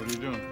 What are you doing?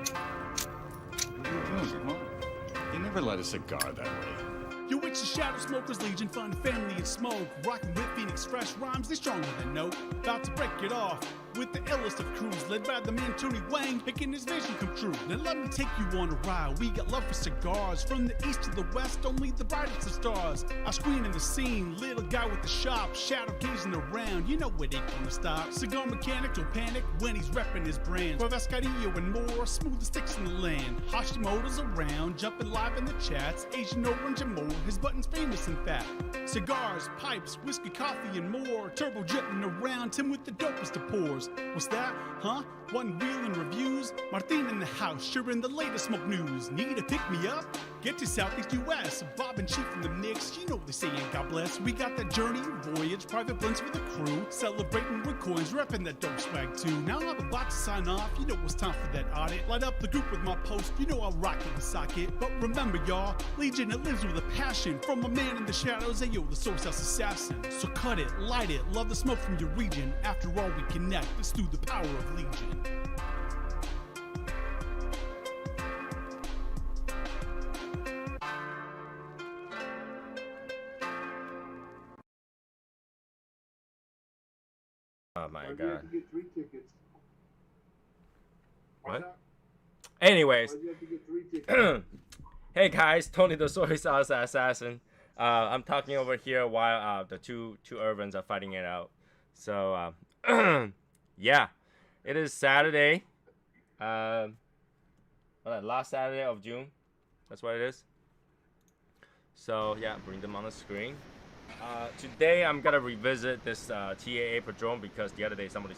What are you doing? Come on. You never light a cigar that way. Yo, it's the Shadow Smokers Legion, fun, family, and smoke. Rockin' with Phoenix fresh rhymes, they stronger than note. About to break it off with the illest of crews, led by the man Tony Wang, making his vision come true. Now let me take you on a ride. We got love for cigars, from the east to the west, only the brightest of stars. I screen in the scene, little guy with the shop, shadow gazing around. You know it ain't gonna stop. Cigar mechanic don't panic when he's repping his brand. Escadillo and more, smooth as sticks in the land. Hashimoto's around, jumping live in the chats. Asian orange and more, his button's famous in fact. Cigars, pipes, whiskey, coffee, and more. Turbo jetting around, Tim with the dopest of pours. What's that? Huh? One wheel and reviews? Martin in the house, sharing the latest smoke news. Need to pick me up? Get to Southeast US. Bob and Chief in the mix, you know what they saying, God bless. We got that journey, voyage, private blends for the crew. Celebrating with coins, repping that dope swag too. Now I'm about to sign off, you know it's time for that audit. Light up the group with my post, you know I'll rock it and sock it. But remember y'all, Legion, it lives with a passion. From a man in the shadows, ayo, the Soy Sauce Assassin. So cut it, light it, love the smoke from your region. After all we connect, it's through the power of Legion. Oh my god. Get 3 tickets? What? Anyways. Why'd you have to get 3 tickets? Hey guys, Tony the Soy Sauce Assassin. I'm talking over here while the two Irvins are fighting it out. So yeah, it is Saturday. Last Saturday of June. That's what it is. So yeah, bring them on the screen. Today I'm gonna revisit this TAA Padron because the other day somebody,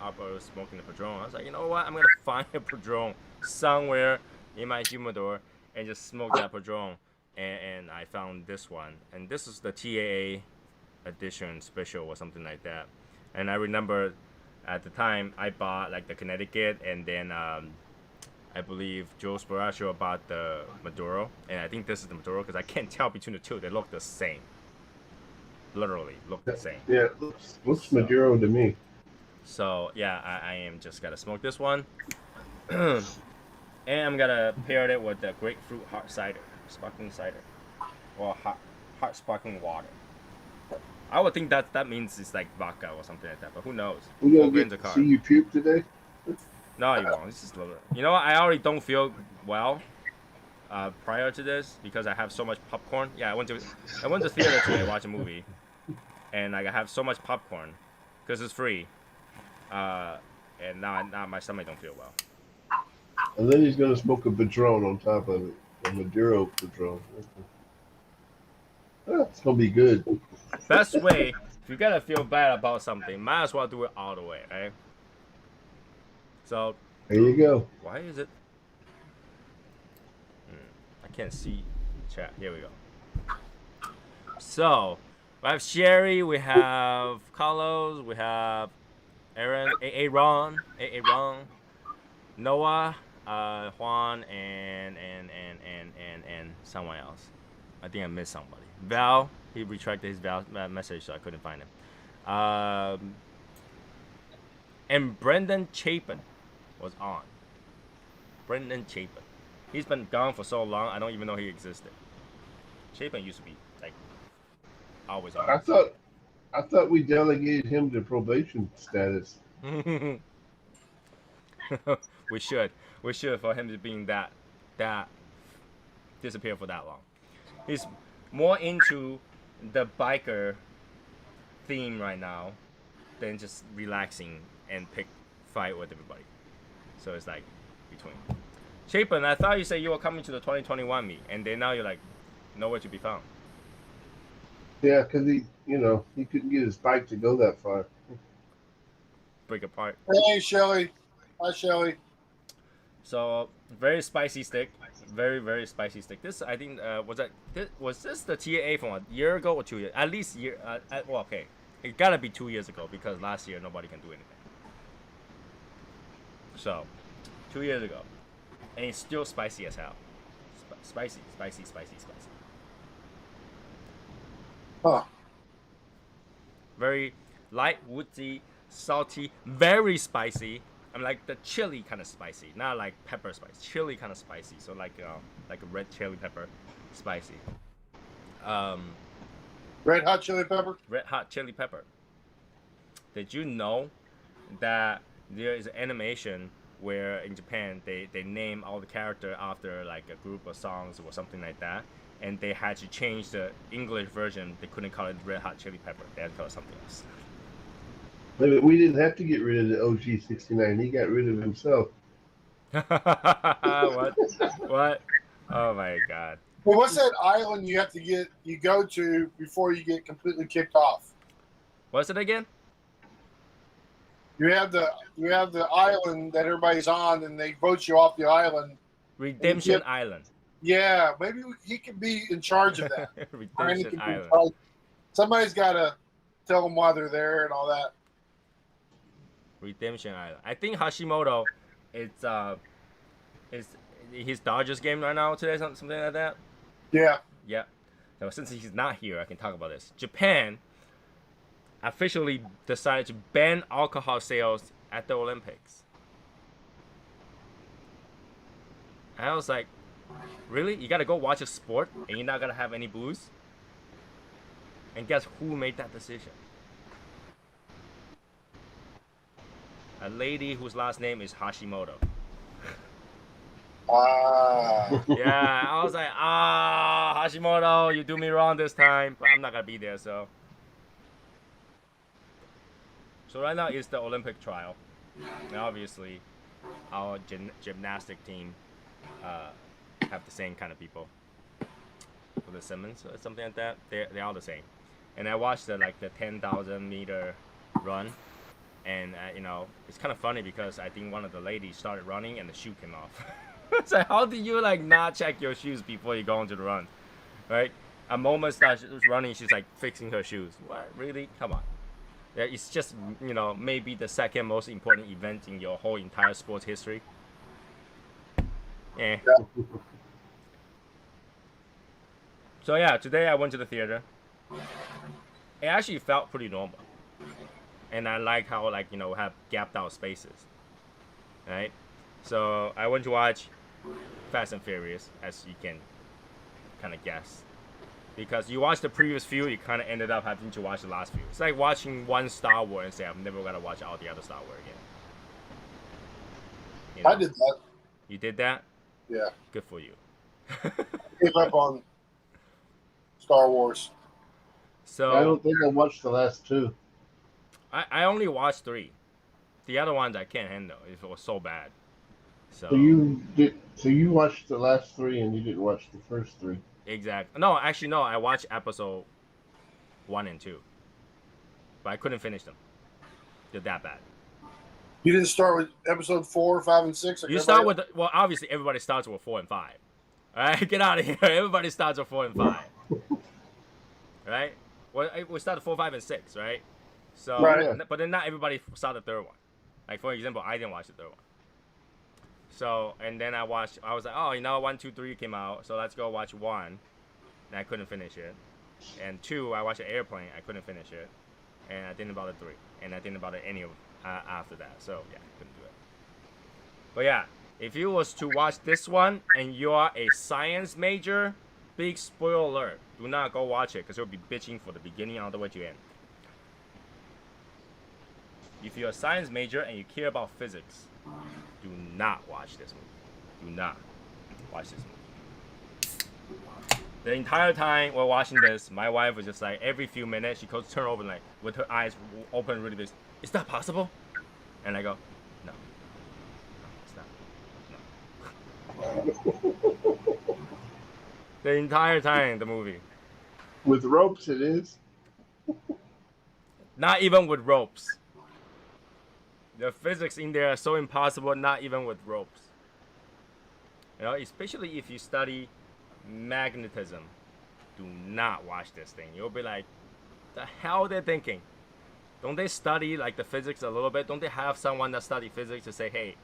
out was smoking the Padron. I was like, you know what? I'm gonna find a Padron somewhere in my humidor and just smoke that Padron. And I found this one, and this is the TAA edition special or something like that. And I remember at the time I bought like the Connecticut, and then I believe Joe Sparaccio bought the Maduro, and I think this is the Maduro because I can't tell between the two. They look the same. Literally look the same. Yeah, it looks Maduro to me. So yeah, I am just gonna smoke this one, and I'm gonna pair it with the grapefruit hot cider, sparkling cider, or hot sparkling water. I would think that means it's like vodka or something like that, but who knows? We gonna get to see you puke today? No, you won't. It's just a little bit. You know what? I already don't feel well prior to this because I have so much popcorn. Yeah, I went to theater today to watch a movie, and like I have so much popcorn because it's free, and now my stomach don't feel well. And then he's gonna smoke a Padron on top of it, a Maduro Padron. It's gonna be good. Best way, if you gotta feel bad about something, might as well do it all the way, right? So there you go. Why is it? I can't see chat. Here we go. So we have Sherry, we have Carlos, we have Aaron, Aaron, Noah, Juan, and someone else. I think I missed somebody. Val, he retracted his message, so I couldn't find him. And Brendan Chapin was on. Brendan Chapin. He's been gone for so long, I don't even know he existed. Chapin used to be like always on. I thought we delegated him to probation status. We should for him to being that disappear for that long. He's more into the biker theme right now than just relaxing and fight with everybody. So it's like between. Chapin, I thought you said you were coming to the 2021 meet, and then now you're like nowhere to be found. Yeah, because he couldn't get his bike to go that far. Break apart. Hey, Shelly. Hi, Shelly. So very spicy stick, very spicy stick. This I think was this the TAA from a year ago or 2 years? At least year. Well, okay, it gotta be 2 years ago because last year nobody can do anything. So 2 years ago, and it's still spicy as hell. Spicy. Huh. Very light, woodsy, salty, very spicy, I'm like the chili kind of spicy, not like pepper spice. Chili kind of spicy, so like a red chili pepper, spicy. Red hot chili pepper. Red hot chili pepper. Did you know that there is an animation where in Japan they name all the character after like a group of songs or something like that, and they had to change the English version. They couldn't call it red hot chili pepper. They had to call it something else. We didn't have to get rid of the OG 69. He got rid of himself. What? What? Oh my god. Well, what's that island you go to before you get completely kicked off? What's it again? You have the island that everybody's on, and they vote you off the island. Redemption Island. Yeah, maybe he could be in charge of that. Redemption Island. Somebody's got to tell them why they're there and all that. Redemption Island. I think Hashimoto, is his Dodgers game right now today, something like that. Yeah. Yeah. So since he's not here, I can talk about this. Japan officially decided to ban alcohol sales at the Olympics. And I was like, really? You gotta go watch a sport and you're not gonna have any booze? And guess who made that decision? A lady whose last name is Hashimoto. Yeah, I was like, Hashimoto, you do me wrong this time, but I'm not gonna be there, so. So right now is the Olympic trial, and obviously, our gymnastic team have the same kind of people. For the Simmons or something like that, they're all the same. And I watched the 10,000 meter run. And it's kind of funny because I think one of the ladies started running and the shoe came off. It's like, how do you not check your shoes before you go into the run, right? A moment starts running, she's like fixing her shoes. What? Really? Come on. Yeah, it's just maybe the second most important event in your whole entire sports history. Yeah. So yeah, today I went to the theater. It actually felt pretty normal. And I like how have gapped out spaces, right? So I went to watch Fast and Furious, as you can kind of guess, because you watch the previous few, you kind of ended up having to watch the last few. It's like watching one Star Wars and say, I'm never gonna watch all the other Star Wars again. I did that. You did that? Yeah. Good for you. Gave up on Star Wars. So I don't think I watched the last two. I only watched 3. The other ones I can't handle. It was so bad. So you watched the last 3 and you didn't watch the first 3. Exactly. No, actually no. I watched episode 1 and 2, but I couldn't finish them. They're that bad. You didn't start with episode 4, 5, and 6. You start with obviously everybody starts with 4 and 5. All right, get out of here. Everybody starts with 4 and 5. Right? Well, we started 4, 5, and 6, right? So, right. But then not everybody saw the third one. Like for example, I didn't watch the third one. So and then I was like, 1, 2, 3 came out, so let's go watch 1. And I couldn't finish it. And 2, I watched an airplane. I couldn't finish it. And I didn't bother 3. And I didn't bother any of after that. So yeah, I couldn't do it. But yeah, if you was to watch this one and you are a science major, big spoiler alert. Do not go watch it because you'll be bitching for the beginning all the way to end. If you're a science major and you care about physics, do not watch this movie. Do not watch this movie. The entire time we're watching this, my wife was just like, every few minutes, she goes turn over like with her eyes open really big. Is that possible? And I go, no. No, it's not. No. The entire time, the movie. With ropes, it is. Not even with ropes. The physics in there are so impossible, not even with ropes. Especially if you study magnetism. Do not watch this thing. You'll be like, the hell they're thinking? Don't they study like the physics a little bit? Don't they have someone that study physics to say, hey,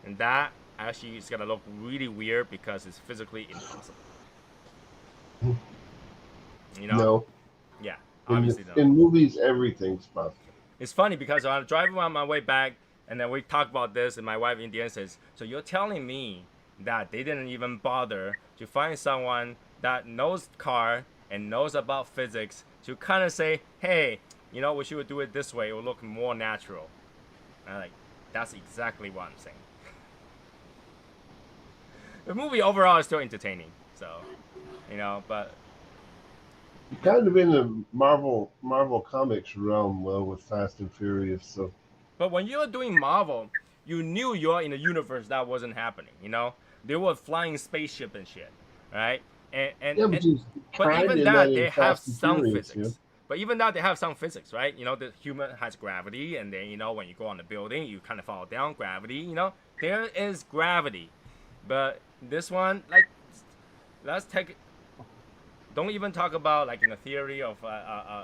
and that actually is gonna look really weird because it's physically impossible. No. Yeah, obviously no. In movies, everything's possible. It's funny because I'm driving on my way back And then we talked about this, and my wife in the end says, so you're telling me that they didn't even bother to find someone that knows car and knows about physics to kind of say, hey, you know, we should do it this way. It will look more natural. And I'm like, that's exactly what I'm saying. The movie overall is still entertaining, so, you know, but Kind of in the Marvel Comics realm, with Fast and Furious. So but when you're doing Marvel, you knew you're in a universe that wasn't happening, you know? They were flying spaceship and shit, right? And but even that, they have some physics. Yeah? But even that, they have some physics, right? You know, the human has gravity, and then, you know, when you go on the building, you kind of fall down, gravity, you know? There is gravity. But this one, like, let's take... Don't even talk about, like, in the theory of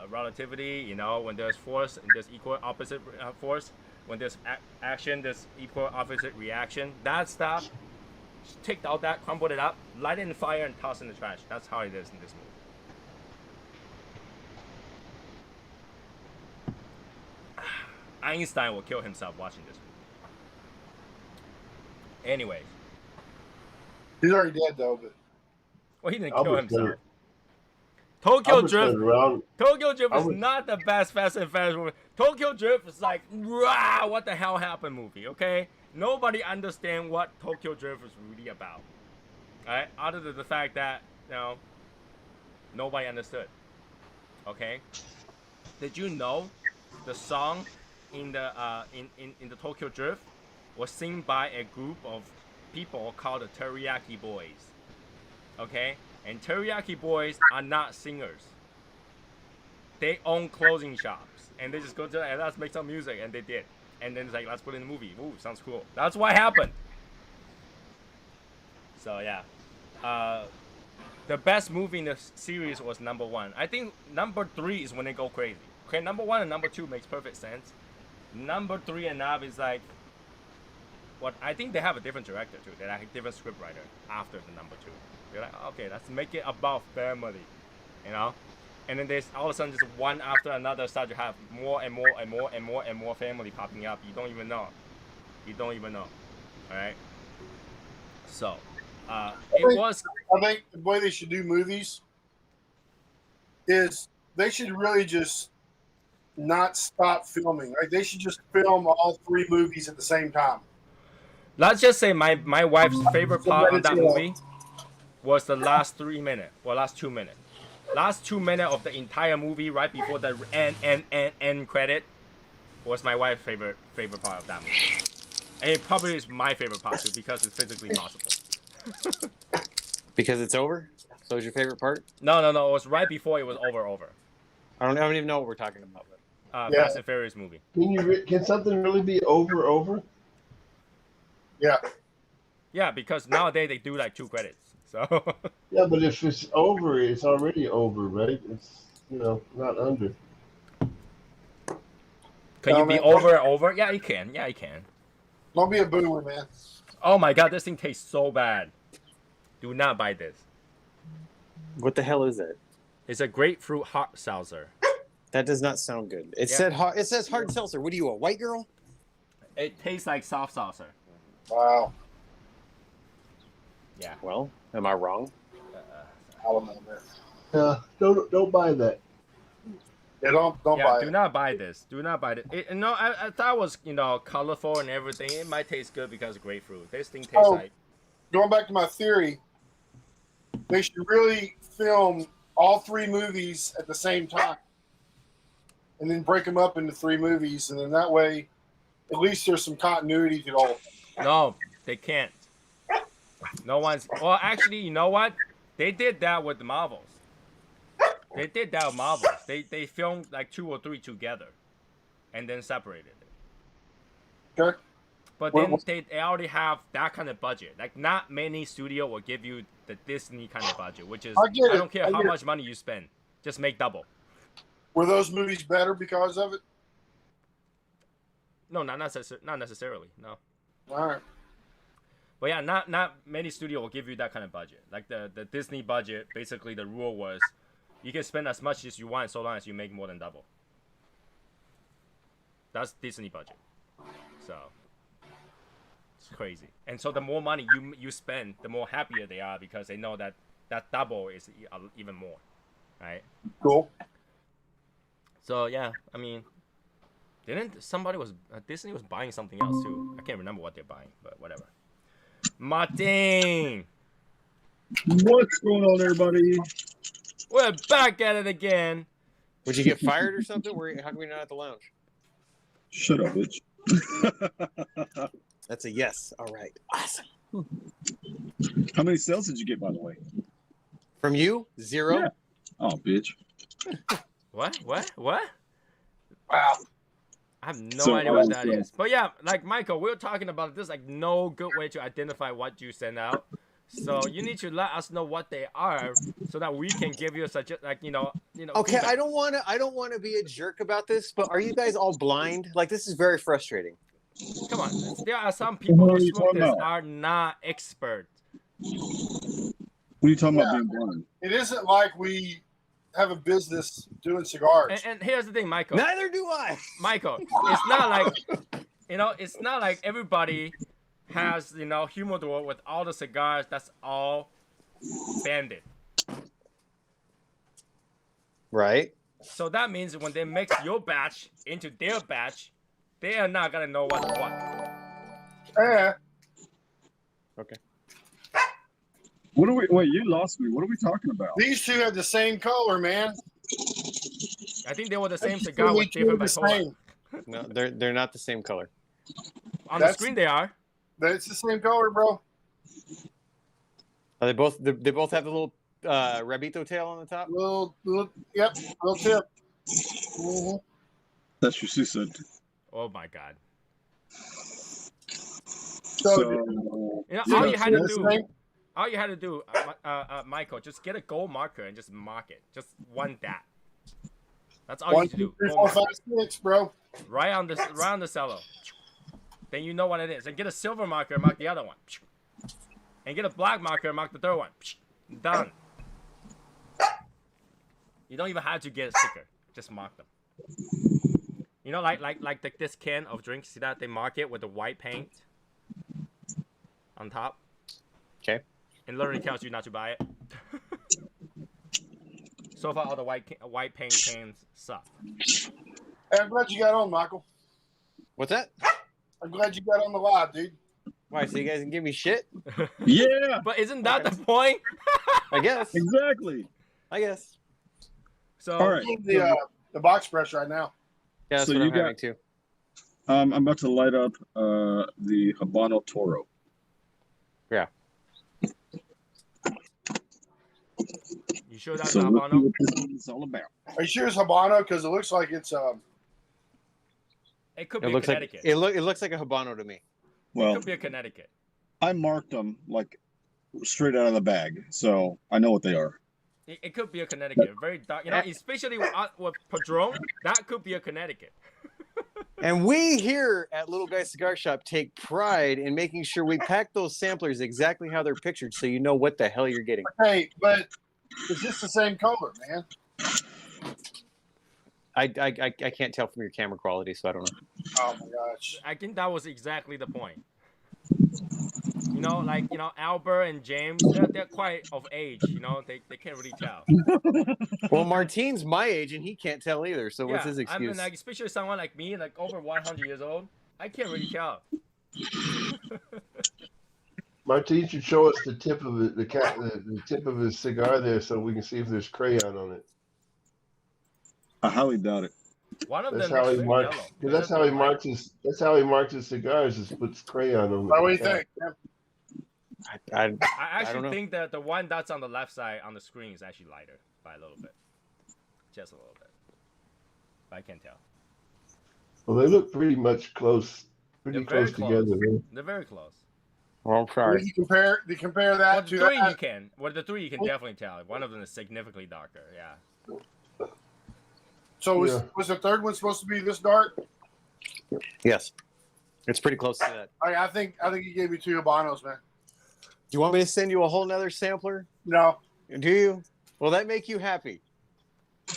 relativity, you know, when there's force and there's equal opposite force. When there's action, there's equal opposite reaction. That stuff, just take out that, crumble it up, light it in fire, and toss it in the trash. That's how it is in this movie. Einstein will kill himself watching this movie. Anyways. He's already dead, though. But well, he didn't kill himself. Tokyo Drift is would... not the best Fast and Furious movie. Tokyo Drift is like, rah, what the hell happened movie, okay? Nobody understands what Tokyo Drift is really about. Alright? Other than the fact that, you know, nobody understood. Okay? Did you know the song in the in the Tokyo Drift was sung by a group of people called the Teriyaki Boys? Okay? And Teriyaki Boys are not singers. They own clothing shops. And they just go to and let's make some music. And they did. And then it's like, let's put it in the movie. Ooh, sounds cool. That's what happened. So, yeah. The best movie in the series was number 1. I think number 3 is when they go crazy. Okay, number 1 and number 2 makes perfect sense. Number 3 and up is like... What I think they have a different director, too. They have a different script writer after the number 2. You're like, okay, let's make it about family, you know? And then there's all of a sudden just one after another start to have more and more and more and more and more family popping up. You don't even know. You don't even know. Alright? So, I think the way they should do movies is they should really just not stop filming. Right? They should just film all 3 movies at the same time. Let's just say my wife's favorite part of that movie was the last 3 minutes, or last 2 minutes. Last 2 minutes of the entire movie, right before the end credit, was my wife's favorite part of that movie. And it probably is my favorite part too, because it's physically possible. Because it's over? So it's your favorite part? No. It was right before it was over. I don't even know what we're talking about. Fast and Furious movie. Can something really be over? Yeah. Yeah, because nowadays they do like 2 credits. So. Yeah, but if it's over, it's already over, right? It's, you know, not under. Can you be over? Yeah, you can. Don't be a boomer, man. Oh my god, this thing tastes so bad. Do not buy this. What the hell is it? It's a grapefruit hot seltzer. That does not sound good. It says hard seltzer. What are you, a white girl? It tastes like soft seltzer. Wow. Yeah. Well, am I wrong? I don't know, man. Don't buy that. Yeah, don't buy it. Do not buy this. Do not buy it. I thought it was, you know, colorful and everything. It might taste good because of grapefruit. This thing tastes like... Going back to my theory, they should really film all 3 movies at the same time. And then break them up into 3 movies. And then that way, at least there's some continuity to all. No, they can't. No one's... Well, actually, you know what? They did that with the Marvels. They did that with Marvels. They filmed like 2 or 3 together. And then separated it. Okay. But then they already have that kind of budget. Like, not many studio will give you the Disney kind of budget, which is... I don't care how much money you spend. Just make double. Were those movies better because of it? No, not necessarily. No. All right. But yeah, not many studio will give you that kind of budget. Like the Disney budget, basically the rule was you can spend as much as you want so long as you make more than double. That's Disney budget. So it's crazy. And so the more money you spend, the more happier they are because they know that double is even more, right? Cool. So yeah, I mean, Disney was buying something else too. I can't remember what they're buying, but whatever. Martin, What's going on, everybody? we're back at it again. Would you get fired or something? How come we not at the lounge? Shut up, bitch. That's a yes. All right. Awesome. How many sales did you get, by the way? From you? 0. Yeah. Oh, bitch. What? Wow. I have no idea what that is. But yeah, like Michael, we were talking about this, like no good way to identify what you send out. So you need to let us know what they are, so that we can give you such a Okay, feedback. I don't want to be a jerk about this, but are you guys all blind? Like, this is very frustrating. Come on, there are some people What are who you smoke talking this about? are not expert. What are you talking about being blind? It isn't like we have a business doing cigars. And here's the thing, Michael. Neither do I. Michael, it's not like it's not like everybody has humidor with all the cigars. That's all banded. Right. So that means when they mix your batch into their batch, they are not gonna know what's what. Yeah. Okay. What are we? Wait, you lost me. What are we talking about? These two have the same color, man. I think they were the same cigar with different bipolar. No, they're not the same color. On the screen they are. It's the same color, bro. Are they both? They both have the little rabito tail on the top. Yep, little tip. Mm-hmm. That's what she said. Oh my god. So, All you had to this do. thing- All you had to do, Michael, just get a gold marker and just mark it. Just one that. That's all you 1, need to 2, do. 3, Gold 4, marker. 5, 6, bro. Right on the cello. Then you know what it is. And get a silver marker and mark the other one. And get a black marker and mark the third one. Done. You don't even have to get a sticker. Just mark them. You know, like this can of drinks. See that they mark it with the white paint on top. Okay. It literally tells you not to buy it. So far, all the white paint cans suck. Hey, I'm glad you got on, Michael. What's that? I'm glad you got on the live, dude. Why? So you guys can give me shit? Yeah, But isn't that the point? I guess. exactly. I guess. So All right. The box press right now. Yeah, that's So what you I'm having got- too. I'm about to light up the Habano Toro. Yeah. you sure that's So not let's see Habano? what this is all about. Are you sure it's Habano? Because it looks like it's It could It be looks like Connecticut. it looks like a habano to me. It Well, could be a Connecticut. I marked them like straight out of the bag, so I know what they are. It could be a Connecticut. Very dark. Especially with Padron, that could be a Connecticut. And we here at Little Guy Cigar Shop take pride in making sure we pack those samplers exactly how they're pictured, so you know what the hell you're getting. hey, but it's just the same color, man. I can't tell from your camera quality, so I don't know. Oh my gosh. I think that was exactly the point. Albert and James, they're quite of age. They can't really tell. Well, Martine's my age and he can't tell either. So what's his I excuse? mean, especially someone like me, over 100 years old, I can't really tell. Martin should show us the tip of it, the tip of his cigar there, so we can see if there's crayon on it. I highly doubt it. One of That's them how is he very marks. yellow. Because that's how he marks his. That's how he marks his cigars. Is puts crayon on What do you it. think? Yeah. I I don't actually know. think that the one that's on the left side on the screen is actually lighter by a little bit. Just a little bit. But I can't tell. Well, they look pretty much close. Pretty They're very close together. Man. They're very close. Well, I'm sorry. You compare that Well, to the three you that. can. Well, the three you can definitely tell. One of them is significantly darker. Yeah. So was, Yeah. was the third one supposed to be this dark? Yes, it's pretty close to that. I think he gave me 2 Habanos, man. Do you want me to send you a whole nother sampler? No, Do you? Will that make you happy?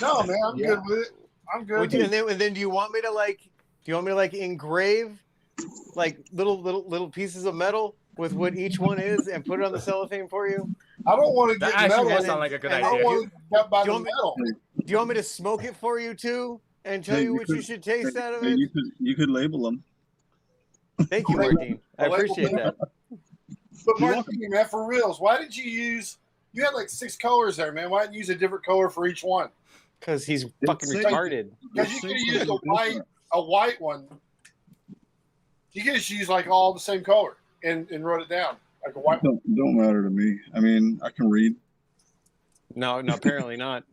no, man, I'm Yeah. good with it. I'm good. And then do you want me to engrave like little pieces of metal with what each one is and put it on the cellophane for you? I don't want to That get actually metal. would sound like a good and I idea. don't want to get cut by Do you the want me- metal. Do you want me to smoke it for you too and tell Hey, you you what you could- should taste out of Hey, it? you could label them. Thank you, Martin. I appreciate that. But You're Martin, man, for reals, why did you use? You had like 6 colors there, man. Why didn't you use a different color for each one? Because he's fucking say- retarded. Because you could have used a white one. You could just use like all the same color and wrote it down like a white one. Don't matter to me. I mean, I can read. No, apparently not.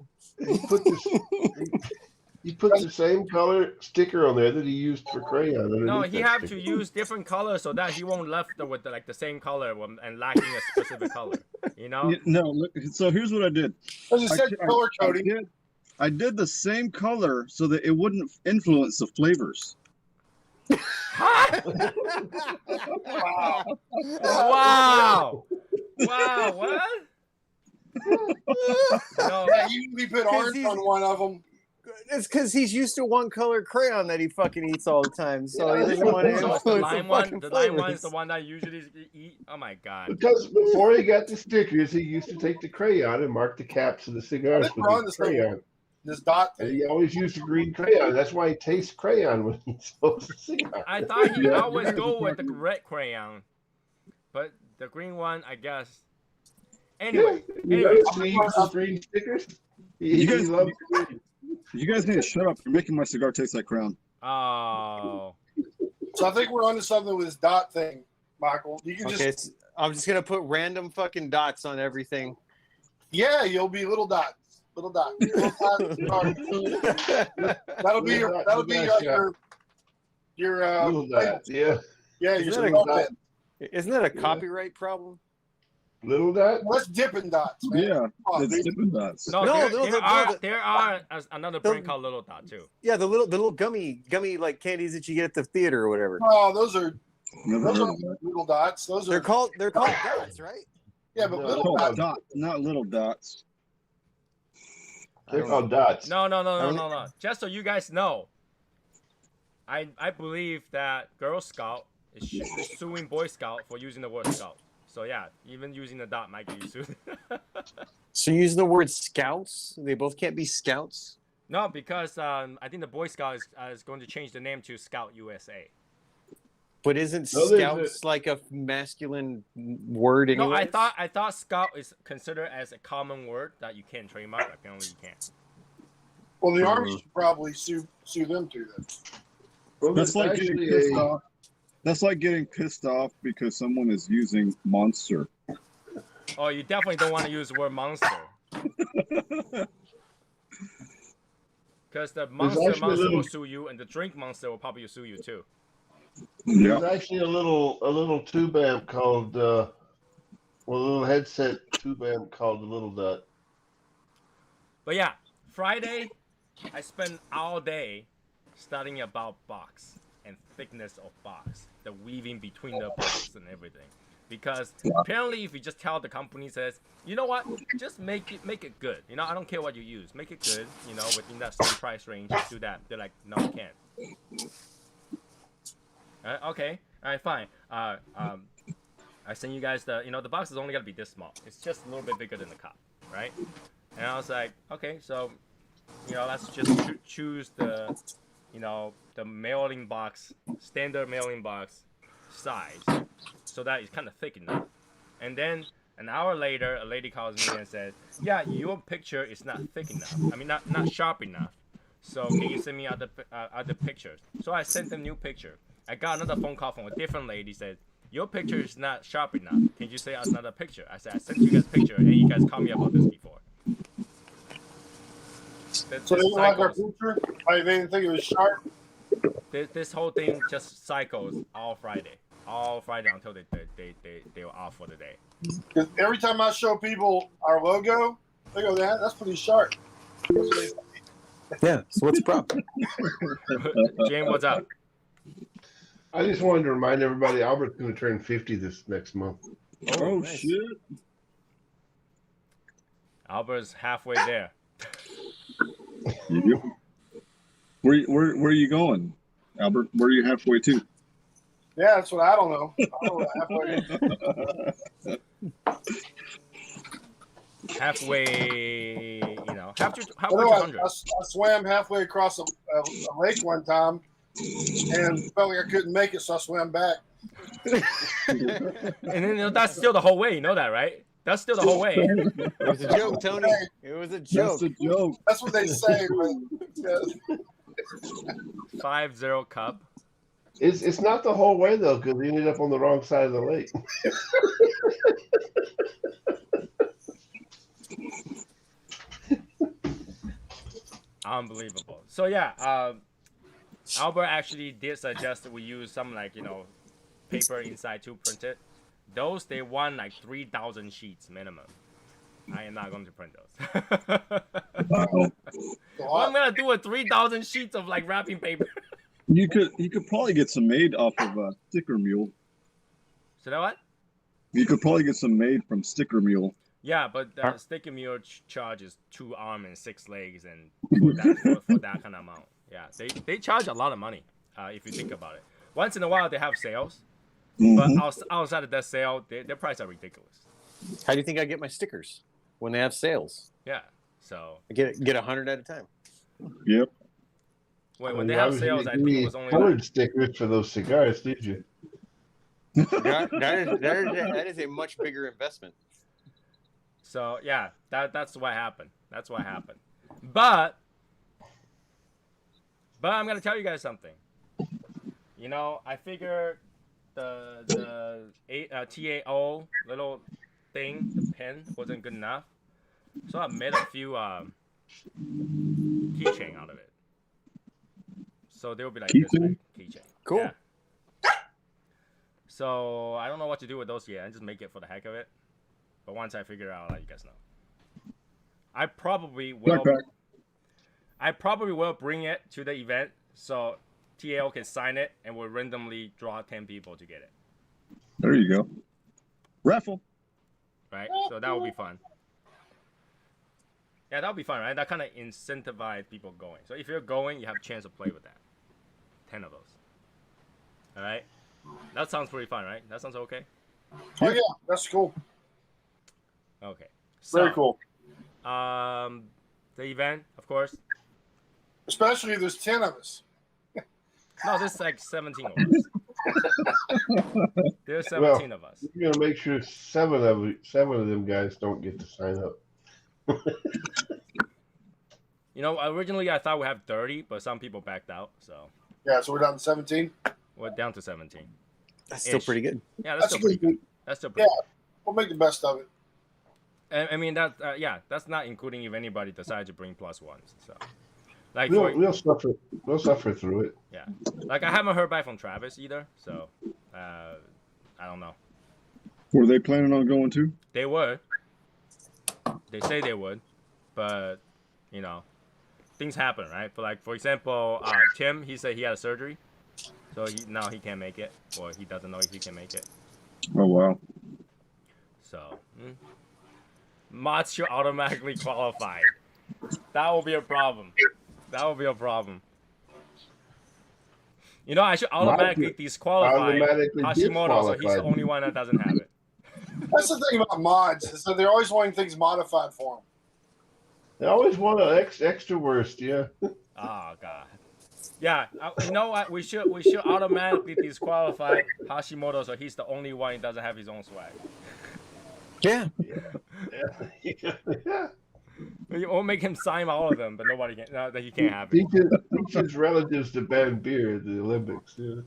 He put the same color sticker on there that he used for crayon. No, underneath he that have to sticker. use different colors so that he won't left with like the same color and lacking a specific color. You know? No, look, so here's what I did. Because it said color coding. I did the same color so that it wouldn't influence the flavors. Wow. Wow! Wow! What? No, Yeah, he put orange he's- on one of them. It's because he's used to one color crayon that he fucking eats all the time. So he Yeah, doesn't want to so it's the influence lime the one. fucking The lime one is flavors. the one that I usually eat. Oh my god! Because before he got the stickers, he used to take the crayon and mark the caps of the cigars Let's with run his this thing. crayon. This dot And thing. he always used a green crayon. That's why he tastes crayon when he smokes a cigar. I thought he Yeah, always yeah, go with the exactly. red crayon, but the green one, I guess. Anyway, You anyway, notice he uses green stickers? He You guys- loves green. You guys need to shut up. You're making my cigar taste like crown. oh, So I think we're onto something with this dot thing, Michael. You can Okay, just I'm just gonna put random fucking dots on everything. yeah, you'll be little dots. Little dots. Little dots. That'll be your Little dots, yeah. yeah, Isn't your that a skull dot? pin. Isn't that a copyright problem? Little dot? Let's Dippin' Dots, man. Yeah, Come on, it's dude. Dippin' Dots. no, No, there, no, there the- are no, the- there are another brand the- called Little Dot too. Yeah, the little gummy like candies that you get at the theater or whatever. Oh, those are Never those heard are of that. little dots. Those They're are called dots, right? yeah, but No. little Oh, dots. dot, not little dots. I They're don't called dots. No. Just so you guys know, I believe that Girl Scout is suing Boy Scout for using the word Scout. So yeah, even using the dot might get you sued. So you use the word scouts. They both can't be scouts. No, because I think the Boy Scout is going to change the name to Scout USA. But isn't No, there's scouts like a masculine word anyway? No, I thought Scout is considered as a common word that you can trademark. Apparently you can't. Well, the army should probably sue them too. Then Well, That's there's like getting actually pissed a- off. That's like getting pissed off because someone is using monster. Oh, you definitely don't want to use the word monster. Because the monster actually a will little- sue you, and the drink monster will probably sue you too. Yeah. There's actually a little tube amp called a little headset tube amp called the Little Dot. But yeah, Friday, I spent all day studying about box and thickness of box, the weaving between the box and everything. Because apparently, if you just tell the company says, you know what, just make it good. You know, I don't care what you use, make it good. You know, within that same price range, just do that. They're like, no, you can't. Okay, all right, fine. I send you guys the box is only gonna be this small. It's just a little bit bigger than the cup, right? And I was like, okay, so let's just choose the the mailing box, standard mailing box size, so that it's kind of thick enough. And then an hour later, a lady calls me and says, yeah, your picture is not thick enough. I mean, not sharp enough. So can you send me other pictures? So I sent them new picture. I got another phone call from a different lady. Said, your picture is not sharp enough. Can you send us another picture? I said, I sent you guys a picture, and you guys called me about this before. so they didn't like our picture. They didn't think it was sharp. This whole thing just cycles all Friday until they were off for the day. Because every time I show people our logo, they go, "That's pretty sharp." That's what they say. Yeah. So what's the problem? James, what's up? I just wanted to remind everybody Albert's going to turn 50 this next month. Oh, nice. shit. Albert's halfway there. Yep. Where are you going, Albert? Where are you halfway to? Yeah, that's what I don't know. I don't know Halfway, you know, halfway I to know 100. I swam halfway across a lake one time and felt like I couldn't make it, so I swam back. And then you know, that's still the whole way. You know that, right? That's still the whole way. It was a joke, Tony. It was a joke. That's a joke. That's what they say. But, yeah. 5-0 cup. It's not the whole way though, because he ended up on the wrong side of the lake. Unbelievable. So yeah, Albert actually did suggest that we use some like, you know, paper inside to print it. Those they want like 3,000 sheets minimum. I am not going to print those. Wow. What I'm gonna do with 3,000 sheets of like wrapping paper? You could probably get some made off of Sticker Mule. So that what? You could probably get some made from Sticker Mule. Yeah, but Sticky Mule charges 2 arms and 6 legs, and for that kind of amount. Yeah, they charge a lot of money if you think about it. Once in a while they have sales, but outside of that sale, their prices are ridiculous. How do you think I get my stickers when they have sales? Yeah, so I get 100 at a time. Yep. when they have sales, I think it was only colored like, stickers for those cigars, did you? That is a much bigger investment. so yeah, that's what happened. That's what happened. But I'm gonna tell you guys something. You know, I figured the TAO little thing, the pen, wasn't good enough, so I made a few keychain out of it. So they'll be like this, right? Keychain. Cool. Yeah. So I don't know what to do with those yet. I just make it for the heck of it. But once I figure it out, I'll let you guys know. I probably will. I probably will bring it to the event so TAO can sign it, and we'll randomly draw 10 people to get it. There you go. Raffle. Right? So that will be fun. Yeah, that'll be fun, right? That kind of incentivize people going. So if you're going, you have a chance to play with that. 10 of those. All right? That sounds pretty fun, right? That sounds okay? Oh yeah, that's cool. Okay. Very cool. The event, of course. Especially if there's 10 of us. No, there's like 17 of us. There's 17 of us. You're gonna make sure seven of them guys don't get to sign up. You know, originally I thought we have 30, but some people backed out, so Yeah, so we're down to 17. we're down to 17. That's still pretty good. Yeah, that's still pretty good. That's still Yeah, pretty we'll make the best of it. good. I mean, that's not including if anybody decides to bring plus ones. So, like, We'll suffer through it. yeah, like I haven't heard back from Travis either, so I don't know. Were they planning on going too? They would. They say they would, but you know, things happen, right? But like, for example, Tim, he said he had a surgery, so now he can't make it, or he doesn't know if he can make it. Oh wow. So, mods should automatically qualify. That will be a problem. That will be a problem. You know, I should automatically disqualify Hashimoto, so he's the only one that doesn't have it. That's the thing about mods, is that they're always wanting things modified for them. They always want an extra worst, yeah. Oh god. Yeah, you know what? We should automatically disqualify Hashimoto, so he's the only one who doesn't have his own swag. Yeah. We'll make him sign all of them, but nobody can. No, that he can't have it. Teach his relatives to ban beer at the Olympics. Yeah,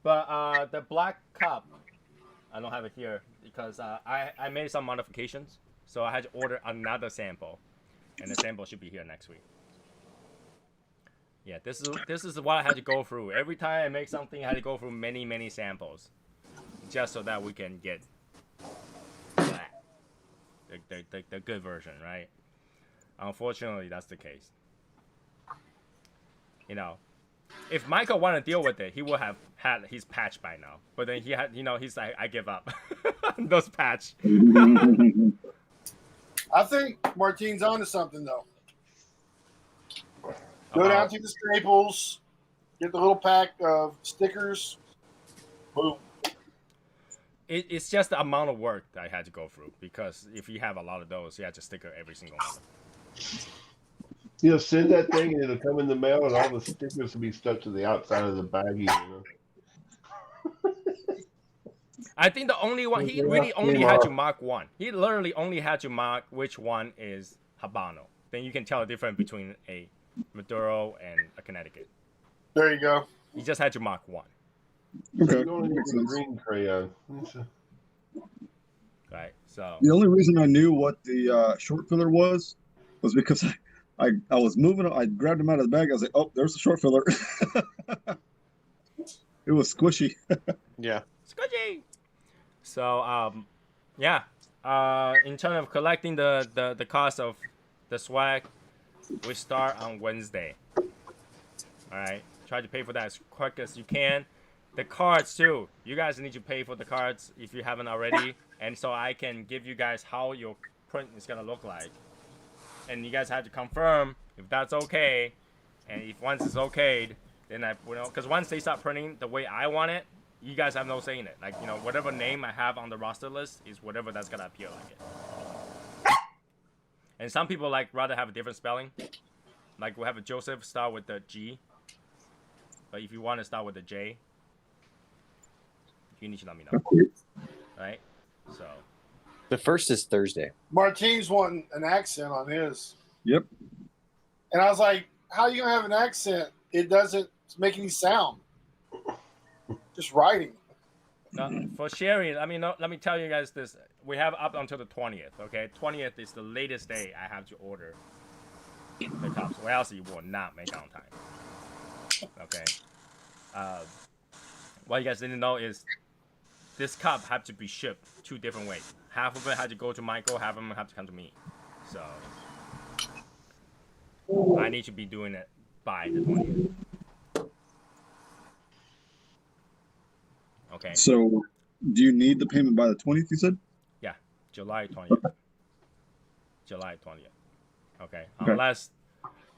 But the black cup, I don't have it here because I made some modifications, so I had to order another sample, and the sample should be here next week. Yeah, this is what I had to go through. Every time I make something, I had to go through many samples, just so that we can get the good version, right? Unfortunately, that's the case. You know, if Michael wanted to deal with it, he would have had his patch by now. But then he had, you know, he's like, I give up. Those patch. I think Martine's onto something, though. Go down to the Staples, Get the little pack of stickers. Boom. It's just the amount of work that I had to go through, because if you have a lot of those, you have to sticker every single one. You know, send that thing and it'll come in the mail, and all the stickers will be stuck to the outside of the baggie. You know? I think the only one, he really only had to mark one. He literally only had to mark which one is Habano. Then you can tell the difference between a Maduro and a Connecticut. There you go. He just had to mark one. Okay. You only use a green crayon. Right, so. The only reason I knew what the short filler was because I was moving. I grabbed him out of the bag. I was like, oh, there's the short filler. It was squishy. Yeah. Squishy. So, yeah. In terms of collecting the cost of the swag, we start on Wednesday. All right. Try to pay for that as quick as you can. The cards too. You guys need to pay for the cards if you haven't already, and so I can give you guys how your print is gonna look like. And you guys have to confirm if that's okay. And if once it's okayed, then because once they start printing the way I want it, you guys have no say in it. Like, whatever name I have on the roster list is whatever that's gonna appear like it. And some people rather have a different spelling. Like we have a Joseph start with the G, but if you want to start with the J, you need to let me know. Right? So. The first is Thursday. Martine's wanting an accent on his. Yep. And I was like, how are you going to have an accent? It doesn't make any sound. Just writing. For sharing, let me tell you guys this. We have up until the 20th, okay? 20th is the latest day I have to order the cups, or else you will not make on time. Okay? What you guys didn't know is this cup had to be shipped 2 different ways. Half of it had to go to Michael, half of them had to come to me. So I need to be doing it by the 20th. Okay. So, do you need the payment by the 20th, you said? Yeah, July 20th. July 20th. Okay. Unless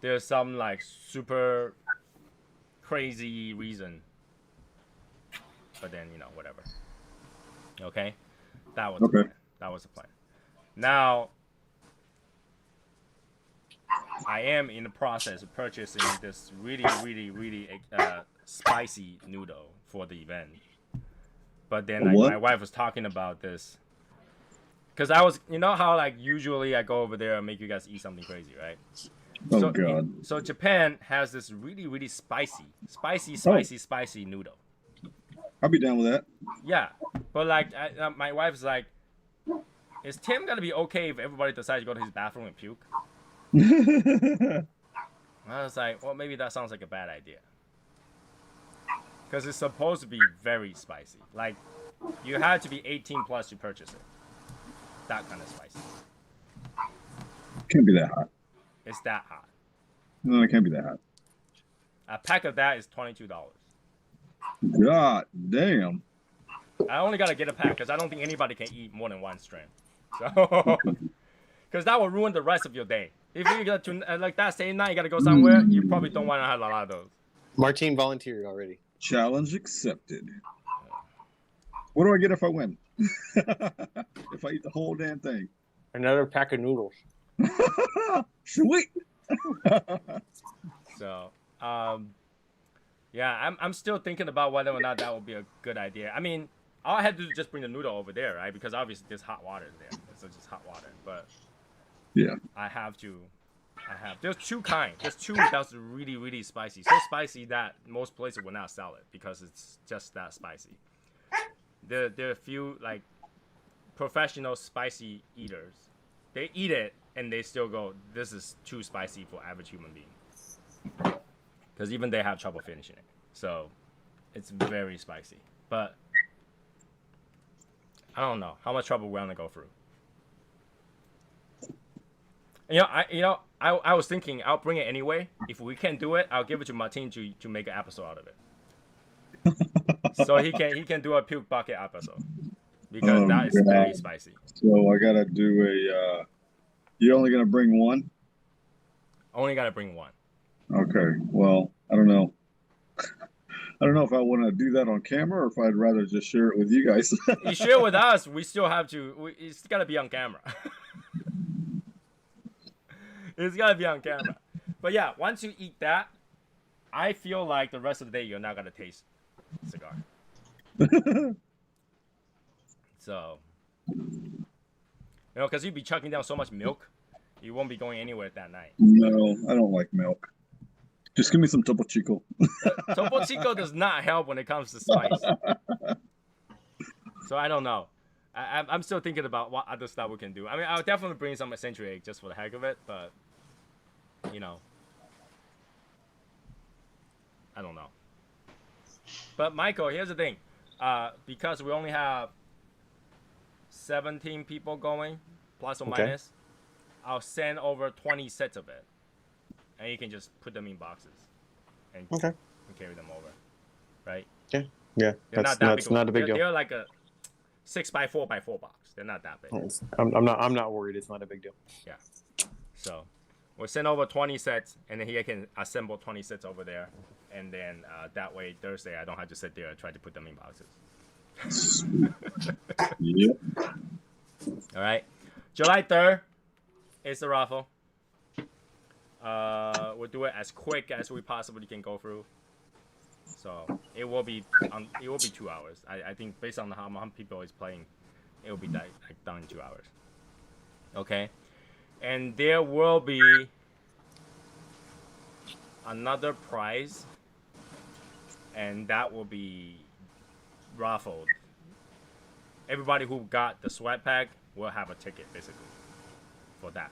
there's some super crazy reason. But then, whatever. Okay? That was the plan. That was the plan. Now, I am in the process of purchasing this really, really, really spicy noodle for the event. But then my wife was talking about this. Because I was, how usually I go over there and make you guys eat something crazy, right? Oh, God. So Japan has this really, really spicy noodle. I'll be down with that. Yeah, but my wife's like, is Tim gonna be okay if everybody decides to go to his bathroom and puke? I was like, well, maybe that sounds like a bad idea. Because it's supposed to be very spicy. Like, you had to be 18 plus to purchase it. That kind of spicy. Can't be that hot. It's that hot. No, it can't be that hot. A pack of that is $22. God damn. I only gotta get a pack because I don't think anybody can eat more than one strand. So, because that will ruin the rest of your day. If you get to that same night, you gotta go somewhere. You probably don't want to have a lot of those. Martine volunteered already. Challenge accepted. What do I get if I win? If I eat the whole damn thing. Another pack of noodles. Sweet. So, yeah, I'm still thinking about whether or not that would be a good idea. I mean, all I had to do is just bring the noodle over there, right? Because obviously there's hot water there. So just hot water. But yeah, there's 2 kinds. There's 2 that's really, really spicy. So spicy that most places will not sell it because it's just that spicy. There are a few professional spicy eaters. They eat it and they still go, this is too spicy for average human being. Because even they have trouble finishing it. So it's very spicy. But I don't know how much trouble we're gonna go through. I was thinking I'll bring it anyway. If we can do it, I'll give it to Martin to make an episode out of it. So he can do a puke bucket episode. Because that is very spicy. So I gotta do a you're only gonna bring one? Only gotta bring one. Okay. Well, I don't know. I don't know if I want to do that on camera or if I'd rather just share it with you guys. You share with us. We still have to. It's gotta be on camera. It's gotta be on camera. But yeah, once you eat that, I feel like the rest of the day you're not gonna taste cigar. So, because you'd be chugging down so much milk, you won't be going anywhere that night. No, I don't like milk. Just give me some Topo Chico. Topo Chico does not help when it comes to spice. So I don't know. I'm still thinking about what other stuff we can do. I mean, I'll definitely bring some century egg just for the heck of it, but I don't know. But Michael, here's the thing. Because we only have 17 people going, plus or minus, I'll send over 20 sets of it. And you can just put them in boxes and carry them over. Right? Yeah. Yeah. That's not a big deal. They're like a 6x4x4 box. They're not that big. I'm not worried. It's not a big deal. Yeah. So we'll send over 20 sets, and then he can assemble 20 sets over there. And then that way, Thursday, I don't have to sit there and try to put them in boxes. Yep. All right. July 3rd is the raffle. We'll do it as quick as we possibly can go through. So it will be 2 hours. I think based on how many people is playing, it will be like done in 2 hours. Okay. And there will be another prize, and that will be raffled. Everybody who got the sweat pack will have a ticket, basically, for that.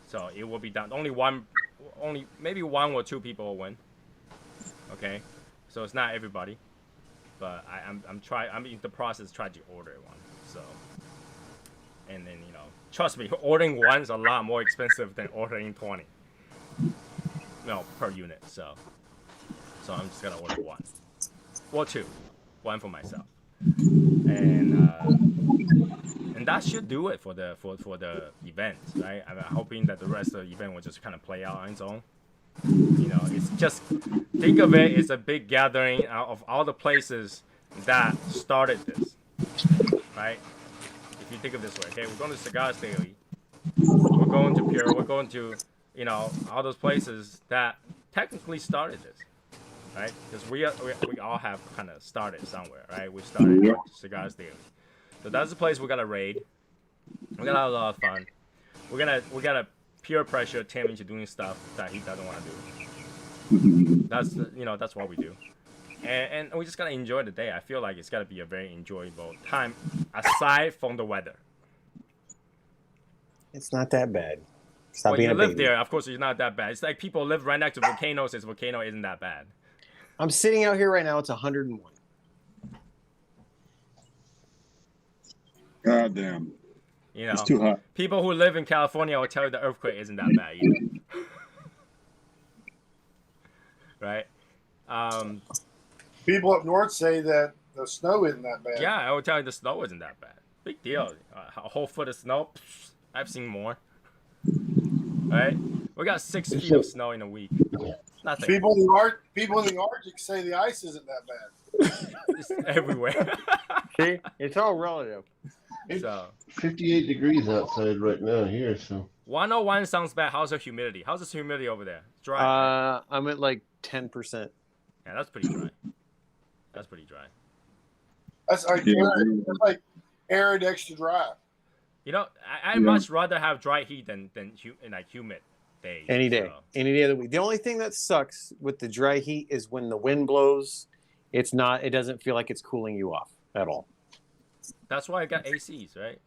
So it will be done. Only maybe 1 or 2 people will win. Okay, so it's not everybody, but I'm in the process trying to order one. So, and then trust me, ordering one is a lot more expensive than ordering 20. Per unit. So I'm just gonna order 1 or 2, 1 for myself, and that should do it for the event, right? I'm hoping that the rest of the event will just kind of play out on its own. It's just, think of it as a big gathering of all the places that started this, right? If you think of it this way, okay, we're going to Cigars Daily, we're going to Pure, we're going to all those places that technically started this, right? Because we all have kind of started somewhere, right? We started Cigars Daily. So that's the place we're gonna raid. We're gonna have a lot of fun. We're gonna peer pressure Tim into doing stuff that he doesn't want to do. That's what we do. And we just gotta enjoy the day. I feel like it's gotta be a very enjoyable time, aside from the weather. It's not that bad. Stop being you live there, of course, it's not that bad. It's like people live right next to volcanoes. This volcano isn't that bad. I'm sitting out here right now. It's 101. God damn. It's too hot. People who live in California will tell you the earthquake isn't that bad either. Right? People up north say that the snow isn't that bad. Yeah, I will tell you the snow isn't that bad. Big deal. A whole foot of snow. I've seen more. Right? We got 6 feet of snow in a week. Nothing. People in the Arctic say the ice isn't that bad. It's everywhere. See, it's all relative. It's So 58 degrees outside right now here, so 101 sounds bad. How's the humidity? How's the humidity over there? It's dry. I'm at like 10%. Yeah, that's pretty dry. That's pretty dry. That's like arid, extra dry. I'd much rather have dry heat than humid days. Any day of the week. The only thing that sucks with the dry heat is when the wind blows. It doesn't feel like it's cooling you off at all. That's why I got ACs, right?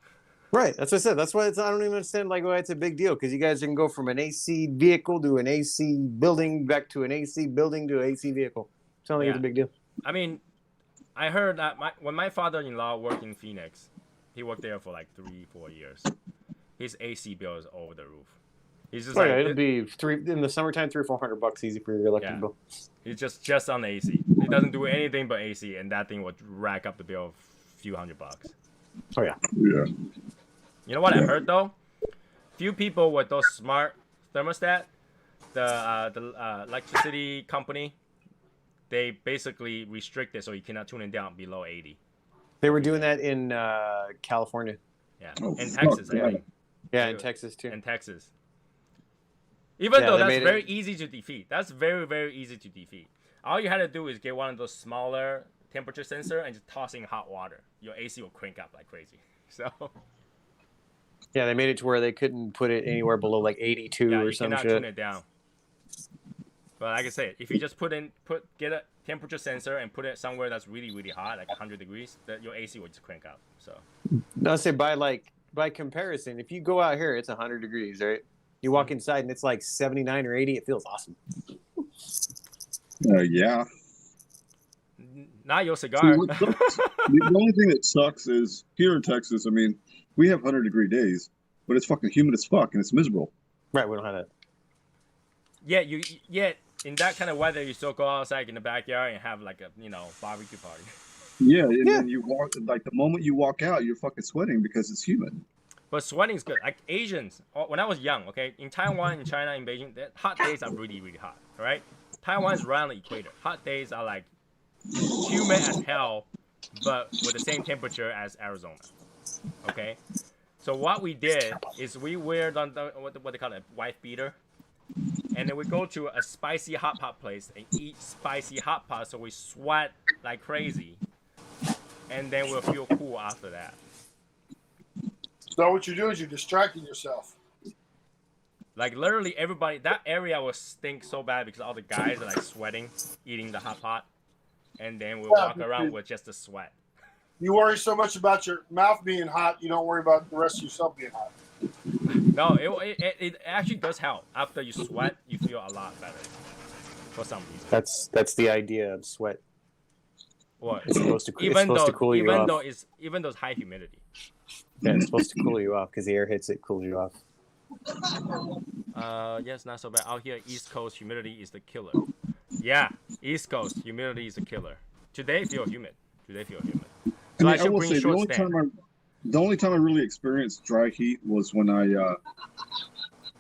Right. That's what I said. That's why I don't even understand why it's a big deal, because you guys can go from an AC vehicle to an AC building back to an AC building to an AC vehicle. It's not like it's a big deal. I mean, I heard that when my father-in-law worked in Phoenix, he worked there for like 3-4 years. His AC bill is over the roof. He's just it'll be in the summertime, $300-400 easy for your electric bill. He's just on the AC. He doesn't do anything but AC, and that thing would rack up the bill of a few $100. Oh yeah. Yeah. You know what I heard though? Few people with those smart thermostat, the electricity company, they basically restrict it so you cannot tune it down below 80. They were doing that in California. Yeah, Oh, in fuck Texas, I that. think. Yeah, in Texas too. In Texas. Even Yeah, though they that's made very it- easy to defeat. That's very, very easy to defeat. All you had to do is get one of those smaller temperature sensor and just toss in hot water. Your AC will crank up like crazy. So Yeah, they made it to where they couldn't put it anywhere below like 82 yeah, or you some cannot shit. tune it down. But like I said, if you just get a temperature sensor and put it somewhere that's really, really hot, like 100 degrees, that your AC will just crank up. So No, say by comparison, if you go out here, it's 100 degrees, right? You walk inside and it's like 79 or 80. It feels awesome. Yeah. not your See, cigar. what sucks- the only thing that sucks is here in Texas, I mean, we have 100-degree days, but it's fucking humid as fuck and it's miserable. Right, we don't have that. Yet in that kind of weather, you still go outside in the backyard and have like a barbecue party. Yeah, and then you walk, like the moment you walk out, you're fucking sweating because it's humid. But sweating is good. Like Asians, when I was young, okay, in Taiwan, in China, in Beijing, the hot days are really, really hot. All right, Taiwan is around the equator. Hot days are like humid as hell, but with the same temperature as Arizona. Okay, so what we did is we wear what they call it, wife beater, and then we go to a spicy hot pot place and eat spicy hot pot, so we sweat like crazy, and then we'll feel cool after that. So what you do is you're distracting yourself. Like literally everybody, that area will stink so bad because all the guys are like sweating, eating the hot pot, and then we'll walk around with just the sweat. You worry so much about your mouth being hot, you don't worry about the rest of yourself being hot. No, it actually does help. After you sweat, you feel a lot better. For some reason. That's the idea of sweat. What? It's supposed to, Even though cool you off. even though it's high humidity. Yeah, it's supposed to cool you off because the air hits it, cools you off. Yes, not so bad. Out here, East Coast humidity is the killer. Yeah, East Coast humidity is the killer. Today feel humid. So I I should will bring say short stand. the only time I really experienced dry heat was when I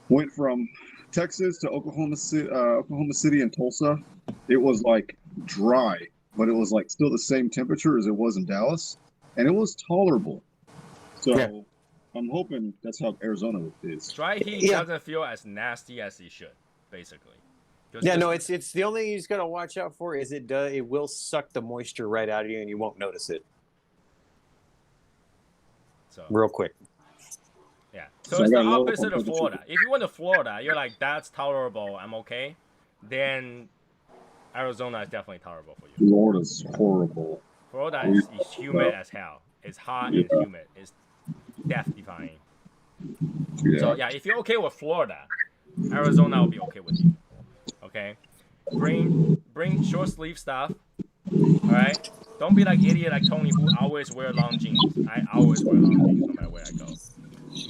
went from Texas to Oklahoma City and Tulsa. It was like dry, but it was like still the same temperature as it was in Dallas, and it was tolerable. So Yeah. I'm hoping that's how Arizona is. Dry heat Yeah. doesn't feel as nasty as it should, basically. Yeah, no, it's the only thing you just gotta watch out for is it will suck the moisture right out of you and you won't notice it so. real quick. Yeah. So So it's I the got low opposite of temperature. Florida. If you went to Florida, you're like, that's tolerable, I'm okay. Then Arizona is definitely tolerable for you. Florida's horrible. Florida is humid as hell. It's hot and humid. It's death defying. Yeah. So yeah, if you're okay with Florida, Arizona will be okay with you. Okay? Bring short sleeve stuff. Alright? Don't be like idiot like Tony who always wear long jeans. I always wear long jeans no matter where I go.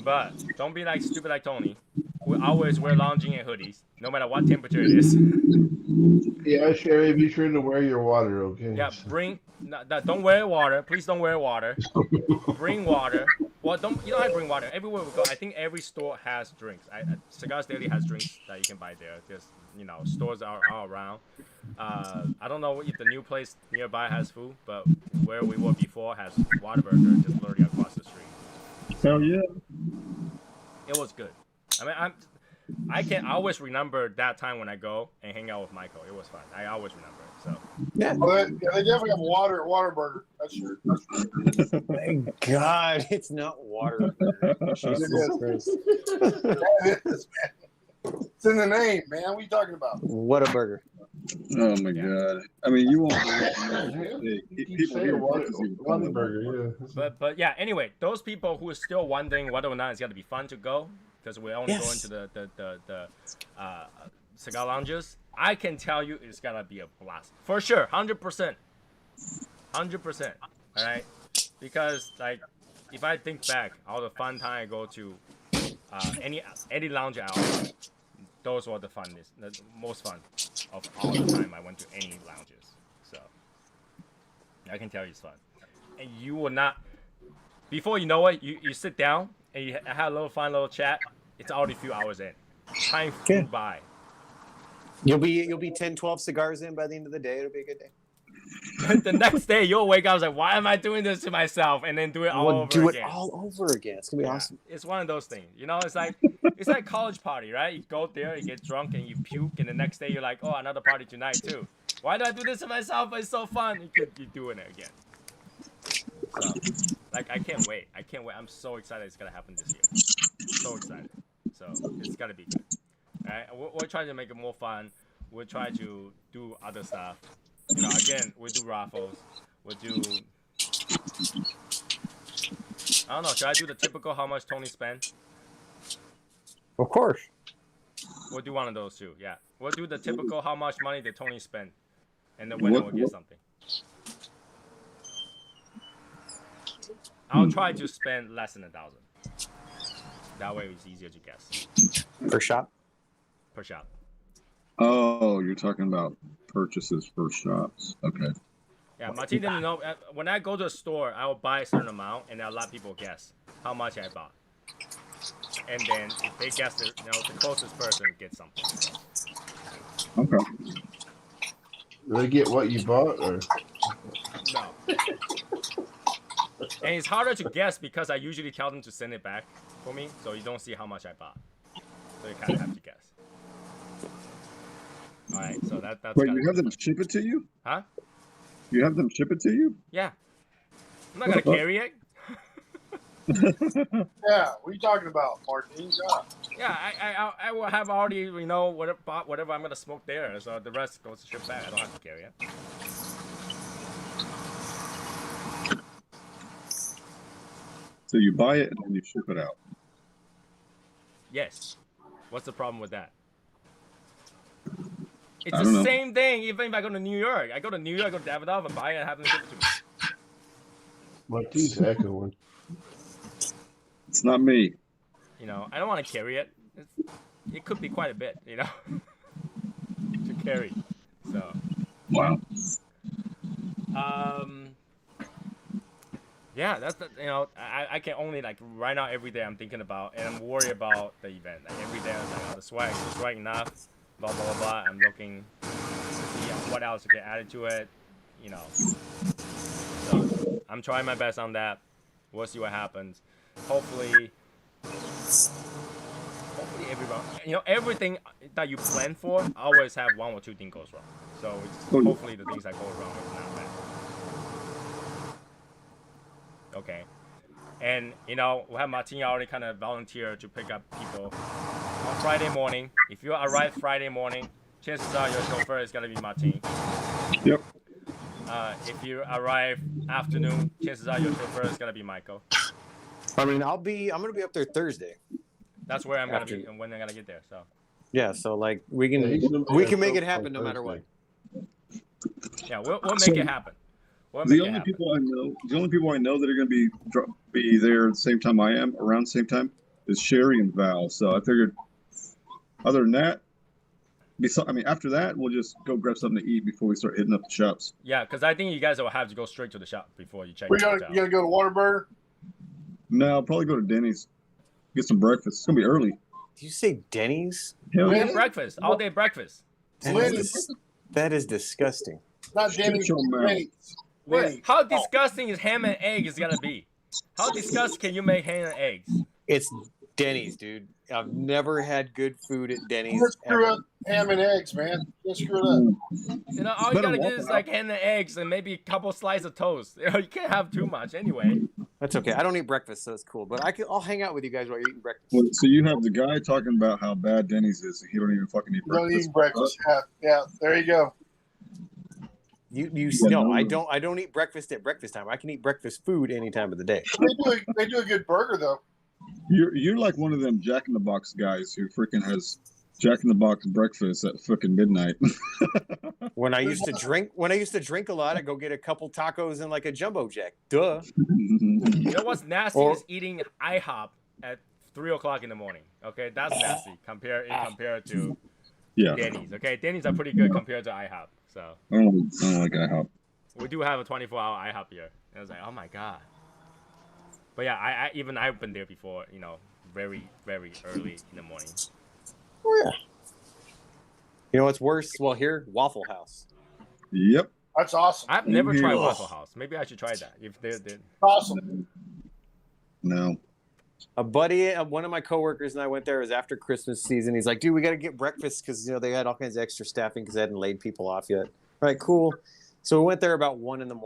But don't be like stupid like Tony, who always wear long jeans and hoodies, no matter what temperature it is. Yeah, Sherry, be sure to wear your water, okay? Yeah, don't wear water. Please don't wear water. Bring water. Well, you don't have to bring water. Everywhere we go, I think every store has drinks. Cigars Daily has drinks that you can buy there. There's, stores are all around. I don't know if the new place nearby has food, but where we were before has Whataburger just literally across the street. Hell yeah. It was good. I mean, I can always remember that time when I go and hang out with Michael. It was fun. I always remember it. So Yeah. Well, they definitely have water at Whataburger. That's true. Thank God, it's not water. Jesus Christ. It is, man. It's in the name, man. What are you talking about? What a burger. Oh my god. I mean, you won't People say water burger, yeah. But yeah. Anyway, those people who are still wondering whether or not it's gonna be fun to go because we're only going to the cigar lounges. I can tell you it's gonna be a blast for sure, 100%, 100%. All right, because like if I think back, all the fun time I go to any lounge out, those were the most fun of all the time I went to any lounges. So I can tell you it's fun, and you will not. Before you know it, you sit down and you have a little fun little chat. It's already a few hours in. Time flew by. You'll be 10, 12 cigars in by the end of the day. It'll be a good day. The next day you'll wake up I was like, why am I doing this to myself? And then do it all We'll over do again. it all over again. It's gonna be Yeah, awesome. it's one of those things. You know, it's like college party, right? You go there, you get drunk, and you puke, and the next day you're like, oh, another party tonight too. Why do I do this to myself? But it's so fun. You're doing it again. So, like, I can't wait. I'm so excited it's gonna happen this year. So excited. So it's gotta be good. All right, we're trying to make it more fun. We'll try to do other stuff. You know, again, we'll do raffles. We'll do. I don't know. Should I do the typical how much Tony spent? Of course. We'll do one of those too. Yeah, we'll do the typical how much money did Tony spend, and the winner will get something. I'll try to spend less than 1,000. That way it's easier to guess. Per shop. Per shop. Oh, you're talking about purchases for shops. Okay. Yeah, Martin didn't know. When I go to a store, I will buy a certain amount, and I'll let people guess how much I bought. And then if they guess it, you know, the closest person gets something. Okay. Do they get what you bought, or No. And it's harder to guess because I usually tell them to send it back for me, so you don't see how much I bought. So you kind of have to guess. All right, so that's. Wait, you have them ship it to you? Huh? You have them ship it to you? Yeah. I'm not gonna carry it. Yeah, what are you talking about, Martin? God. Yeah, I will have already, you know, whatever I'm gonna smoke there, so the rest goes to ship back. I don't have to carry it. So you buy it and then you ship it out. Yes. What's the problem with that? It's I the don't know. same thing even if I go to New York. I go to New York, I go to Davidoff, and buy it and have them ship it to me. Martin's echoing? It's not me. You know, I don't want to carry it. It could be quite a bit, you know, to carry. So, Wow. yeah, that's the, you know, I can only, like, right now every day I'm thinking about, and I'm worried about the event. Like, every day I'm like, oh, the swag enough, blah, blah, blah, blah. I'm looking to see what else I can add to it, you know. So, I'm trying my best on that. We'll see what happens. Hopefully everyone, you know, everything that you plan for always have one or two things goes wrong. So it's hopefully the things that go wrong is not bad. Okay. And, you know, we have Martin already kind of volunteered to pick up people on Friday morning. If you arrive Friday morning, chances are your chauffeur is going to be Martin. Yep. If you arrive afternoon, chances are your chauffeur is going to be Michael. I mean, I'm gonna be up there Thursday. That's where I'm going to be and when I'm going to get there. So. Yeah, so like we can make it happen no matter what. Yeah, we'll make it happen. The only people I know that are going to be there at the same time I am, around the same time, is Sherry and Val. So I figured, other than that, after that, we'll just go grab something to eat before we start hitting up the shops. Yeah, because I think you guys will have to go straight to the shop before you check You the hotel. gotta go to Whataburger? No, I'll probably go to Denny's, get some breakfast. It's going to be early. Did you say Denny's? Hell Really? yeah. Breakfast, all day breakfast. That is disgusting. Not Denny's. Shut your mouth. Denny's. Wait, how disgusting is ham and eggs gonna be? How disgusting can you make ham and eggs? It's Denny's, dude. I've never had good food at Denny's. Just screw ever. up ham and eggs, man. Just screw it up. You know, all you gotta get is like ham and eggs and maybe a couple slices of toast. You know, you can't have too much anyway. That's okay. I don't eat breakfast, so it's cool. But I'll hang out with you guys while you're eating breakfast. Well, so you have the guy talking about how bad Denny's is, and he don't even fucking eat Don't breakfast. eat breakfast. Yeah, there you go. I don't eat breakfast at breakfast time. I can eat breakfast food any time of the day. They do a good burger though. You're like one of them Jack in the Box guys who freaking has Jack in the Box breakfast at fucking midnight. When I used to drink a lot, I'd go get a couple tacos and like a jumbo jack. Duh. You know what's nasty is eating IHOP at 3 o'clock in the morning. Okay, that's nasty compared to Yeah. Denny's. Okay, Denny's are pretty good compared to IHOP. So I don't like IHOP. we do have a 24-hour IHOP here. And I was like, oh my god. But yeah, I've been there before. You know, very very early in the morning. Oh, yeah. You know what's worse? Well, here, Waffle House. Yep. That's awesome. I've never tried Ugh. Waffle House. Maybe I should try that. If they're Awesome. No. A buddy, one of my coworkers and I went there. It was after Christmas season. He's like, dude, we got to get breakfast because, they had all kinds of extra staffing because they hadn't laid people off yet. All right, cool. So we went there about 1 a.m.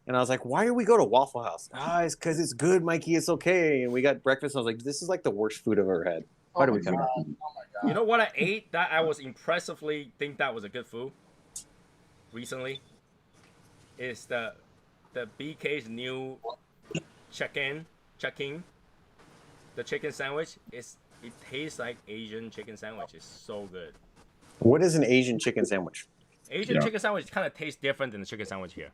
And I was like, why do we go to Waffle House? It's because it's good, Mikey. It's okay. And we got breakfast. And I was like, this is like the worst food I've ever had. Why do we come? Oh my god. You know what I ate that I was impressively think that was a good food recently? Is the BK's new check-in. The chicken sandwich. It tastes like Asian chicken sandwich. It's so good. What is an Asian chicken sandwich? Asian chicken sandwich kind of tastes different than the chicken sandwich here.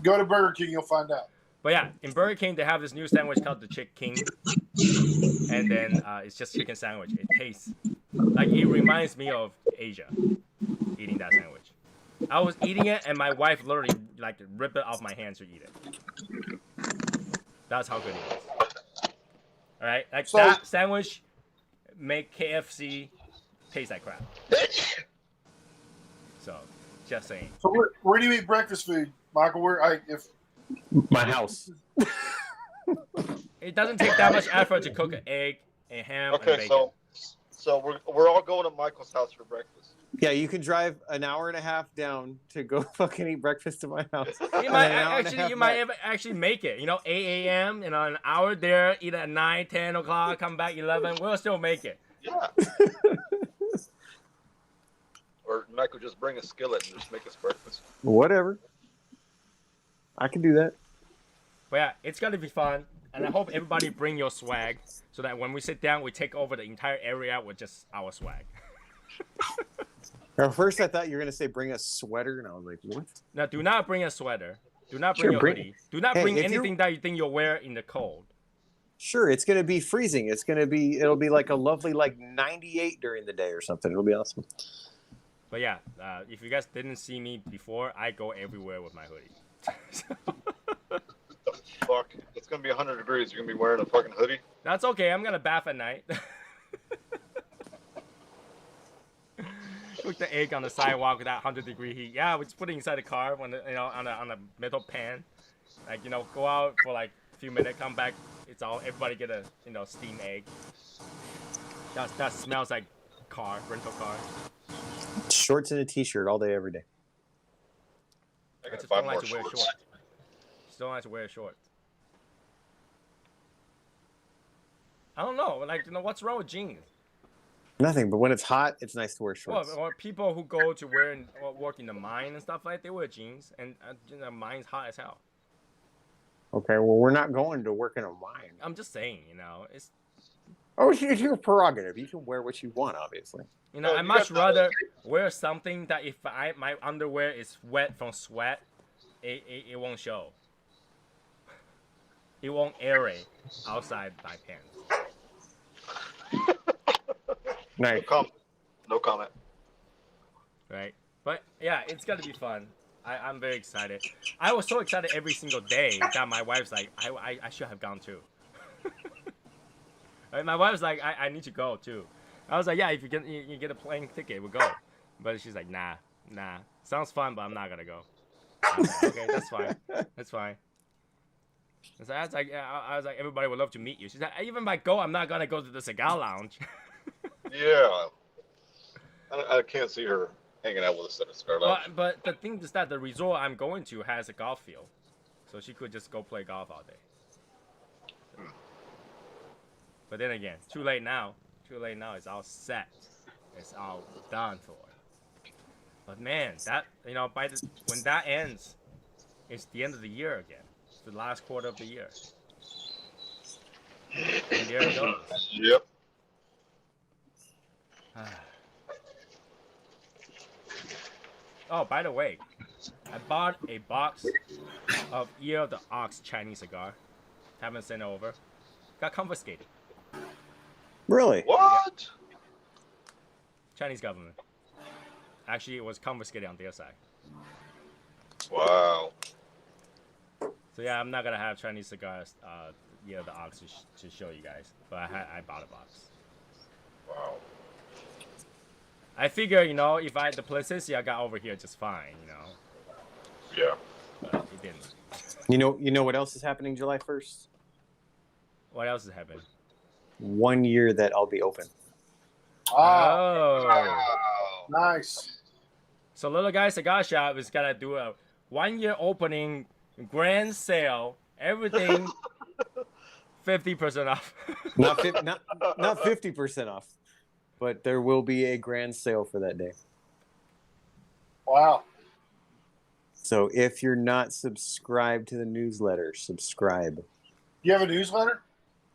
Go to Burger King, you'll find out. But yeah, in Burger King they have this new sandwich called the Chick King, and then it's just chicken sandwich. It tastes like it reminds me of Asia eating that sandwich. I was eating it, and my wife literally like ripped it off my hands to eat it. That's how good it is. All right, like So- that sandwich make KFC taste like crap. So, just saying. So where do you eat breakfast food, Michael? If My house. It doesn't take that much effort to cook an egg, a ham, and Okay, bacon. so we're all going to Michael's house for breakfast. Yeah, you can drive an hour and a half down to go fucking eat breakfast at my house. You might actually make it. 8 a.m. An hour there, eat at 9, 10 o'clock, come back 11. We'll still make it. Yeah. Or Michael just bring a skillet and just make us breakfast. Whatever. I can do that. But yeah, it's gonna be fun, and I hope everybody bring your swag so that when we sit down, we take over the entire area with just our swag. At first, I thought you were gonna say bring a sweater, and I was like, what? Now, do not bring a sweater. Do not bring Sure, your bring- hoodie. Do not Hey, bring if you're- anything that you think you'll wear in the cold. Sure, it's gonna be freezing. It'll be like a lovely 98 during the day or something. It'll be awesome. But yeah, if you guys didn't see me before, I go everywhere with my hoodie. Fuck, it's gonna be 100 degrees. You're gonna be wearing a fucking hoodie. That's okay. I'm gonna bath at night. Cook the egg on the sidewalk with that 100-degree heat. Yeah, we just put it inside the car on a metal pan. Go out for like a few minutes, come back. It's all everybody get a steamed egg. That smells like rental car. Shorts and a t-shirt all day, every day. I I gotta just buy don't more like to wear shorts. shorts. Just don't like to wear shorts. I don't know. What's wrong with jeans? Nothing, but when it's hot, it's nice to wear Well, shorts. or people who go to work in the mine and stuff like that, they wear jeans, and the mine's hot as hell. Okay, well, we're not going to work in a mine. I'm just saying, it's It's your prerogative. You can wear what you want, obviously. No, I'd you much got- rather wear something that if my underwear is wet from sweat, it won't show. It won't aerate outside my pants. Nice. No comment. Right? But yeah, it's gonna be fun. I'm very excited. I was so excited every single day that my wife's like, I should have gone too. Right? My wife's like, I need to go too. I was like, yeah, if you get a plane ticket, we'll go. But she's like, nah. Sounds fun, but I'm not gonna go. I was like, okay, that's fine. That's fine. So I was like, everybody would love to meet you. She's like, even if I go, I'm not gonna go to the cigar lounge. Yeah. I can't see her hanging out with us at a cigar lounge. But the thing is that the resort I'm going to has a golf field, so she could just go play golf all day. But then again, too late now. It's all set. It's all done for. But man, that when that ends, it's the end of the year again. It's the last quarter of the year. And there it goes. Yep. Oh, by the way, I bought a box of Ear of the Ox Chinese cigar. Haven't sent it over. Got confiscated. Really? What? Chinese government. Actually, it was confiscated on their side. Wow. So yeah, I'm not gonna have Chinese cigars, Ear of the Ox to show you guys. But I bought a box. Wow. I figure, you know, if the Placencia got over here just fine, you know. Yeah. But it didn't. You know what else is happening July 1st? What else is happening? 1 year that I'll be open. Oh, Oh. nice. So Little Guy Cigar Shop is gonna do a 1 year opening grand sale. Everything 50% off. Not 50% off, but there will be a grand sale for that day. Wow. So if you're not subscribed to the newsletter, subscribe. You have a newsletter?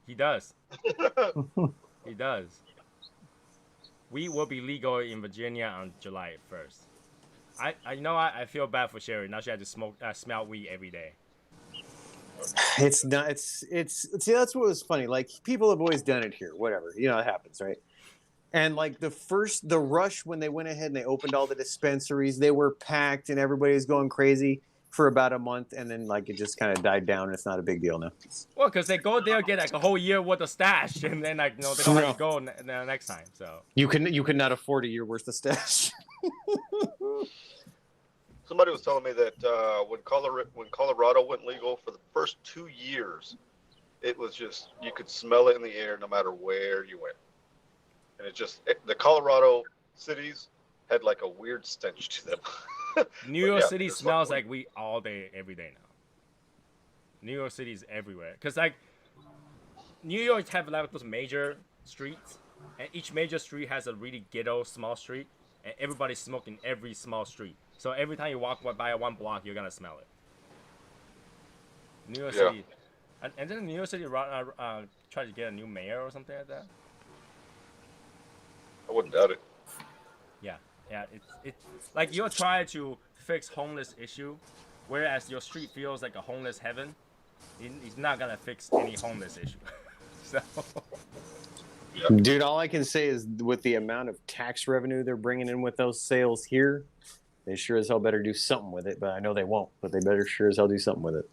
He does. He does. We will be legal in Virginia on July 1st. I feel bad for Sherry. Now she has to smell weed every day. It's not. It's. See, that's what was funny. Like people have always done it here. Whatever. You know, it happens, right? And like the rush when they went ahead and they opened all the dispensaries, they were packed and everybody was going crazy for about a month, and then like it just kind of died down. And it's not a big deal now. Well, because they go there, get like a whole year worth of stash, and then like they don't have to go next time. So you could not afford a year worth of stash. Somebody was telling me that when Colorado went legal for the first 2 years, it was just you could smell it in the air no matter where you went, and the Colorado cities had like a weird stench to them. New York City smells like weed all day, every day now. New York City is everywhere, cause like New York have like those major streets, and each major street has a really ghetto small street, and everybody's smoking every small street. So every time you walk by one block, you're gonna smell it. New York City, and then New York City try to get a new mayor or something like that. I wouldn't doubt it. Yeah, it's like you're trying to fix homeless issue, whereas your street feels like a homeless heaven. It's not gonna fix any homeless issue. So. Dude, all I can say is with the amount of tax revenue they're bringing in with those sales here, they sure as hell better do something with it. But I know they won't. But they better sure as hell do something with it.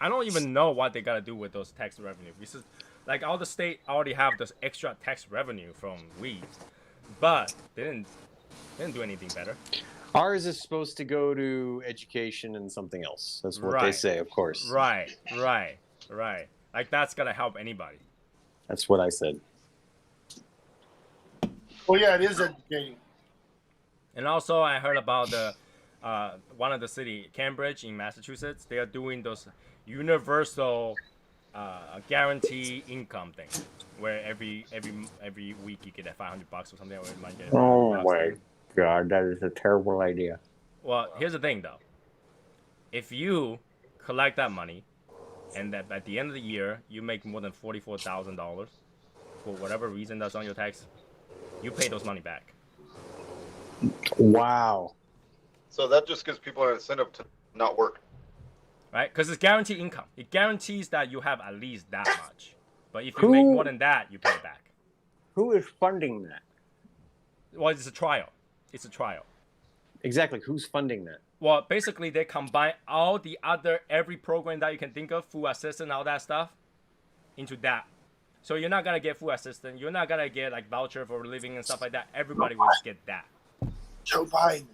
I don't even know what they gotta do with those tax revenue. Because like all the state already have this extra tax revenue from weed, but they didn't do anything better. Ours is supposed to go to education and something else. That's what they say, of course. Right. Like that's gonna help anybody. That's what I said. Well, yeah, it is educating. And also, I heard about the one of the city, Cambridge in Massachusetts. They are doing those universal guarantee income thing, where every week you get $500 or something. Or you might get oh my God, that is a terrible idea. Well, here's the thing though. If you collect that money, and that at the end of the year you make more than $44,000 for whatever reason that's on your tax, you pay those money back. Wow. So that just gives people an incentive to not work. Right? Because it's guaranteed income. It guarantees that you have at least that much. But if you make more than that, you pay it back. Who is funding that? Well, it's a trial. It's a trial. Exactly. Who's funding that? Well, basically, they combine every program that you can think of, food assistance, all that stuff, into that. So you're not going to get food assistance. You're not going to get like voucher for living and stuff like that. Everybody will just get that. Joe Biden.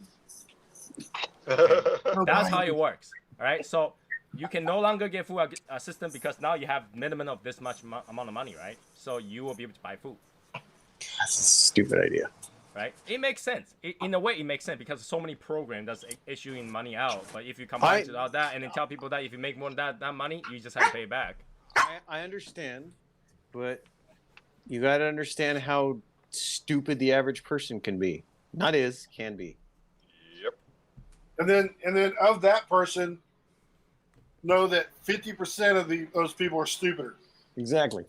Okay. That's how it works. All right. So you can no longer get food assistance because now you have minimum of this much amount of money, right? So you will be able to buy food. That's a stupid idea. Right? It makes sense. In a way, it makes sense because so many programs that's issuing money out. But if you combine to all that and then tell people that if you make more than that money, you just have to pay it back. I understand, but you got to understand how stupid the average person can be. Not is, can be. Yep. And then of that person, know that 50% of those people are stupider. Exactly.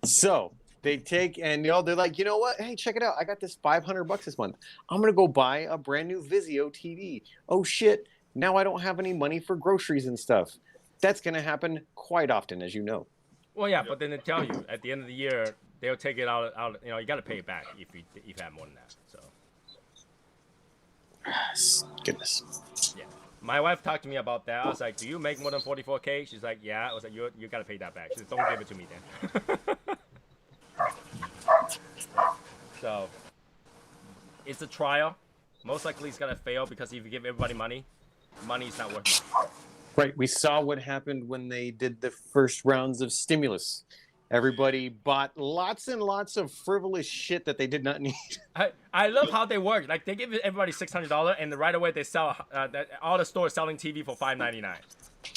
So they take and they're like, you know what? Hey, check it out. I got this $500 this month. I'm gonna go buy a brand new Vizio TV. Oh shit! Now I don't have any money for groceries and stuff. That's gonna happen quite often, as you know. Well, yeah, but then they tell you at the end of the year they'll take it out. You know, you got to pay it back if you have more than that. So. Goodness. Yeah. My wife talked to me about that. I was like, "Do you make more than 44K?" She's like, "Yeah." I was like, "You got to pay that back." She said, "Don't give it to me then." So it's a trial. Most likely it's gonna fail because if you give everybody money, money's not worth money. Right. We saw what happened when they did the first rounds of stimulus. Everybody bought lots and lots of frivolous shit that they did not need. I love how they work. Like they give everybody $600, and right away they sell all the stores selling TV for $5.99.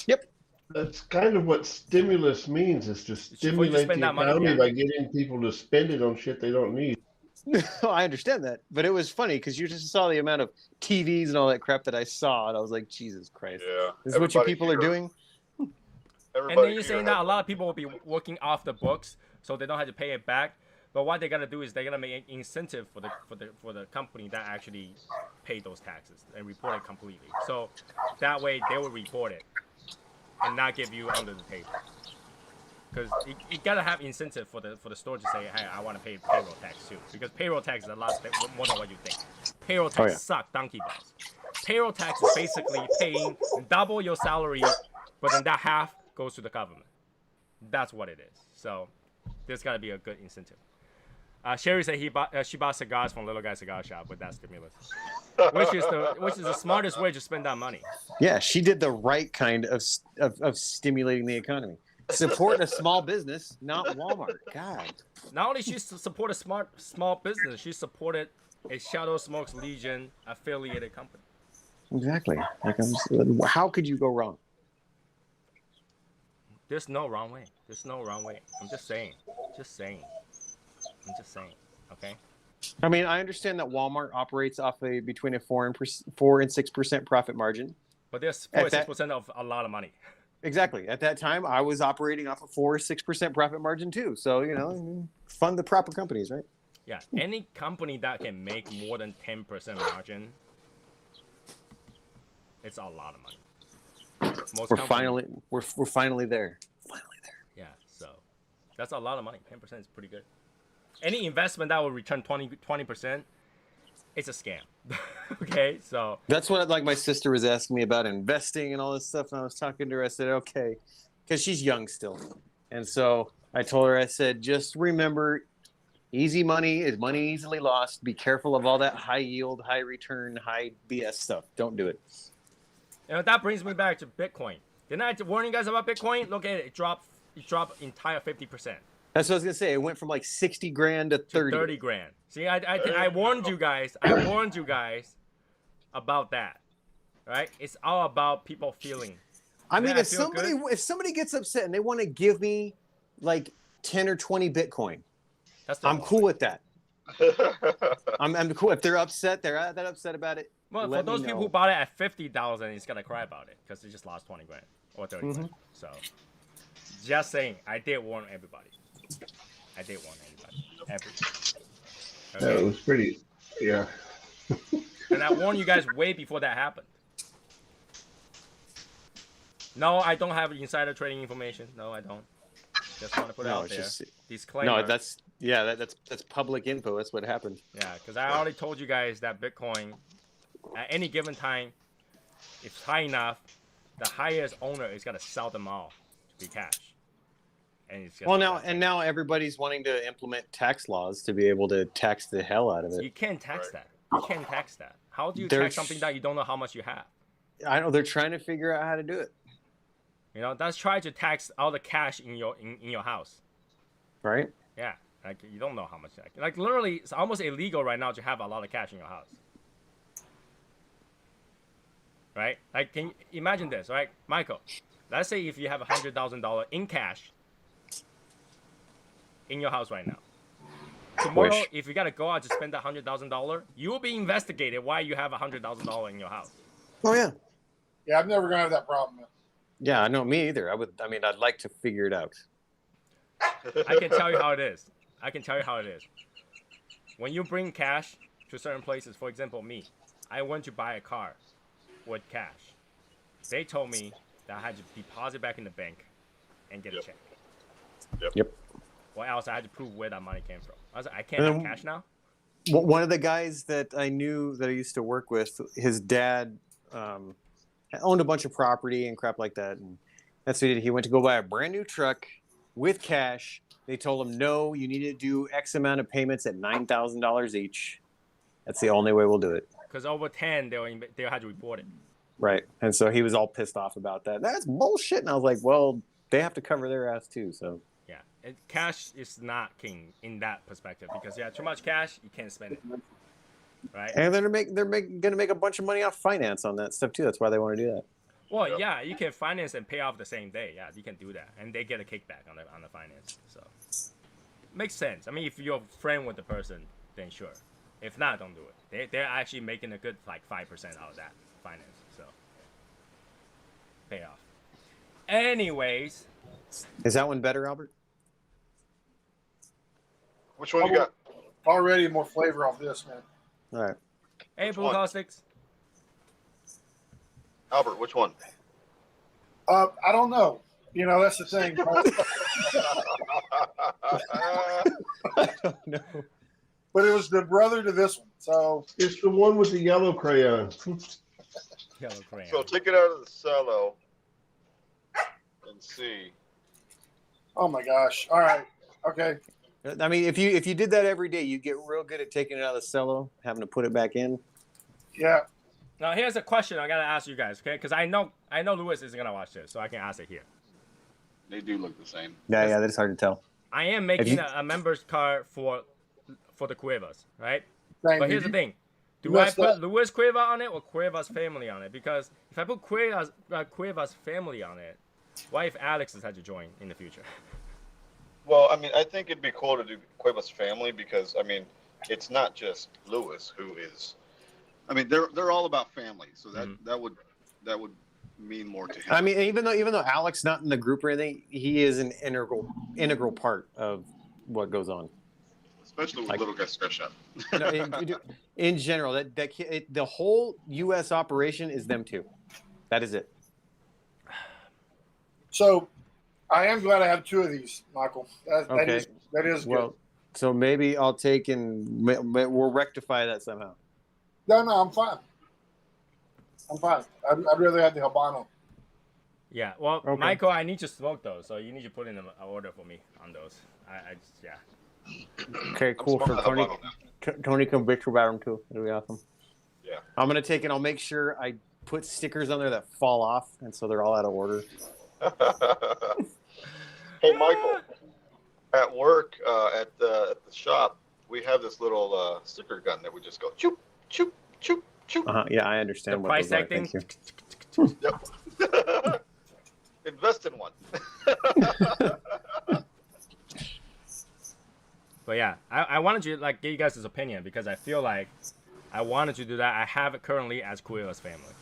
Yep. That's kind of what stimulus means, is to stimulate the economy by getting people to spend it on shit they don't need. I understand that, but it was funny because you just saw the amount of TVs and all that crap that I saw, and I was like, Jesus Christ. Yeah. This is what you people are doing? And then you're saying that a lot of people will be working off the books, so they don't have to pay it back. But what they're gonna do is they're gonna make an incentive for the company that actually paid those taxes and report it completely. So that way they will report it and not give you under the table. Because you gotta have incentive for the store to say, hey, I want to pay payroll tax too. Because payroll tax is a lot more than what you think. Payroll tax suck donkey balls. Payroll tax is basically paying double your salary, but then that half goes to the government. That's what it is. So there's gotta be a good incentive. Sherry said she bought cigars from Little Guy Cigar Shop with that stimulus, which is the smartest way to spend that money. Yeah, she did the right kind of stimulating the economy. Support a small business, not Walmart. God. Not only she supported small business, she supported a Shadow Smokes Legion affiliated company. Exactly. Like how could you go wrong? There's no wrong way. There's no wrong way. I'm just saying. I'm just saying. Okay. I mean, I understand that Walmart operates off between a 4 and 6% profit margin. But there's 4.6% of a lot of money. Exactly. At that time, I was operating off a 4 or 6% profit margin too. So, fund the proper companies, right? Yeah. Any company that can make more than 10% margin, it's a lot of money. We're finally there. Yeah. So that's a lot of money. 10% is pretty good. Any investment that will return 20%, it's a scam. Okay, so that's what my sister was asking me about investing and all this stuff, and I was talking to her. I said, okay, because she's young still, and so I told her, I said, just remember, easy money is money easily lost. Be careful of all that high yield, high return, high BS stuff. Don't do it. That brings me back to Bitcoin. Didn't I warn you guys about Bitcoin? Look at it. It dropped entire 50%. That's what I was gonna say. It went from like 60 grand to 30. 30 grand. See, I warned you guys. I warned you guys about that. Right? It's all about people feeling. I mean, if somebody gets upset and they want to give me like 10 or 20 Bitcoin, I'm cool with that. I'm cool. If they're upset, they're that upset about it. Well, for those people who bought it at 50,000, he's gonna cry about it because they just lost 20 grand or 30 grand. So, just saying, I did warn everybody. Everybody. Okay? Yeah, it was pretty. Yeah. And I warned you guys way before that happened. No, I don't have insider trading information. No, I don't. Just want to put it out there. Disclaimer. No, that's public info. That's what happened. Yeah, because I already told you guys that Bitcoin, at any given time, if it's high enough, the highest owner is gonna sell them all to be cash. Now everybody's wanting to implement tax laws to be able to tax the hell out of it. You can't tax that. You can't tax that. How do you tax something that you don't know how much you have? I know they're trying to figure out how to do it. That's try to tax all the cash in your house. Right? Yeah. Like you don't know how much. Like literally, it's almost illegal right now to have a lot of cash in your house. Right? Like, can you imagine this? Right, Michael? Let's say if you have $100,000 in cash in your house right now. Tomorrow, if you gotta go out to spend that $100,000, you will be investigated why you have $100,000 in your house. Oh yeah. Yeah, I've never gonna have that problem. Yeah, no, me either. I'd like to figure it out. I can tell you how it is. When you bring cash to certain places, for example, me, I went to buy a car with cash. They told me that I had to deposit back in the bank and get a check. Yep. Or else I had to prove where that money came from. I was like, I can't have cash now? One of the guys that I knew that I used to work with, his dad owned a bunch of property and crap like that. And that's what he did. He went to go buy a brand new truck with cash They told him, no, you need to do X amount of payments at $9,000 each. That's the only way we'll do it. Because over 10, they'll have to report it. Right. And so he was all pissed off about that. That's bullshit. And I was like, well, they have to cover their ass too. So Yeah, cash is not king in that perspective because too much cash, you can't spend it. Right. And they're going to make a bunch of money off finance on that stuff too. That's why they want to do that. Well, yeah, you can finance and pay off the same day. Yeah, you can do that, and they get a kickback on the finance. So makes sense. I mean, if you're a friend with the person, then sure. If not, don't do it. They're actually making a good like 5% out of that finance. So pay off. Anyways, is that one better, Albert? Which one you got? Already more flavor off this, man. All right. Hey, Blue one? Caustics. Albert, which one? I don't know. You know, that's the thing. I don't know. But it was the brother to this one. So It's the one with the yellow crayon. Yellow crayon. So take it out of the cello and see. oh my gosh. All right. Okay. I mean, if you did that every day, you'd get real good at taking it out of the cello, having to put it back in. Yeah. Now here's a question I gotta ask you guys, okay? Because I know Lewis isn't gonna watch this, so I can ask it here. They do look the same. Yeah, that's hard to tell. I am making a members card for the Cuevas, right? Thank But you. here's the thing: do You I messed put up. Luis Cueva on it or Cueva's family on it? Because if I put Cueva's family on it, what if Alex has had to join in the future? Well, I mean, I think it'd be cool to do Cueva's family because, I mean, it's not just Lewis who is. I mean, they're all about family, so that would mean more to him. I mean, even though Alex not in the group or anything, he is an integral part of what goes on. Especially with little guy Scratch Shop. In general, the whole U.S. operation is them two. That is it. So I am glad I have two of these, Michael. That is good. Well, so maybe I'll take and we'll rectify that somehow. No, I'm fine. I'd rather have the Habano. Yeah. Well, Okay. Michael, I need to smoke those, so you need to put in an order for me on those. I just, yeah. Okay, cool. For Tony, Tony can bitch about them too. It'll be awesome. Yeah. I'm gonna take and I'll make sure I put stickers on there that fall off, and so they're all out of order. Hey, Michael. At work, at the shop, we have this little sticker gun that we just go choop, choop, choop, choop. Yeah, I understand. The what price those are. tag thing. Thank you. Yep. Invest in one. But yeah, I wanted to like get you guys' opinion because I feel like I wanted to do that. I have it currently as Cueva's family,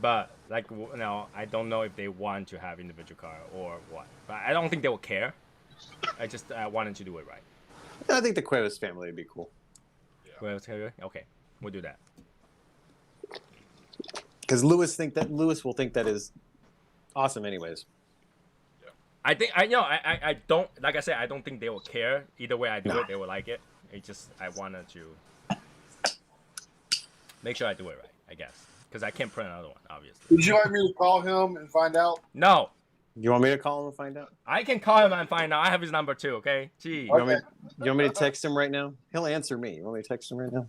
but like I don't know if they want to have individual car or what. But I don't think they will care. I wanted to do it right. I think the Cuevas family would be cool. Cuevas family? Okay, we'll do that. Because Lewis will think that is awesome, anyways. I think I don't like I said I don't think they will care either way I do it. They will like it. I wanted to make sure I do it right. I guess because I can't print another one obviously. Would you like me to call him and find out? No. You want me to call him and find out? I can call him and find out. I have his number too. Okay. Gee. You want me to text him right now? He'll answer me. You want me to text him right now?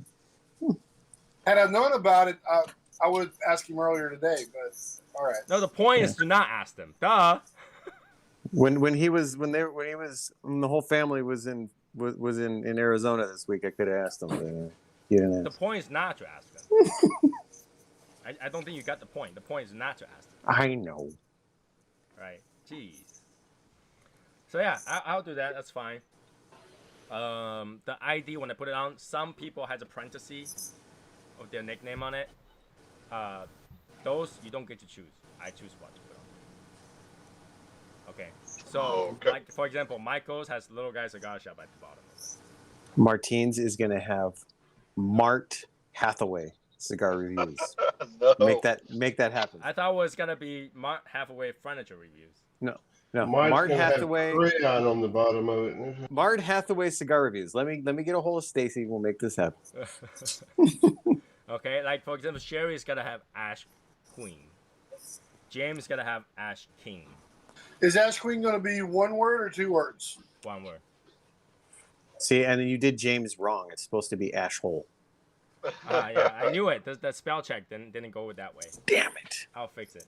Had I known about it, I would ask him earlier today. But all right. No, the point is to not ask them. Duh. When the whole family was in Arizona this week, I could have asked him. But, you didn't The ask. point is not to ask them. I don't think you got the point. The point is not to ask them. I know. Right. Jeez. So yeah, I'll do that. That's fine. The ID when I put it on, some people has a parenthesis of their nickname on it. Those you don't get to choose. I choose what to put on. Okay. So like for example, Michael's has Little Guy Cigar Shop at the bottom. Martine's is gonna have Mart Hathaway cigar reviews. No. Make that happen. I thought it was gonna be Mart Hathaway furniture reviews. No. Mine's Mart gonna have Hathaway. crayon on the bottom of it. Mart Hathaway cigar reviews. Let me get a hold of Stacy. We'll make this happen. Okay, like for example, Sherry's gonna have Ash Queen. James is gonna have Ash King. Is Ash Queen going to be one word or two words? one word. See, and then you did James wrong. It's supposed to be Ashhole. Yeah, I knew it. The spell check didn't go that way. Damn it. I'll fix it.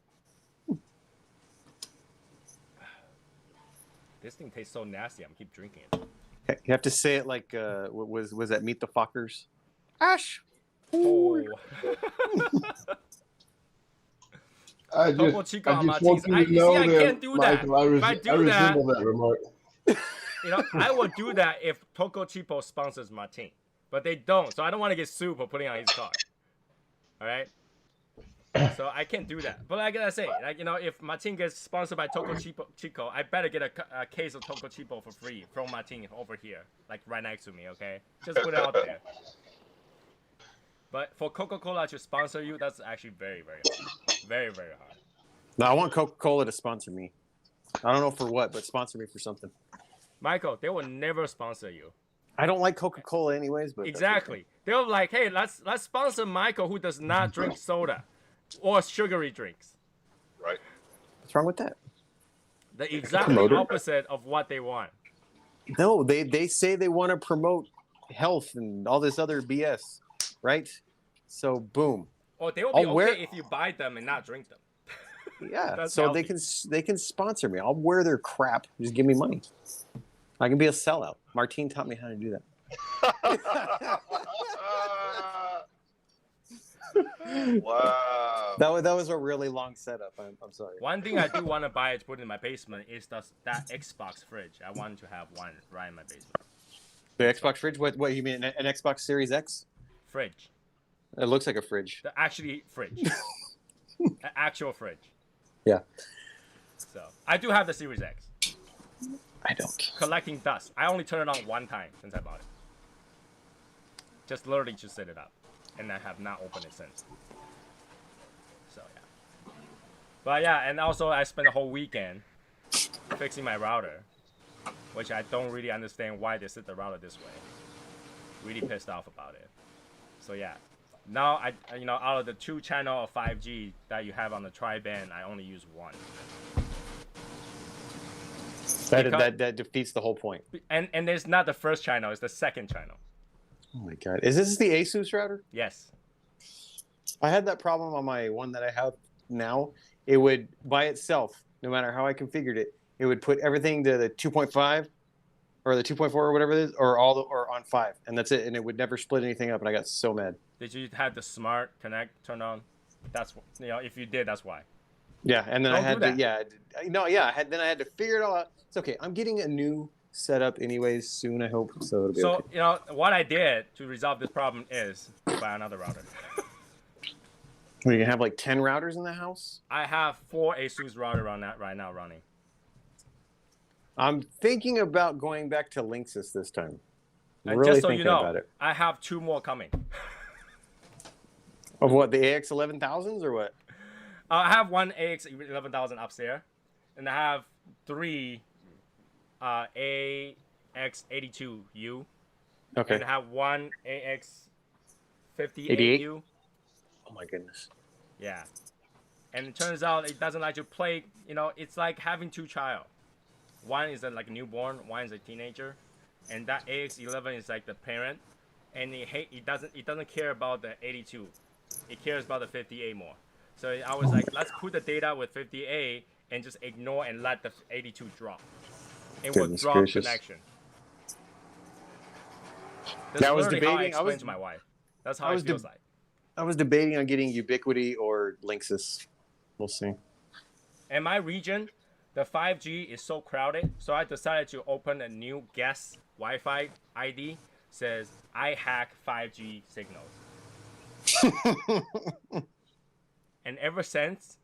This thing tastes so nasty. I'm keep drinking it. You have to say it like was that Meet the Fockers? Ash. Oh. I Topo just, Chico I just Martins. want you to know I that, can't do that. Michael, If I I do that, resemble that remark. you know, I would do that if Toco Chipo sponsors Martin, but they don't. So I don't want to get sued for putting on his card. All right. So I can't do that. But like I say, like, you know, if Martin gets sponsored by Toco Chico, I better get a case of Toco Chipo for free from Martin over here, like right next to me. Okay, just put it out there. But for Coca-Cola to sponsor you, that's actually very, very hard. Very, very hard. No, I want Coca-Cola to sponsor me. I don't know for what, but sponsor me for something. Michael, they will never sponsor you. I don't like Coca-Cola anyways, but Exactly. They're like, hey, let's sponsor Michael, who does not drink soda or sugary drinks. Right. What's wrong with that? The exactly opposite of what they want. No, they say they want to promote health and all this other BS, right? So boom. Or they will be okay if you buy them and not drink them. Yeah. That's So healthy. they can sponsor me. I'll wear their crap. Just give me money. I can be a sellout. Martine taught me how to do that. Wow. That was a really long setup. I'm sorry. One thing I do want to buy to put in my basement is that Xbox fridge. I want to have one right in my basement. The Xbox fridge? What you mean? An Xbox Series X? Fridge. It looks like a fridge. The actually fridge. An actual fridge. Yeah. So I do have the Series X. I don't. Collecting dust. I only turned it on one time since I bought it. Just literally just set it up. And I have not opened it since. So yeah. But yeah, and also I spent the whole weekend fixing my router. Which I don't really understand why they set the router this way. Really pissed off about it. So yeah. Now I you know, out of the 2 channel of 5G that you have on the tri-band, I only use 1. That defeats the whole point. And it's not the first channel, it's the second channel. Oh my god. Is this the Asus router? Yes. I had that problem on my one that I have now. It would, by itself, no matter how I configured it, it would put everything to the 2.5 or the 2.4 or whatever it is, or on 5, and that's it. And it would never split anything up, and I got so mad. Did you have the smart connect turned on? That's, you know, if you did, that's why. Yeah, and then Don't I had do to, that. then I had to figure it all out. It's okay. I'm getting a new setup anyways soon, I hope. So it'll be So, okay. you know, what I did to resolve this problem is buy another router. Well, you have like 10 routers in the house? I have 4 Asus router on that right now running. I'm thinking about going back to Linksys this time. And Really just so thinking you know, about it. I have 2 more coming. Of what, the AX11000s or what? I have 1 AX11000 upstairs, and I have 3 AX82U. Okay. And I have 1 AX58U. Oh my goodness. Yeah. And it turns out it doesn't like to play, you know, it's like having 2 child. One is like a newborn, one is a teenager. And that AX11 is like the parent. And it doesn't care about the 82. It cares about the 58 more. So I was like, let's put the data with 58 and just ignore and let the 82 drop. It will Goodness drop gracious. connection. Yeah, I was literally how I debating- I was- explained to my wife. That's how I it was feels like. I was debating on getting Ubiquity or Linksys. We'll see. In my region, the 5G is so crowded, so I decided to open a new guest Wi-Fi ID. Says I hack 5G signals. And ever since,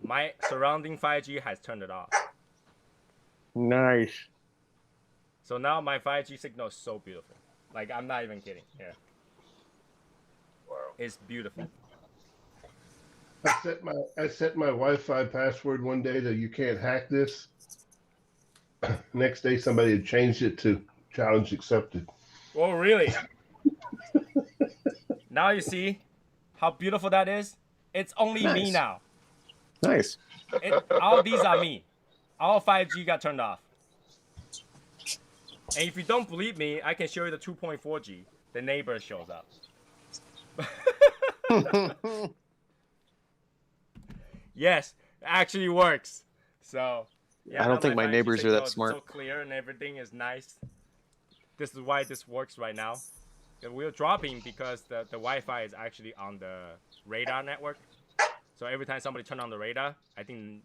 my surrounding 5G has turned it off. Nice. So now my 5G signal is so beautiful. Like, I'm not even kidding. Yeah. Wow. It's beautiful. I set my Wi-Fi password one day that you can't hack this. Next day, somebody had changed it to challenge accepted. Oh, really? Now you see how beautiful that is? It's only me Nice. now. Nice. All these are me. All 5G got turned off. And if you don't believe me, I can show you the 2.4G. The neighbor shows up. Yes, it actually works. So, yeah, I don't now think my 5G neighbors are that signal is smart. So clear and everything is nice. This is why this works right now. We're dropping because the Wi-Fi is actually on the radar network. So every time somebody turn on the radar, I think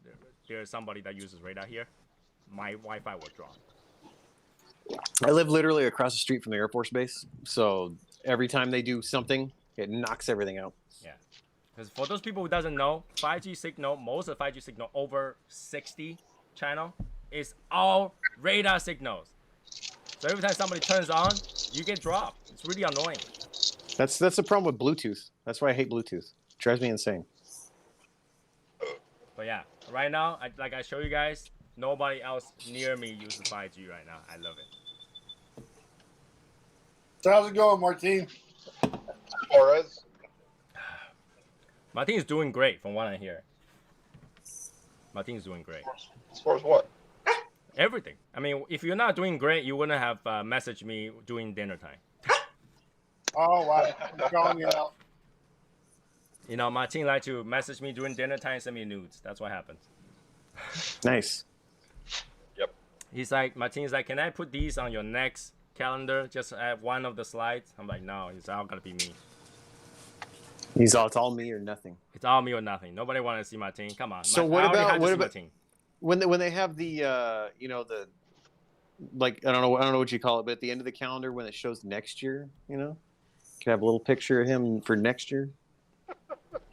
there's somebody that uses radar here. My Wi-Fi will drop. I live literally across the street from the Air Force Base, so every time they do something, it knocks everything out. Yeah. Because for those people who doesn't know, 5G signal, most of 5G signal over 60 channel is all radar signals. So every time somebody turns on, you get dropped. It's really annoying. That's the problem with Bluetooth. That's why I hate Bluetooth. It drives me insane. But yeah, right now, like I show you guys, nobody else near me uses 5G right now. I love it. So how's it going, Martin? Torres. Martin is doing great from what I hear. Martin is doing great. As far as what? Everything. I mean, if you're not doing great, you wouldn't have messaged me during dinner time. Oh, wow. I'm calling you out. You know, Martin like to message me during dinner time and send me nudes. That's what happens. Nice. Yep. He's like, Martin's like, can I put these on your next calendar? Just add one of the slides. I'm like, no, it's all gonna be me. It's all me or nothing. It's all me or nothing. Nobody want to see Martin. Come on. So what about Martin. when they have the the like I don't know what you call it, but at the end of the calendar when it shows next year, can I have a little picture of him for next year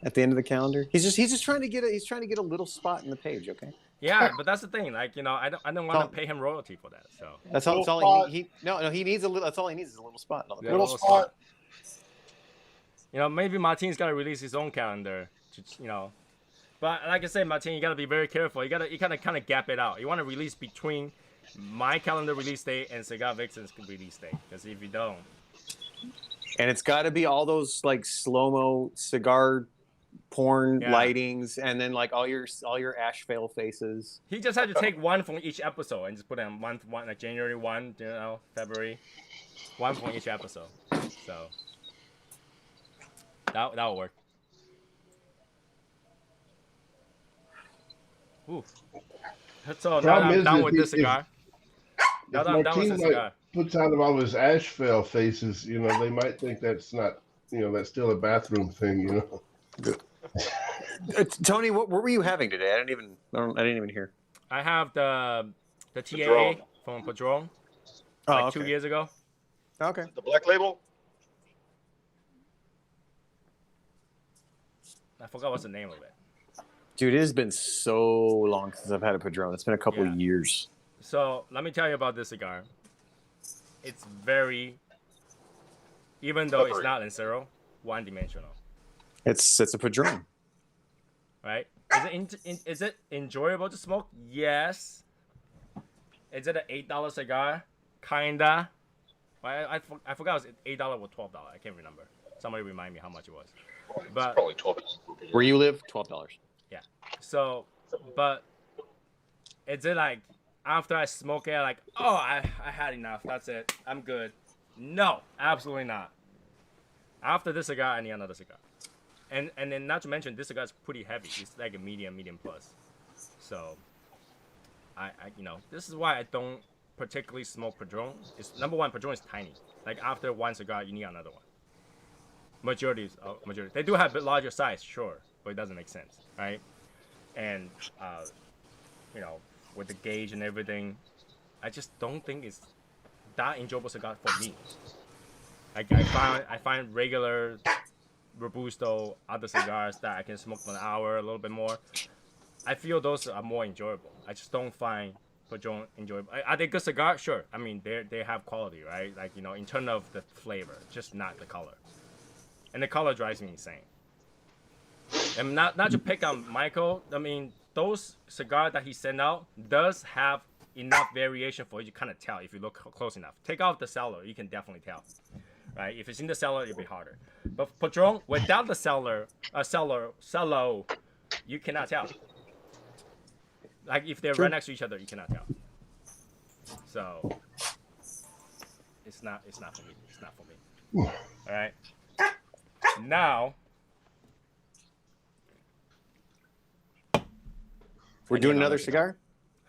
at the end of the calendar. He's just trying to get a little spot in the page, okay? Yeah, but that's the thing. Like, I don't want to pay him royalty for that. So that's all he needs a little. That's all he needs is a little spot. Yeah, little spot. Maybe Martin's gotta release his own calendar. But like I said, Martin, you gotta be very careful. You gotta kind of gap it out. You want to release between my calendar release date and Cigar Vixen's release date. Because if you don't, and it's got to be all those like slow-mo cigar porn lightings, and then like all your ash fail faces. He just had to take one from each episode and just put in one like January 1, February, one from each episode. So that'll work. Ooh. So now I'm done with this cigar. Now that I'm done with this cigar. Puts out of all his ash fail faces, they might think that's not, that's still a bathroom thing, Tony, what were you having today? I didn't even hear. I have the TAA from Padron, 2 years ago. Okay. The black label. I forgot what's the name of it. Dude, it has been so long since I've had a Padron. It's been a couple of years. So let me tell you about this cigar. It's very, even though it's not Lancero, one-dimensional. It's a Padron. Right? Is it enjoyable to smoke? Yes. Is it an $8 cigar? Kinda. I forgot it was $8 or $12. I can't remember. Somebody remind me how much it was. But probably $12. Where you live, $12. Yeah. So, but is it like after I smoke it, like, oh, I had enough. That's it. I'm good. No, absolutely not. After this cigar, I need another cigar. And then not to mention, this cigar is pretty heavy. It's like a medium plus. So, I this is why I don't particularly smoke Padron. It's number one, Padron is tiny. Like after one cigar, you need another one. Majority. They do have a bit larger size, sure, but it doesn't make sense, right? And with the gauge and everything, I just don't think it's that enjoyable cigar for me. Like I find regular Robusto, other cigars that I can smoke for an hour, a little bit more. I feel those are more enjoyable. I just don't find Padron enjoyable. Are they good cigars? Sure. I mean, they have quality, right? Like, in terms of the flavor, just not the color. And the color drives me insane. And not to pick on Michael, I mean, those cigars that he sent out does have enough variation for you to kind of tell if you look close enough. Take off the cellar, you can definitely tell. Right? If it's in the cellar, it'll be harder. But Padron, without the cellar, you cannot tell. Like if they're right next to each other, you cannot tell. So it's not for me. It's not for me. All right. Now We're I doing need another cigar.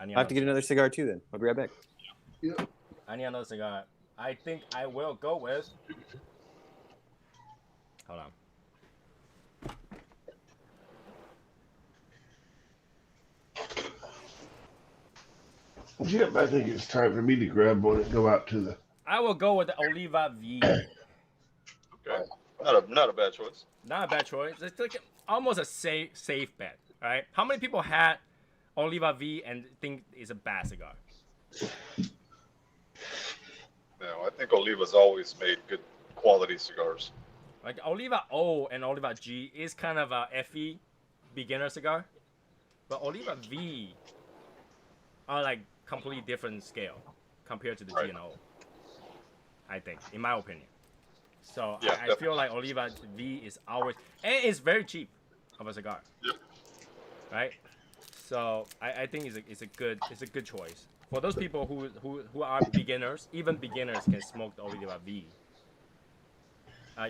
I I have to get another cigar too. Then I'll be right back. I need another cigar. I think I will go with. Hold on. Yep, I think it's time for me to grab one and go out to the. I will go with the Oliva V. Okay. Not a bad choice. Not a bad choice. It's like almost a safe bet, right? How many people had Oliva V and think it's a bad cigar? No, I think Oliva's always made good quality cigars. Like Oliva O and Oliva G is kind of a FE beginner cigar, but Oliva V are like completely different scale compared to the G and O. I think, in my opinion. So Yeah, I feel like Oliva V is always, and it's very cheap of a cigar. Yep. Right. So I think it's a good choice for those people who are beginners. Even beginners can smoke the Oliva V.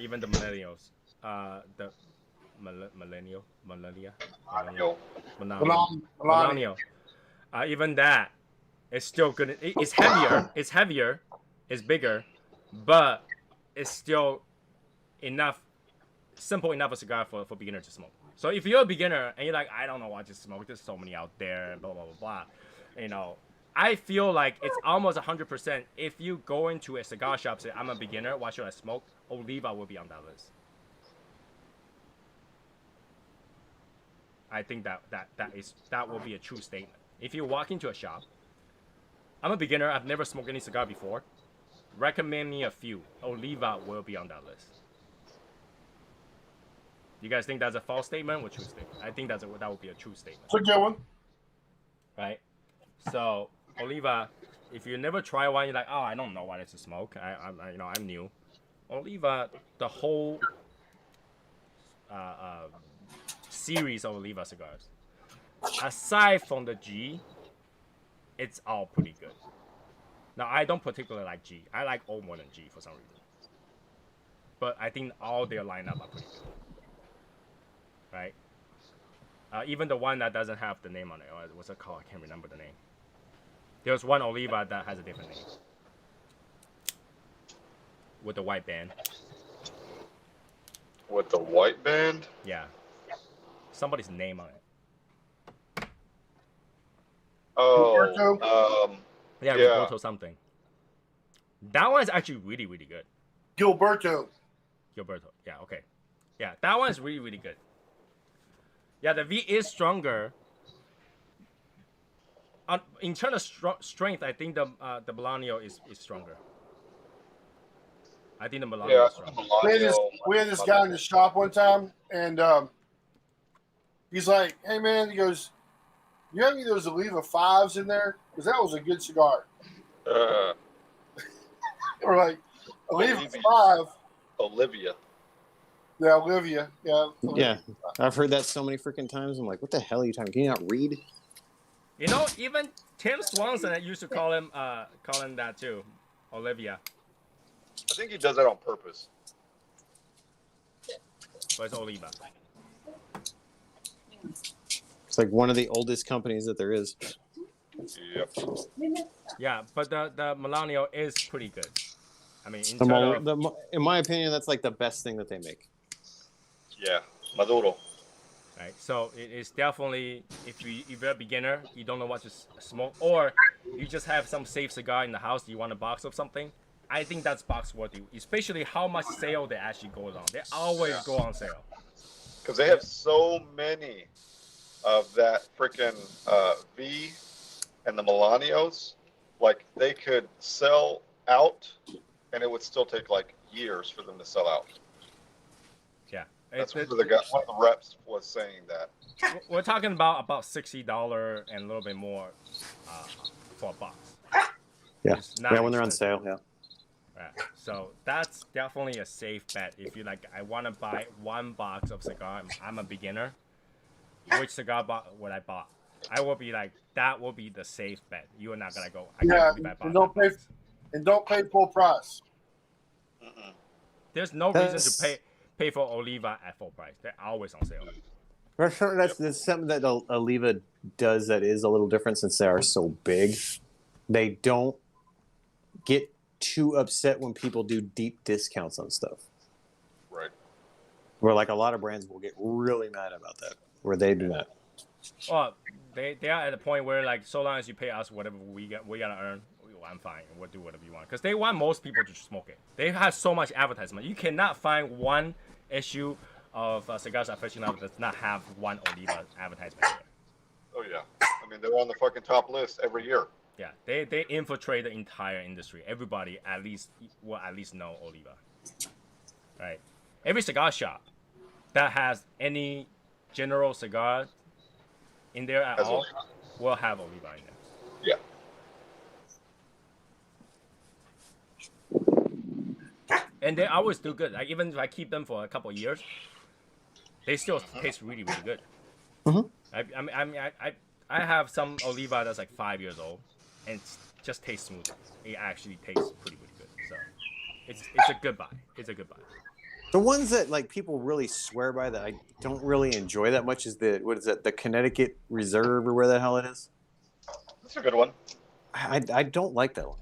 Even the millennials, the millennial. Even that, it's still good. It's heavier. It's heavier. It's bigger, but it's still enough, simple enough a cigar for beginner to smoke. So if you're a beginner and you're like, I don't know what to smoke, there's so many out there, blah blah blah blah, I feel like it's almost 100%. If you go into a cigar shop, say I'm a beginner, what should I smoke? Oliva will be on that list. I think that will be a true statement. If you walk into a shop, I'm a beginner, I've never smoked any cigar before. Recommend me a few. Oliva will be on that list. You guys think that's a false statement or true statement? I think that would be a true statement. It's a good one. Right? So Oliva, if you never try one, you're like, oh, I don't know what it's to smoke. I'm new. Oliva, the whole series of Oliva cigars, aside from the G, it's all pretty good. Now, I don't particularly like G. I like O more than G for some reason. But I think all their lineup are pretty good. Right? Even the one that doesn't have the name on it. What's it called? I can't remember the name. There's one Oliva that has a different name. With the white band. With the white band? Yeah. Somebody's name on it. Oh, yeah, yeah. Roberto something. That one's actually really, really good. Gilberto. Yeah, okay. Yeah, that one's really, really good. Yeah, the V is stronger. In terms of strength, I think the Melanio is stronger. I think the Melanio is stronger. We had this guy in the shop one time, and he's like, hey, man, he goes, you have any of those Oliva 5s in there? Because that was a good cigar. We're like, Oliva 5? Olivia. Yeah, Olivia. Yeah. Yeah, I've heard that so many freaking times. I'm like, what the hell are you talking? Can you not read? Even Tim Swanson used to call him that too, Olivia. I think he does that on purpose. But it's Oliva. It's like one of the oldest companies that there is. Yep. Yeah, but the Melanio is pretty good. I mean, in my opinion, that's like the best thing that they make. Yeah, Maduro. Right, so it's definitely, if you're a beginner, you don't know what to smoke, or you just have some safe cigar in the house, you want a box of something, I think that's box worthy, especially how much sale they actually goes on. They always go on sale. Because they have so many of that freaking V and the Melanios, like they could sell out, and it would still take like years for them to sell out. Yeah. That's one of the reps was saying that. We're talking about $60 and a little bit more for a box. Yeah, when they're on sale, yeah. Right. So that's definitely a safe bet. If you like, I want to buy one box of cigar, I'm a beginner, which cigar would I buy? I will be like, that will be the safe bet. You are not going to go, I can't buy a box. and don't pay full price. Mm-mm. There's no reason to pay for Oliva at full price. They're always on sale. That's something that Oliva does that is a little different since they are so big. They don't get too upset when people do deep discounts on stuff. Right. Where like a lot of brands will get really mad about that, where they do not. Well, they are at a point where like so long as you pay us whatever we gotta earn, I'm fine. We'll do whatever you want because they want most people to smoke it. They have so much advertisement. You cannot find one issue of Cigars Aficionado that does not have one Oliva advertisement in there. Oh yeah. I mean, they're on the fucking top list every year. Yeah, they infiltrate the entire industry. Everybody will at least know Oliva. Right. Every cigar shop that has any general cigar in there at all will have Oliva in there. Yeah. And they always do good. Like even if I keep them for a couple of years, they still taste really, really good. Mm-hmm. I have some Oliva that's like 5 years old, and it just tastes smooth. It actually tastes pretty, really good. So it's a good buy. It's a good buy. The ones that like people really swear by that I don't really enjoy that much is the Connecticut Reserve or where the hell it is. That's a good one. I don't like that one.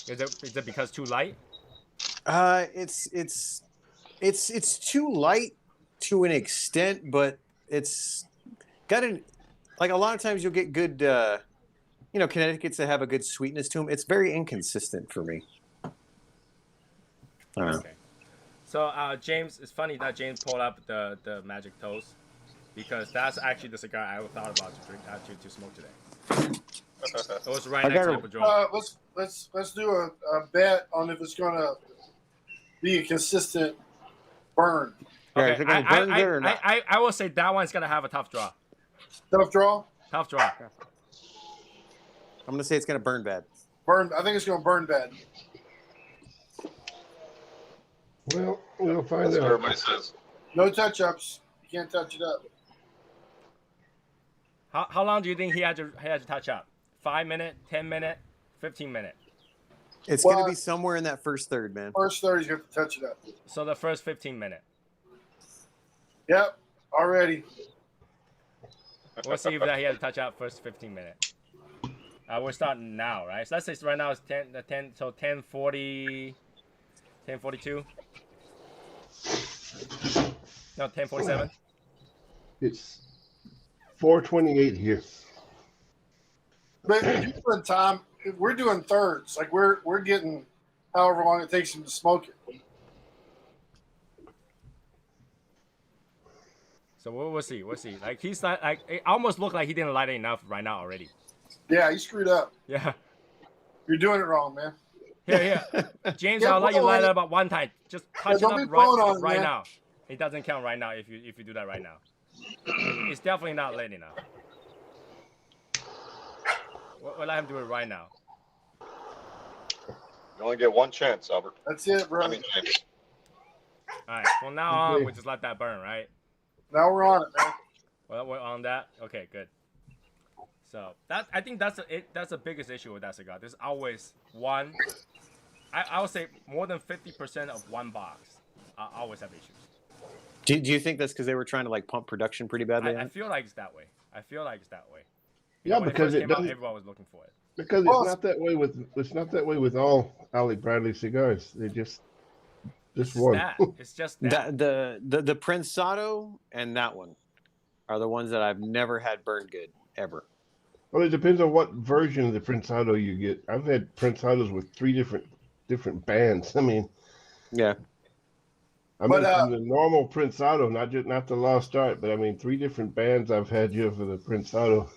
Is it because too light? It's too light to an extent, but it's got like a lot of times you'll get good, Connecticut's that have a good sweetness to them. It's very inconsistent for me. I don't know. Okay. So James, it's funny that James pulled up the Magic Toast because that's actually the cigar I thought about to smoke today. It was right next to the Padron. Let's do a bet on if it's gonna be a consistent burn. Okay, is it gonna burn good or not? I will say that one's gonna have a tough draw. Tough draw. Tough draw. I'm gonna say it's gonna burn bad. Burn. I think it's gonna burn bad. Well, we'll find That's what out. everybody says. No touch-ups. You can't touch it up. How long do you think he had to touch up? 5 minutes, 10 minutes, 15 minutes. It's gonna be somewhere in that first third, man. First third, you have to touch it up. So the first 15 minutes. Yep. Already. We'll see if he had to touch up first 15 minutes. We're starting now, right? So let's say right now it's 10 so 10:40, 10:42. No, 10:47. It's 4:28 here. But if you're doing time, we're doing thirds. Like we're getting however long it takes him to smoke it. So we'll see. We'll see. Like he's not like it almost looked like he didn't light it enough right now already. Yeah, he screwed up. Yeah. You're doing it wrong, man. Here. James, Yeah, I'll let you blow light on it it. about one time. Just touch it don't up be blowing on it, right man. now. It doesn't count right now if you do that right now. It's definitely not late enough. We'll let him do it right now. You only get one chance, Albert. That's it, bro. I mean, James. All right. From now on, we just let that burn, right? Now we're on it, man. Well, we're on that. Okay, good. So I think that's the biggest issue with that cigar. There's always one. I would say more than 50% of one box always have issues. Do you think that's because they were trying to like pump production pretty badly? I feel like it's that way. Yeah, When it because first it came out, doesn't. everyone was looking for it. Because Well, it's not that way with all Alec Bradley cigars. They just one. It's just that. The Prensado and that one are the ones that I've never had burn good ever. Well, it depends on what version of the Prensado you get. I've had Prensados with three different bands. I mean, yeah. I mean, from the normal Prensado, not the Lost Art, but I mean, three different bands I've had here for the Prensado.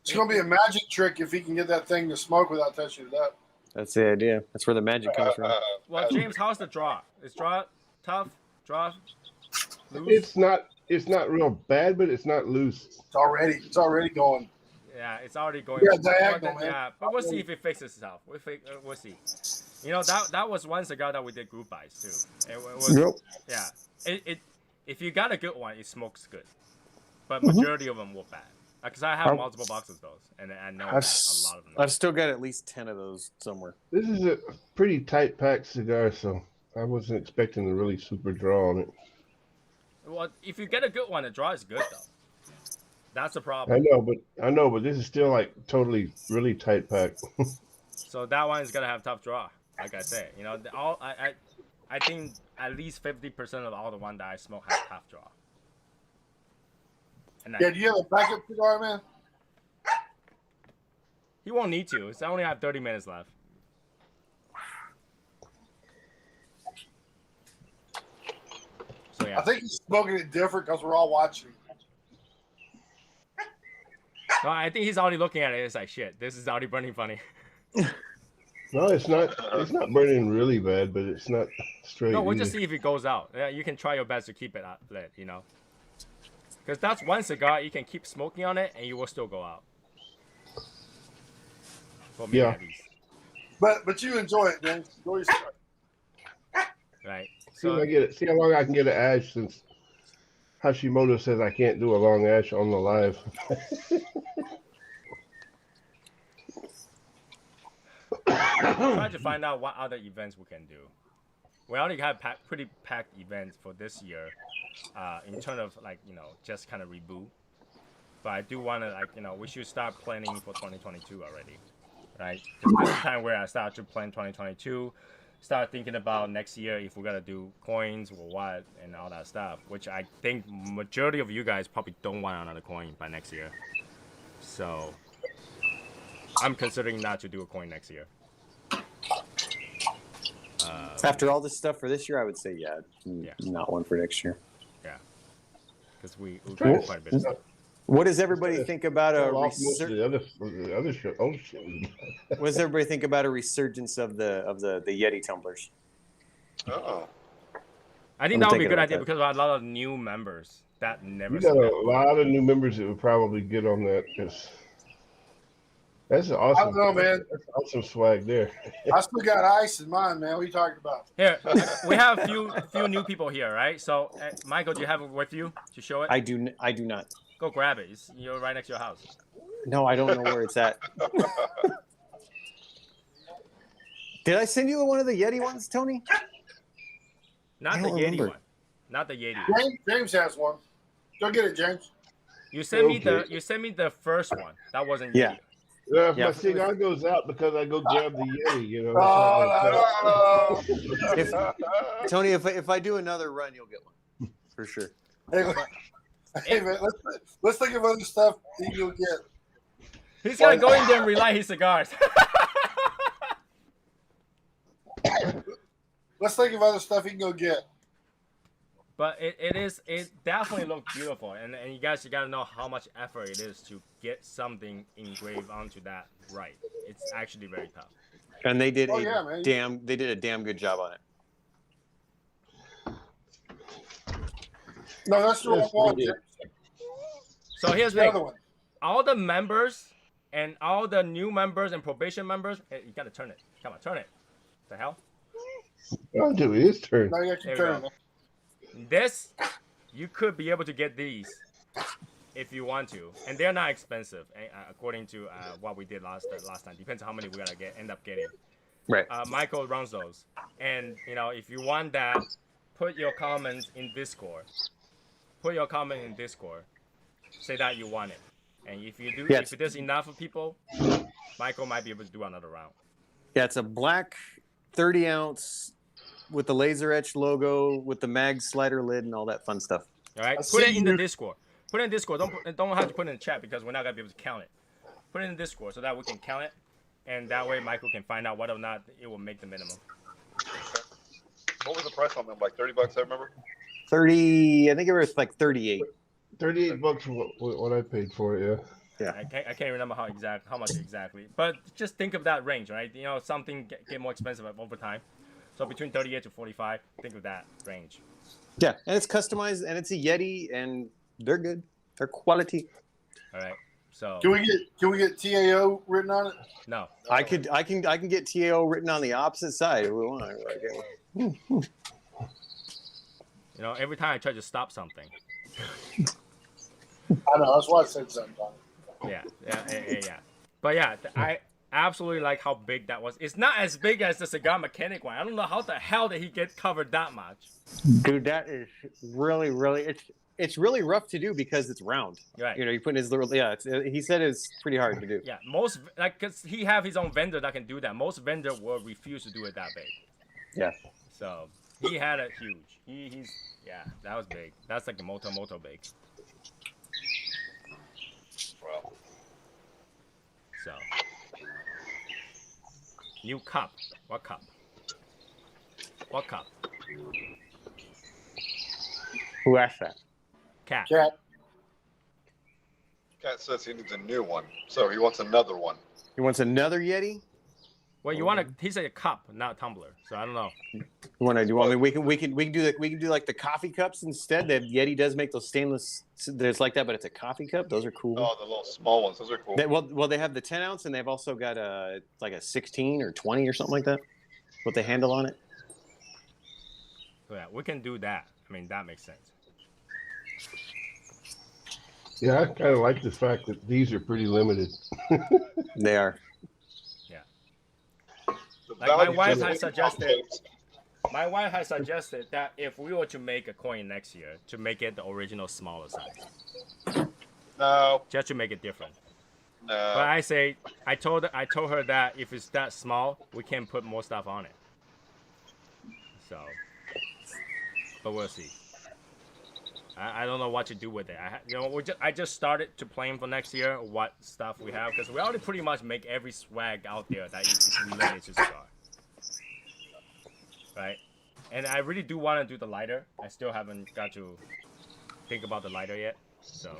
It's gonna be a magic trick if he can get that thing to smoke without touching it up. That's the idea. That's where the magic comes from. Well, James, how's the draw? Is draw tough? Draw loose? It's not real bad, but it's not loose. It's already going. Yeah, it's already going. Yeah, diagonal, man. Yeah, but we'll see if it fixes itself. We'll see. You know, that was one cigar that we did group buys too. It was, yeah. If you got a good one, it smokes good, but majority of them were bad. Because I have multiple boxes of those, and I know that a lot of them. I've still got at least 10 of those somewhere. This is a pretty tight packed cigar, so I wasn't expecting to really super draw on it. Well, if you get a good one, the draw is good though. That's the problem. I know, but this is still like totally really tight packed. So that one is gonna have tough draw. Like I said, you know, I think at least 50% of all the one that I smoke has tough draw. And Yeah, do you have a backup cigar, man? He won't need to. I only have 30 minutes left. So yeah. I think he's smoking it different because we're all watching. No, I think he's already looking at it. It's like, shit, this is already burning funny. No, it's not. It's not burning really bad, but it's not straight. No, we'll just either. see if it goes out. Yeah, you can try your best to keep it lit, you know. Because that's one cigar you can keep smoking on it and you will still go out. For me, Yeah. at least. But you enjoy it, man. Enjoy your cigar. Right. See if I get it. See how long I can get an ash since Hashimoto says I can't do a long ash on the live. Try to find out what other events we can do. We already have pretty packed events for this year, in terms of like, you know, just kind of reboot. But I do want to, like, you know, we should start planning for 2022 already, right? Because this is the time where I start to plan 2022, start thinking about next year if we're gonna do coins or what and all that stuff. Which I think majority of you guys probably don't want another coin by next year. So I'm considering not to do a coin next year. After all this stuff for this year, I would say yeah. Not one for next year. Yeah, because we try quite a bit. What does everybody think about a the other show? Oh shit! What does everybody think about a resurgence of the Yeti tumblers? Oh. I think that would be a good idea because a lot of new members that never. You got a lot of new members that would probably get on that. That's awesome. I don't know, man. That's awesome swag there. I still got ice in mine, man. What are you talking about? Here, we have a few new people here, right? So, Michael, do you have it with you to show it? I do not. Go grab it. You're right next to your house. No, I don't know where it's at. Did I send you one of the Yeti ones, Tony? Not the Yeti one. Not the Yeti. James has one. Go get it, James. You sent me the first one. That wasn't Yeah. Yeti. If my cigar goes out because I go grab the Yeti, you know. Tony, if I do another run, you'll get one for sure. Hey man, let's think of other stuff that you'll get. He's gonna go in there and relight his cigars. Let's think of other stuff he can go get. But it definitely looks beautiful, and you guys, you gotta know how much effort it is to get something engraved onto that right. It's actually very tough. And they did man. they did a damn good job on it. No, that's the wrong one. So here's the the other thing. one. All the members and all the new members and probation members, hey, you gotta turn it. Come on, turn it. The hell? I'll do his turn. Now you got There your we turn. go. This, you could be able to get these if you want to, and they're not expensive according to what we did last time. Depends on how many we gotta end up getting. Right. Michael runs those, and you know, if you want that, put your comments in Discord. Put your comment in Discord. Say that you want it, and if you do, if there's enough of people, Michael might be able to do another round. Yeah, it's a black 30 ounce with the laser etched logo, with the mag slider lid and all that fun stuff. All right, put it in the Discord. Put it in Discord. Don't have to put it in the chat because we're not gonna be able to count it. Put it in Discord so that we can count it, and that way Michael can find out whether or not it will make the minimum. What was the price on them? Like $30, I remember. 30, I think it was like 38. $38 for what I paid for it. Yeah. Yeah. I can't remember how much exactly, but just think of that range, right? You know, something get more expensive over time. So between 38 to 45, think of that range. Yeah, and it's customized, and it's a Yeti, and they're good. They're quality. All right. So Can we get TAO written on it? no. I can get TAO written on the opposite side if we want. You know, every time I try to stop something. I know. That's why I said something. Yeah. But yeah, I absolutely like how big that was. It's not as big as the Cigar Mechanic one. I don't know how the hell did he get covered that much. Dude, that is really it's really rough to do because it's round. Right. You know, you put his little he said it's pretty hard to do. Yeah, most like cause he have his own vendor that can do that. Most vendor will refuse to do it that big. Yeah. So he had it huge. He's that was big. That's like a moto big. Well, So new cup. What cup? What cup? Who asked that? Cat. Cat. Cat says he needs a new one, so he wants another one. He wants another Yeti? Well, you want to? He said a cup, not a tumbler. So I don't know. You want to do? I mean, we can do like the coffee cups instead. That Yeti does make those stainless. There's like that, but it's a coffee cup. Those are cool. Oh, the little small ones. Those are cool. Well, they have the 10 ounce, and they've also got like a 16 or 20 or something like that with the handle on it. Yeah, we can do that. I mean, that makes sense. Yeah, I kind of like the fact that these are pretty limited. They are. Like my wife has suggested. My wife has suggested that if we were to make a coin next year, to make it the original smaller size. No. Just to make it different. No. But I told her that if it's that small, we can put more stuff on it. So, but we'll see. I don't know what to do with it. I just started to plan for next year what stuff we have because we already pretty much make every swag out there that is related to cigar. Right? And I really do want to do the lighter. I still haven't got to think about the lighter yet. So.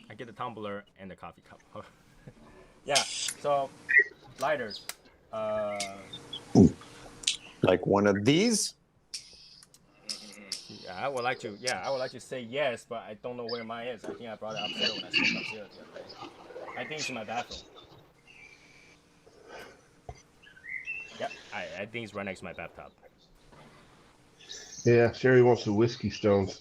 I get the tumbler and the coffee cup. Yeah. So lighters. Like one of these? Yeah, I would like to say yes, but I don't know where mine is. I think I brought it upstairs when I slept upstairs the other day. I think it's in my bathroom. Yep, I think it's right next to my bathtub. Yeah, Sherry wants the whiskey stones.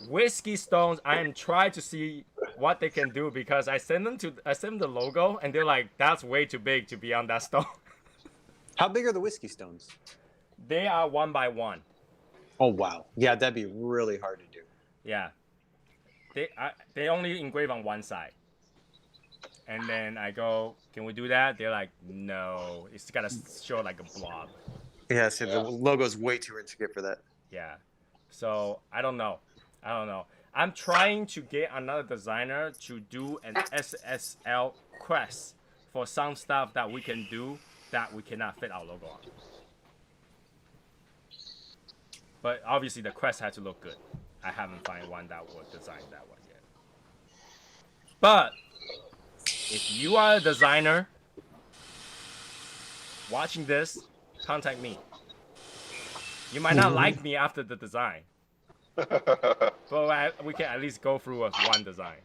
Whiskey stones, I am trying to see what they can do because I send them the logo and they're like, that's way too big to be on that stone. How big are the whiskey stones? They are 1 by 1. Oh wow. Yeah, that'd be really hard to do. Yeah. They only engrave on one side. And then I go, can we do that? They're like, no. It's gotta show like a blob. Yeah, so the logo's way too intricate for that. Yeah. So I don't know. I'm trying to get another designer to do an SSL crest for some stuff that we can do that we cannot fit our logo on. But obviously the crest had to look good. I haven't found one that would design that one yet. But if you are a designer watching this, contact me. You might not like me after the design. But we can at least go through with one design.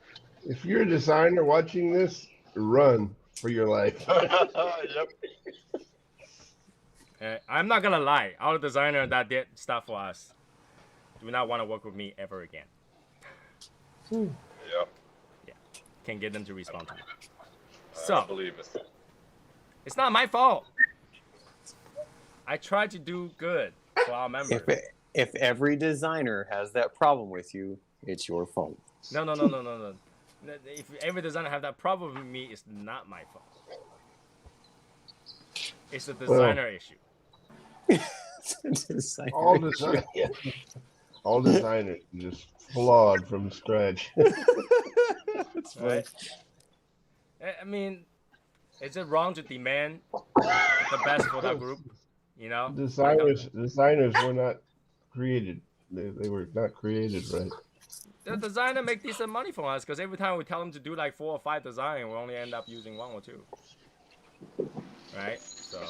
If you're a designer watching this, run for your life. Yep. I'm not gonna lie. Our designer that did stuff for us do not want to work with me ever again. Yep. Yeah. Can't get them to respond to me. I So, believe it. it's not my fault. I tried to do good for our members. If every designer has that problem with you, it's your fault. No. If every designer have that problem with me, it's not my fault. It's a designer issue. All designers are just flawed from scratch. That's right. I mean, is it wrong to demand the best for that group? You know, Designers were not created. They were not created right. the designer make decent money from us because every time we tell them to do like 4 or 5 designs, we only end up using 1 or 2. Right? So.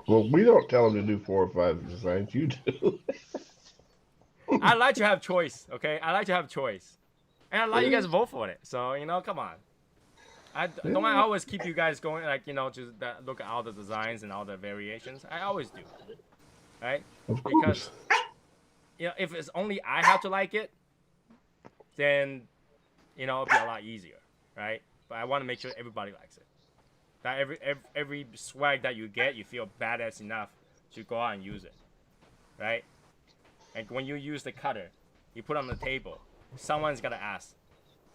Well, we don't tell them to do 4 or 5 designs. You do. I like to have choice, okay? I like to have choice. And I like you guys to vote for it. So, you know, come on. Don't I always keep you guys going, like, you know, to look at all the designs and all the variations? I always do. Right? Because if it's only I have to like it, then it'll be a lot easier, right? But I want to make sure everybody likes it. That every swag that you get, you feel badass enough to go out and use it, right? And when you use the cutter, you put it on the table, someone's gonna ask,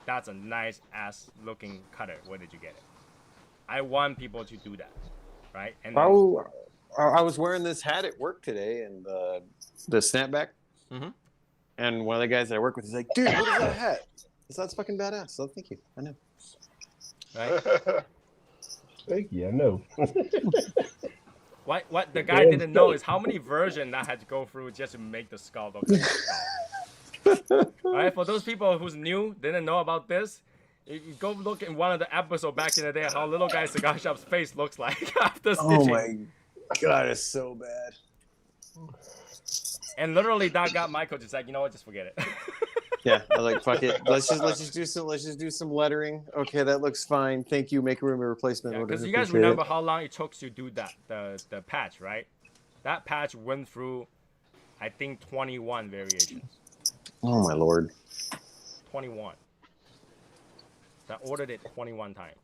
"That's a nice ass looking cutter. Where did you get it?" I want people to do that, right? And then, I was wearing this hat at work today, and the snapback. Mm-hmm. And one of the guys that I work with is like, "Dude, what is that hat?" That's fucking badass. So thank you. I know. right? Thank you. I know. What the guy didn't know is how many versions I had to go through just to make the skull look like a skull. Alright, for those people who's new, didn't know about this, you go look in one of the episodes back in the day how little guy Cigar Shop's face looks like after stitching. Oh my god, it's so bad. And literally that got Michael just like, you know what, just forget it. Yeah, I was like, fuck it. Let's just do some lettering. Okay, that looks fine. Thank you. Make a room replacement. Because you guys remember how long it took to do that, the patch, right? That patch went through, I think, 21 variations. Oh my lord. 21. I ordered it 21 times.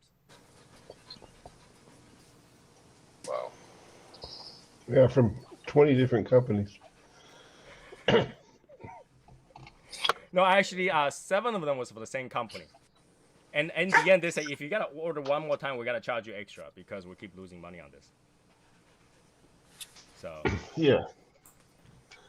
Wow. Yeah, from 20 different companies. No, actually, 7 of them was for the same company. And in the end, they say, if you gotta order one more time, we gotta charge you extra because we keep losing money on this. So. Yeah.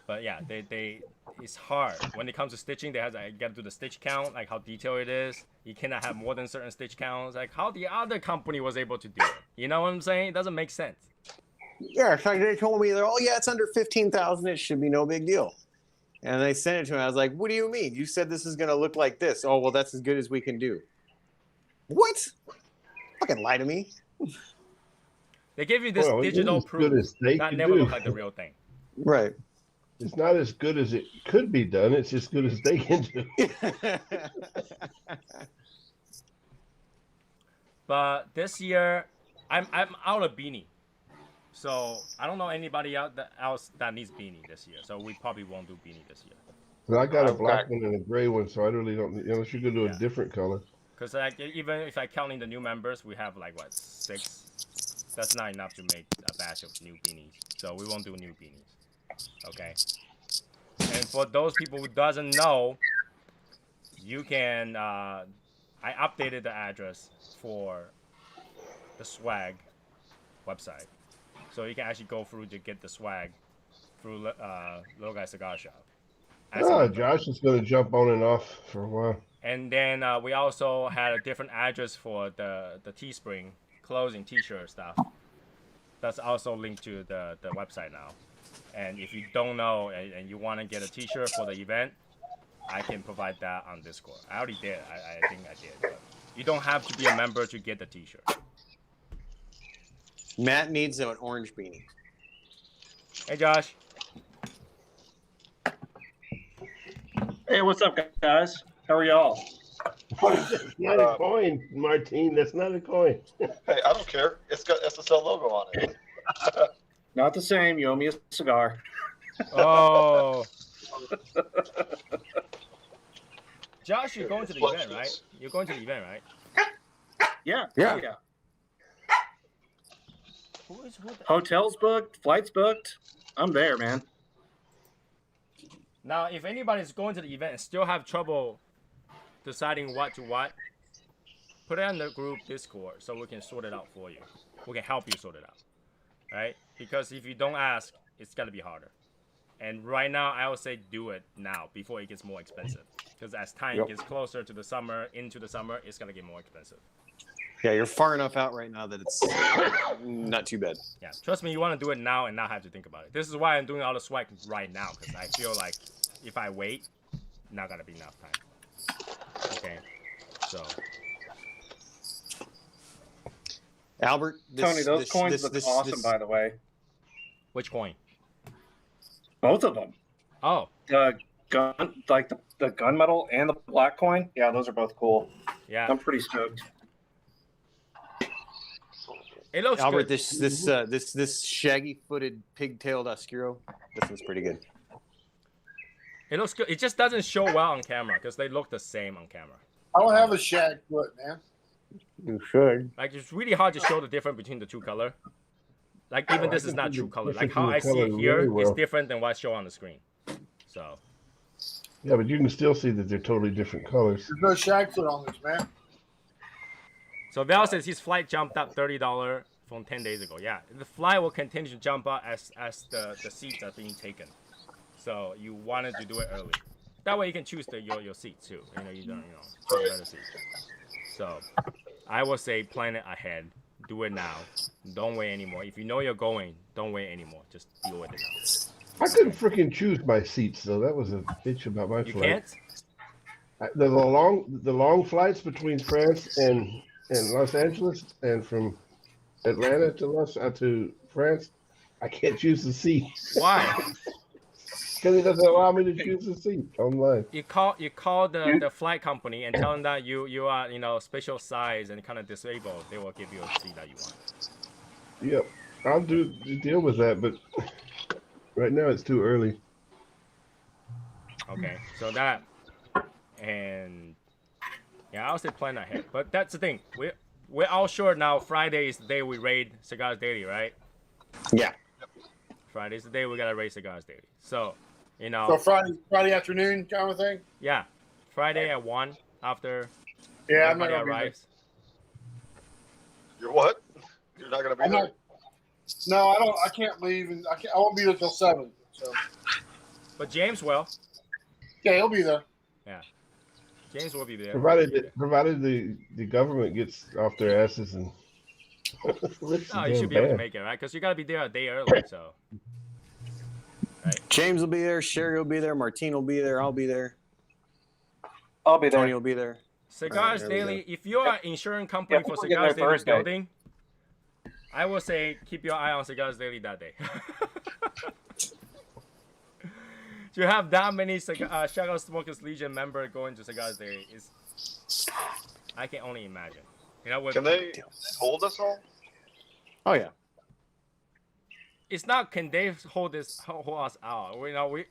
But yeah, it's hard. When it comes to stitching, you gotta do the stitch count, like how detailed it is. You cannot have more than certain stitch counts. Like how the other company was able to do it. You know what I'm saying? It doesn't make sense. Yeah, it's like they told me, oh yeah, it's under 15,000. It should be no big deal. And they sent it to me. I was like, what do you mean? You said this is going to look like this. Oh, well, that's as good as we can do. What? Fucking lie to me. They give you this digital proof that never looked like the real thing. Right. It's not as good as it could be done. It's as good as they can do. But this year, I'm out of beanie. So I don't know anybody else that needs beanie this year. So we probably won't do beanie this year. But I got a black one and a gray one, so I really don't. Unless you could do a different color. Because even if I counting the new members, we have like what 6. That's not enough to make a batch of new beanies. So we won't do new beanies. Okay. And for those people who doesn't know, you can. I updated the address for the swag website. So you can actually go through to get the swag through Little Guy Cigar Shop. Josh is going to jump on and off for a while. And then we also had a different address for the Teespring clothing t-shirt stuff. That's also linked to the website now. And if you don't know and you want to get a t-shirt for the event, I can provide that on Discord. I already did. I think I did. But you don't have to be a member to get the t-shirt. Matt needs an orange beanie. Hey, Josh. Hey, what's up, guys? How are y'all? That's not a coin, Martine. That's not a coin. Hey, I don't care. It's got SSL logo on it. Not the same. You owe me a cigar. Oh. Josh, you're going to the event, right? You're going to the event, right? Yeah. Yeah. Who Hotels booked, flights booked. I'm there, man. Now, if anybody's going to the event and still have trouble deciding what to what, put it on the group Discord so we can sort it out for you. We can help you sort it out, right? Because if you don't ask, it's gonna be harder. And right now, I would say do it now before it gets more expensive. Because as time gets closer to the summer, into the summer, it's gonna get more expensive. Yeah, you're far enough out right now that it's not too bad. Yeah, trust me, you want to do it now and not have to think about it. This is why I'm doing all the swag right now, because I feel like if I wait, not gonna be enough time. Okay, so. Albert, Tony, those coins look awesome, by the way. Which coin? Both of them. Oh. The gun, like the gunmetal and the black coin. Yeah, those are both cool. Yeah. I'm pretty stoked. It looks Albert, good. this shaggy-footed, pig-tailed Oscuro. This one's pretty good. It looks good. It just doesn't show well on camera because they look the same on camera. I don't have a shag foot, man. You should. Like it's really hard to show the difference between the two color. Like even this is not true color. Like how I see it here is different than what's shown on the screen. So. Yeah, but you can still see that they're totally different colors. There's no shag foot on this, man. So Val says his flight jumped up $30 from 10 days ago. Yeah, the flight will continue to jump up as the seats are being taken. So you wanted to do it early. That way you can choose your seat too. You don't choose better seat. So I would say plan it ahead. Do it now. Don't wait anymore. If you know you're going, don't wait anymore. Just deal with it now. I couldn't freaking choose my seats, though. That was a bitch about my You flight. can't? The long flights between France and Los Angeles, and from Atlanta to France, I can't choose the seat. Why? Because it doesn't allow me to choose the seat online. You call the flight company and tell them that you are special size and kind of disabled. They will give you a seat that you want. Yep, I'll deal with that, but right now it's too early. Okay, so that and yeah, I'll say plan ahead. But that's the thing. We're all sure now. Friday is the day we raid Cigars Daily, right? Yeah. Friday is the day we gotta raid Cigars Daily. So, So Friday afternoon kind of thing. Yeah, Friday at 1 after. Yeah, I'm not everybody gonna be arrives. You're what? You're not gonna be there. No, I don't. I can't leave, and I won't be there till 7. So. But James will. Yeah, he'll be there. Yeah, James will be there. Provided the government gets off their asses and. No, you should be able to make it, right? Because you gotta be there a day early, so. Right. James will be there. Sherry will be there. Martine will be there. I'll be there. I'll be there. Tony will be there. Cigars Daily. If you are an insurance company for Cigars Daily building, I will say keep your eye on Cigars Daily that day. To have that many Shadow Smokers Legion members going to Cigars Daily is, I can only imagine. Can they hold us all? Oh yeah. It's not can they hold us out.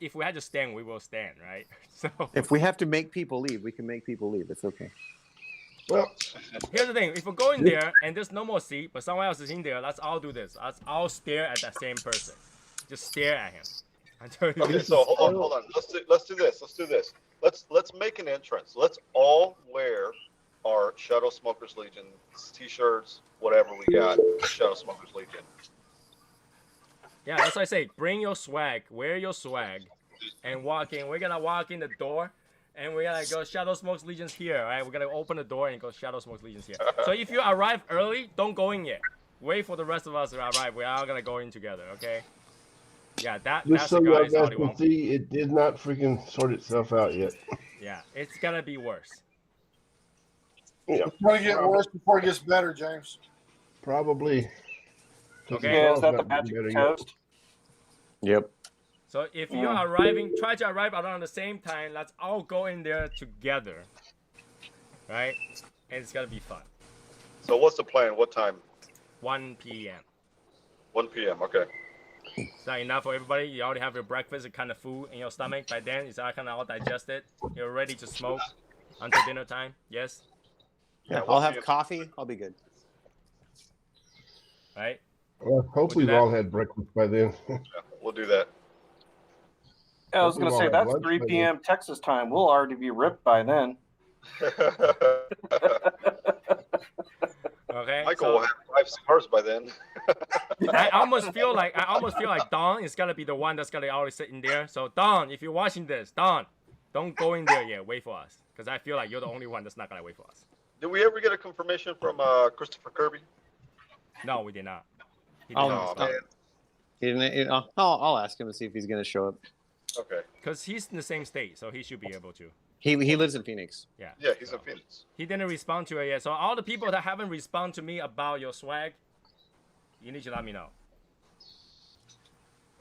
If we had to stand, we will stand, right? So if we have to make people leave, we can make people leave. It's okay. Well, here's the thing: if we're going there and there's no more seat, but someone else is in there, let's all do this. Let's all stare at that same person. Just stare at him. Okay, so hold on. Let's do this. Let's make an entrance. Let's all wear our Shadow Smokers Legion t-shirts, whatever we got. Shadow Smokers Legion. Yeah, that's what I say. Bring your swag, wear your swag, and walk in. We're gonna walk in the door, and we're gonna go Shadow Smokes Legion's here, right? We're gonna open the door and go Shadow Smokes Legion's here. So if you arrive early, don't go in yet. Wait for the rest of us to arrive. We're all gonna go in together, okay? Yeah, that's so the you guys guys already can won't. see, it did not freaking sort itself out yet. Yeah, it's gonna be worse. Yeah, It's gonna get worse before it gets better, James. probably. Okay. Yeah, is that the magic toast? Yep. So if you're arriving, try to arrive around the same time. Let's all go in there together, right? And it's gonna be fun. So what's the plan? What time? 1 p.m. 1 p.m. Okay. Is that enough for everybody? You already have your breakfast and kind of food in your stomach. By then, it's all kind of all digested. You're ready to smoke until dinner time. Yes. Yeah, I'll have coffee. I'll be good. Right. Well, hopefully we've all had breakfast by then. Yeah, we'll do that. Yeah, I was going to say, Hopefully we'll that's have 3 lunch by p.m. Texas time. We'll already be ripped by then. Okay. Michael will have 5 cigars by then. I almost feel like Don is gonna be the one that's gonna always sit in there. So Don, if you're watching this, Don, don't go in there yet. Wait for us, because I feel like you're the only one that's not gonna wait for us. Did we ever get a confirmation from Christopher Kirby? No, we did not. He did I'll, not. I'll ask him and see if he's going to show up. Okay. Because he's in the same state, so he should be able to. He lives in Phoenix. Yeah. Yeah, he's in Phoenix. He didn't respond to it yet. So all the people that haven't responded to me about your swag, you need to let me know.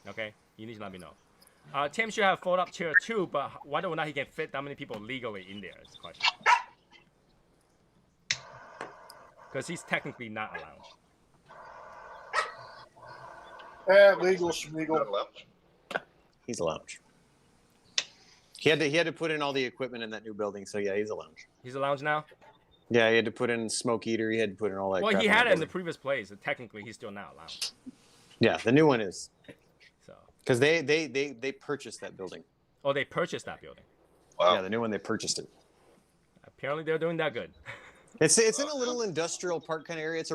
Okay? You need to let me know. Tim should have fold-up chair too, but whether or not he can fit that many people legally in there is the question. Because he's technically not allowed. Legal, schmeagle. Not allowed. He's a lounge. He had to put in all the equipment in that new building, so yeah, he's a lounge. He's a lounge now. Yeah, he had to put in smoke eater. He had to put in all that. Well, crap he had that it in the building. previous place. And technically, he's still not a lounge. Yeah, the new one is. So. Because they purchased that building. Oh, they purchased that building. Wow. Yeah, the new one they purchased it. Apparently, they're doing that good. It's in a little industrial park kind of area. It's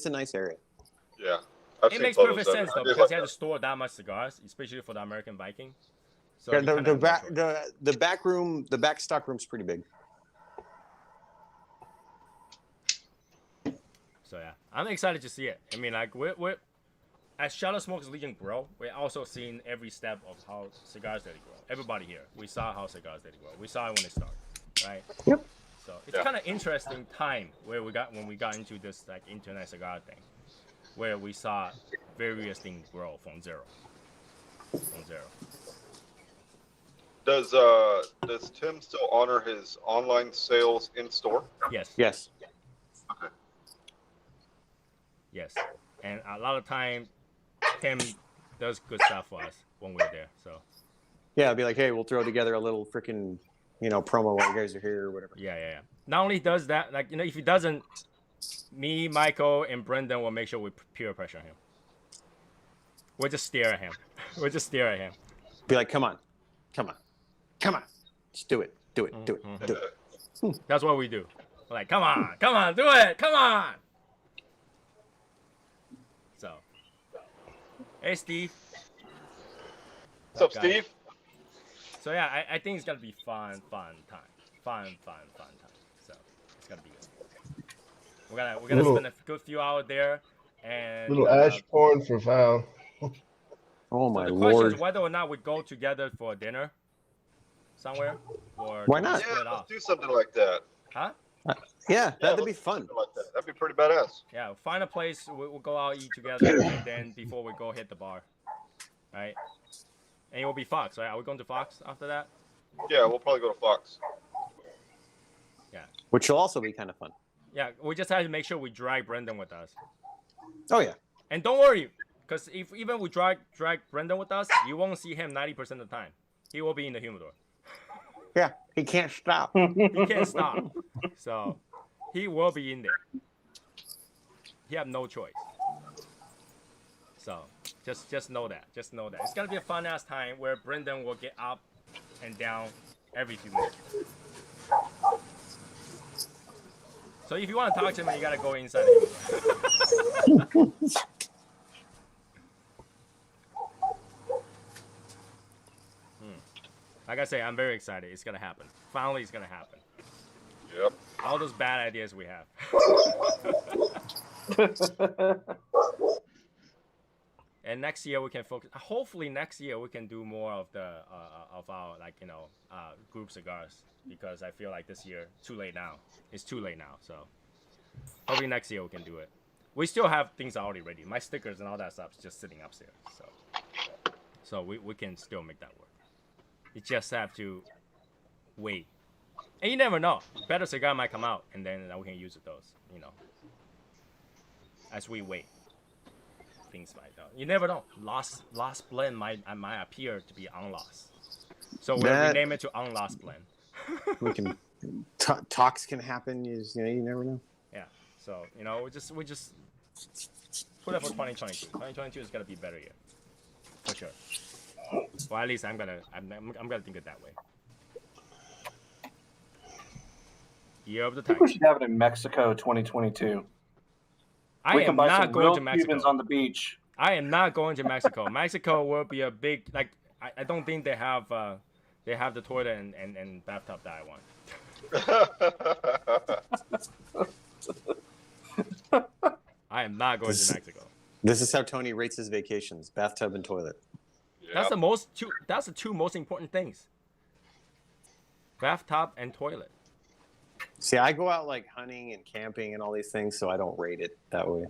a nice area. Yeah. I've It seen makes photos perfect of sense it. though I did because like he had that. to store that much cigars, especially for the American Viking. So Yeah, you kinda have no choice. the back room, the back stock room's pretty big. So yeah, I'm excited to see it. I mean, like we're as Shadow Smokers Legion grow, we're also seeing every step of how cigars that grow. Everybody here, we saw how cigars that grow. We saw it when they started, right? Yep. So it's kind of interesting time where when we got into this like internet cigar thing, where we saw various things grow from zero. From zero. Does Tim still honor his online sales in store? Yes. Yes. Okay. Yes. And a lot of time, Tim does good stuff for us when we're there. So. Yeah, I'd be like, hey, we'll throw together a little freaking, promo while you guys are here or whatever. Yeah. Not only does that, like, if he doesn't, me, Michael, and Brendan will make sure we peer pressure him. We'll just stare at him. Be like, come on. Just do it. Do it. That's what we do. We're like, come on, do it, come on. So, hey, Steve. What's up, Steve? So yeah, I think it's gonna be fun time. Fun time. So it's gonna be good. We're gonna spend a good few hours there, and Little ash porn for Val. Oh so my the question lord! is whether or not we go together for dinner somewhere, or Why do we not? split Yeah, off? let's do something like that. Huh? Yeah, that'd let's be do fun. something like that. That'd be pretty badass. Yeah, find a place. We'll go out, eat together, and then before we go hit the bar, right? And it will be Fox, right? Are we going to Fox after that? Yeah, we'll probably go to Fox. Yeah. Which will also be kind of fun. Yeah, we just have to make sure we drag Brendan with us. Oh yeah. And don't worry, because if even we drag Brendan with us, you won't see him 90% of the time. He will be in the humidor. Yeah, he can't stop. He can't stop. So he will be in there. He have no choice. So just know that. Just know that. It's gonna be a fun ass time where Brendan will get up and down every few minutes. So if you want to talk to him, you gotta go inside the humidor. Like I say, I'm very excited. It's gonna happen. Finally, it's gonna happen. Yep. All those bad ideas we have. And next year we can focus. Hopefully next year we can do more of the of our group cigars, because I feel like this year too late now. It's too late now. So hopefully next year we can do it. We still have things already ready. My stickers and all that stuff is just sitting upstairs. So we can still make that work. You just have to wait. And you never know. Better cigar might come out, and then we can use those, as we wait. Things might go. You never know. Lost blend might appear to be unlost. So we'll rename it to unlost blend. We can talks can happen. You never know. Yeah. So we just put it for 2022. 2022 is gonna be a better year, for sure. Well, at least I'm gonna think it that way. Year of the I think Tiger. we should have it in Mexico 2022. I We am can buy not some going real to Mexico. Cubans on the beach. I am not going to Mexico. Mexico will be a big I don't think they have the toilet and bathtub that I want. I am not going to Mexico. This is how Tony rates his vacations: bathtub and toilet. That's the two most important things. Bathtub and toilet. See, I go out like hunting and camping and all these things, so I don't rate it that way.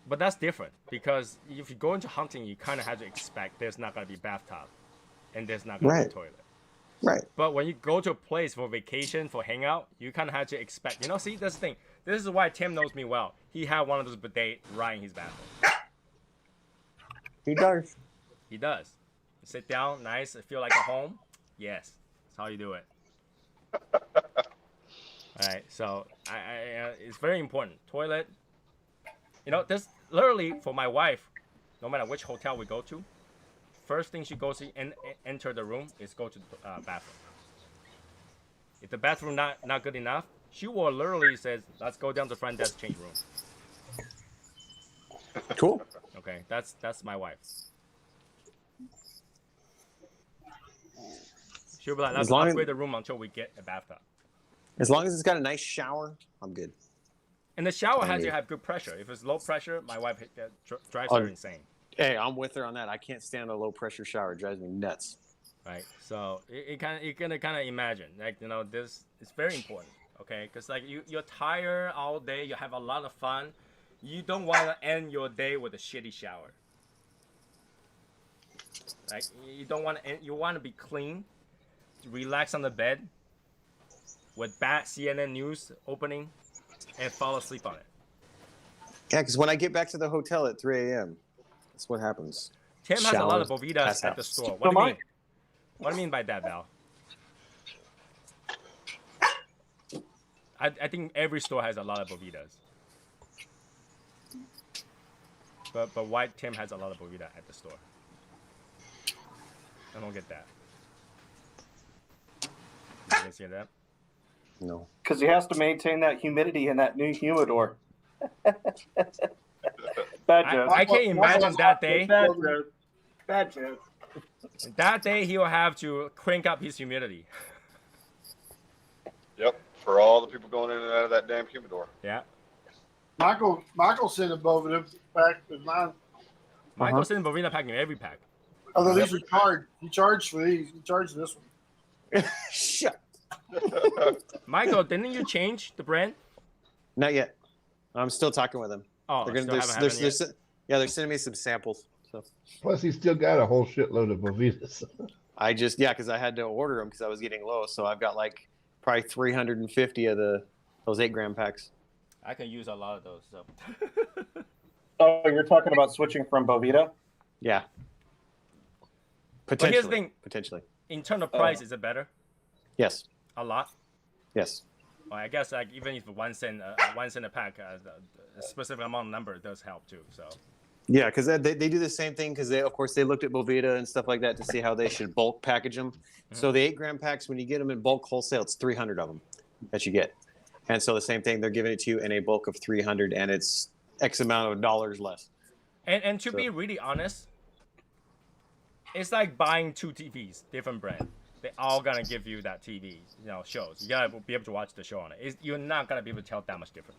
But that's different, because if you go into hunting, you kind of have to expect there's not going to be bathtub and there's not going to be toilet. Right. But when you go to a place for vacation, for hangout, you kind of have to expect. See, that's the thing. This is why Tim knows me well. He had one of those bidet right in his bathroom. He does. He does. sit down, nice, feel like a home. Yes, that's how you do it. All right, so it's very important. Toilet. This literally for my wife. No matter which hotel we go to, first thing she goes to and enter the room is go to the bathroom. If the bathroom not good enough, she will literally says, "Let's go down to the front desk change room." Cool. Okay, that's my wife. She'll be like, "Let's upgrade the room until we get a bathtub." As long as it's got a nice shower, I'm good. And the shower has to have good pressure. If it's low pressure, my wife drives her insane. Hey, I'm with her on that. I can't stand a low pressure shower. It drives me nuts. Right. So you can kind of imagine, like, this is very important. Okay, because like you're tired all day, you have a lot of fun. You don't want to end your day with a shitty shower. Like you don't want to. You want to be clean, relax on the bed, with bad CNN news opening, and fall asleep on it. Yeah, because when I get back to the hotel at 3 a.m., that's what happens. Tim has a lot of bovitas at the store. What do you mean? What do you mean by that, Val? I think every store has a lot of bovitas. But why Tim has a lot of bovita at the store? I don't get that. You guys hear that? No. Because he has to maintain that humidity in that new humidor. Bad joke. I can't imagine that day. Bad joke. Bad joke. That day he will have to crank up his humidity. Yep, for all the people going in and out of that damn humidor. Yeah. Michael sent a bovita back with mine. Michael sent a bovita pack in every pack. Although these are charged. He charged for these. He charged this one. Shut. Michael, didn't you change the brand? Not yet. I'm still talking with them. Oh, they're they're sending me some samples. So Plus, he's still got a whole shitload of bovitas. because I had to order them because I was getting low. So I've got like probably 350 of those 8-gram packs. I can use a lot of those. So. Oh, you're talking about switching from Bovita? Yeah. But Potentially. here's the thing. Potentially. In terms of price, is it better? Yes. A lot? Yes. Well, I guess like even if 1 cent, 1 cent a pack, a specific amount number does help too. So. Yeah, because they do the same thing because of course they looked at Bovita and stuff like that to see how they should bulk package them. Mm-hmm. So the 8-gram packs, when you get them in bulk wholesale, it's 300 of them that you get. And so the same thing, they're giving it to you in a bulk of 300, and it's X amount of dollars less. And to be really honest, it's like buying 2 TVs, different brand. They all gonna give you that TV, shows. You gotta be able to watch the show on it. You're not gonna be able to tell that much different.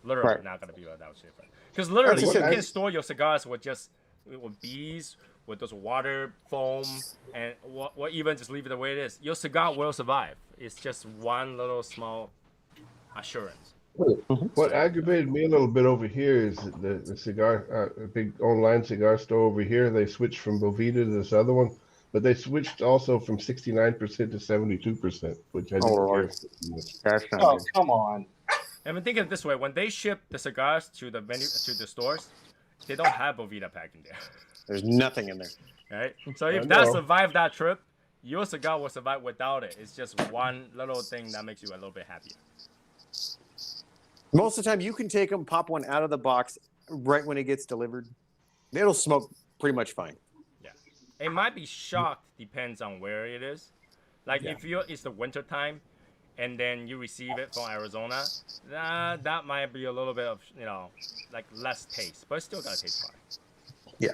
Literally not gonna be able to tell that much different. Because literally, you can store your cigars with bees, with those water foam, and what even just leave it the way it is. Your cigar will survive. It's just one little small assurance. What aggravated me a little bit over here is the cigar, a big online cigar store over here. They switched from Bovita to this other one, but they switched also from 69% to 72%, which I didn't care. Oh, come on. I mean, think of it this way: when they ship the cigars to the stores, they don't have Bovita pack in there. There's nothing in there. Right. So if that survived that trip, your cigar will survive without it. It's just one little thing that makes you a little bit happier. Most of the time, you can take them, pop one out of the box right when it gets delivered. It'll smoke pretty much fine. Yeah, it might be shocked. Depends on where it is. Like if it's the winter time, and then you receive it from Arizona, that might be a little bit of like less taste, but it's still gonna taste fine. Yeah,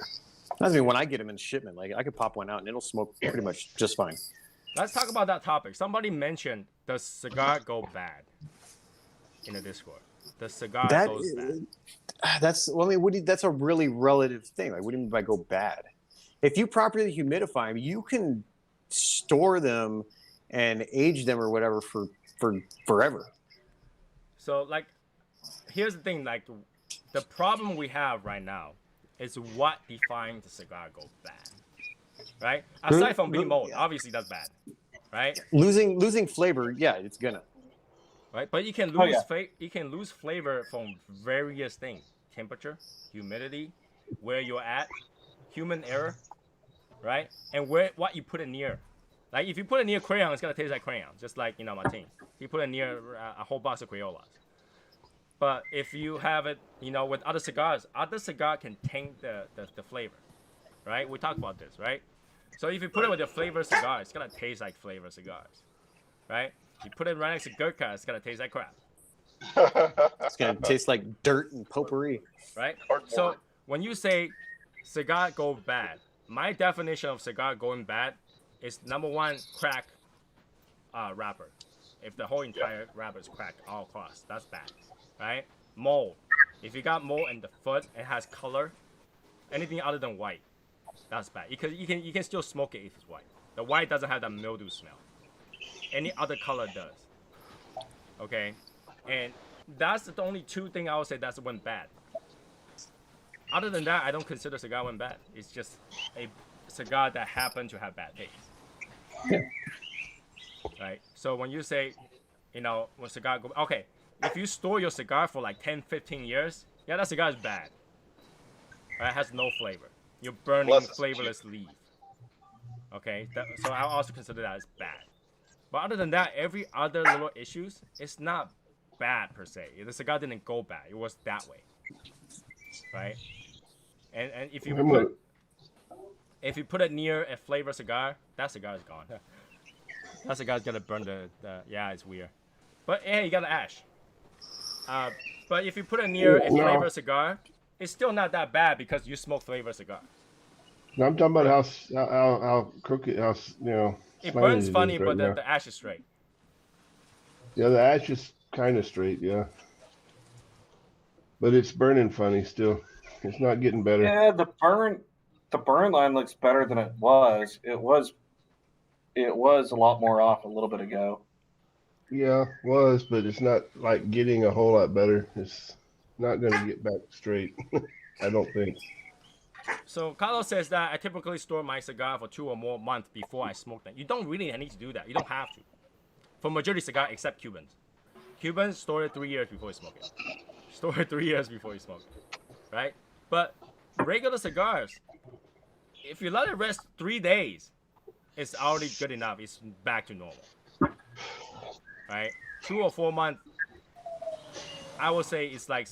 I mean when I get them in shipment, like I could pop one out and it'll smoke pretty much just fine. Let's talk about that topic. Somebody mentioned, does cigar go bad? In the Discord, the cigar goes bad. That's that's a really relative thing. Like, what do you mean by go bad? If you properly humidify them, you can store them and age them or whatever for forever. So, like, here's the thing. Like, the problem we have right now is what defines the cigar go bad, right? Aside from being mold, obviously that's bad, right? Losing flavor, yeah, it's gonna. Right, but you can lose flavor from various things: temperature, humidity, where you're at, human error. right? And what you put it near. Like if you put it near crayon, it's gonna taste like crayon, just like Martin. You put it near a whole box of Criollas. But if you have it, with other cigar can taint the flavor, right? We talked about this, right? So if you put it with your flavored cigar, it's gonna taste like flavored cigars, right? You put it right next to Gurkha, it's gonna taste like crap, It's gonna taste like dirt and potpourri. right? So when you say cigar go bad, my definition of cigar going bad is number one, crack wrapper. If the whole entire wrapper is cracked all across, that's bad, right? Mold. If you got mold in the foot, it has color, anything other than white, that's bad. You can still smoke it if it's white. The white doesn't have that mildew smell. Any other color does. Okay, and that's the only two things I would say that's went bad. Other than that, I don't consider cigar went bad. It's just a cigar that happened to have bad taste. Yeah. Right. So when you say, when cigar go, okay, if you store your cigar for like 10, 15 years, yeah, that cigar is bad. Right? It has no flavor. You're burning flavorless leaf. Okay, so I also consider that as bad. But other than that, every other little issues, it's not bad per se. The cigar didn't go bad. It was that way, right? And if you put it near a flavor cigar, that cigar is gone. That cigar's gonna burn the yeah, it's weird. But hey, you got an ash. But if you put it near a flavor cigar, it's still not that bad because you smoke flavor cigar. No, I'm talking about how crooked, it burns funny, right but now. the ash is straight. Yeah, the ash is kind of straight, yeah. But it's burning funny still. It's not getting better. Yeah, the burn line looks better than it was. It was a lot more off a little bit ago. Yeah, was, but it's not like getting a whole lot better. It's not going to get back straight. I don't think. So Carlos says that I typically store my cigar for 2 or more months before I smoke them. You don't really need to do that. You don't have to. For majority cigar, except Cubans. Cubans store it 3 years before you smoke it. Store it 3 years before you smoke it, right? But regular cigars, if you let it rest 3 days, it's already good enough. It's back to normal, right? 2 or 4 months, I would say it's like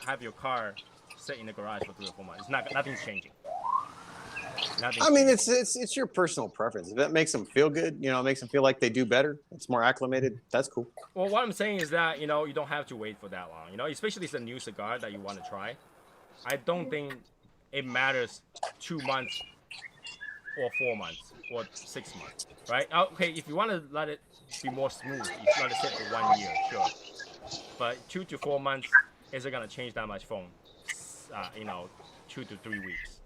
have your car sit in the garage for 3 or 4 months. It's nothing's changing. I mean, it's your personal preference. If that makes them feel good, it makes them feel like they do better. It's more acclimated. That's cool. Well, what I'm saying is that you don't have to wait for that long. Especially if it's a new cigar that you want to try. I don't think it matters 2 months or 4 months or 6 months, right? Okay, if you want to let it be more smooth, you let it sit for 1 year, sure. But 2 to 4 months isn't gonna change that much from 2 to 3 weeks.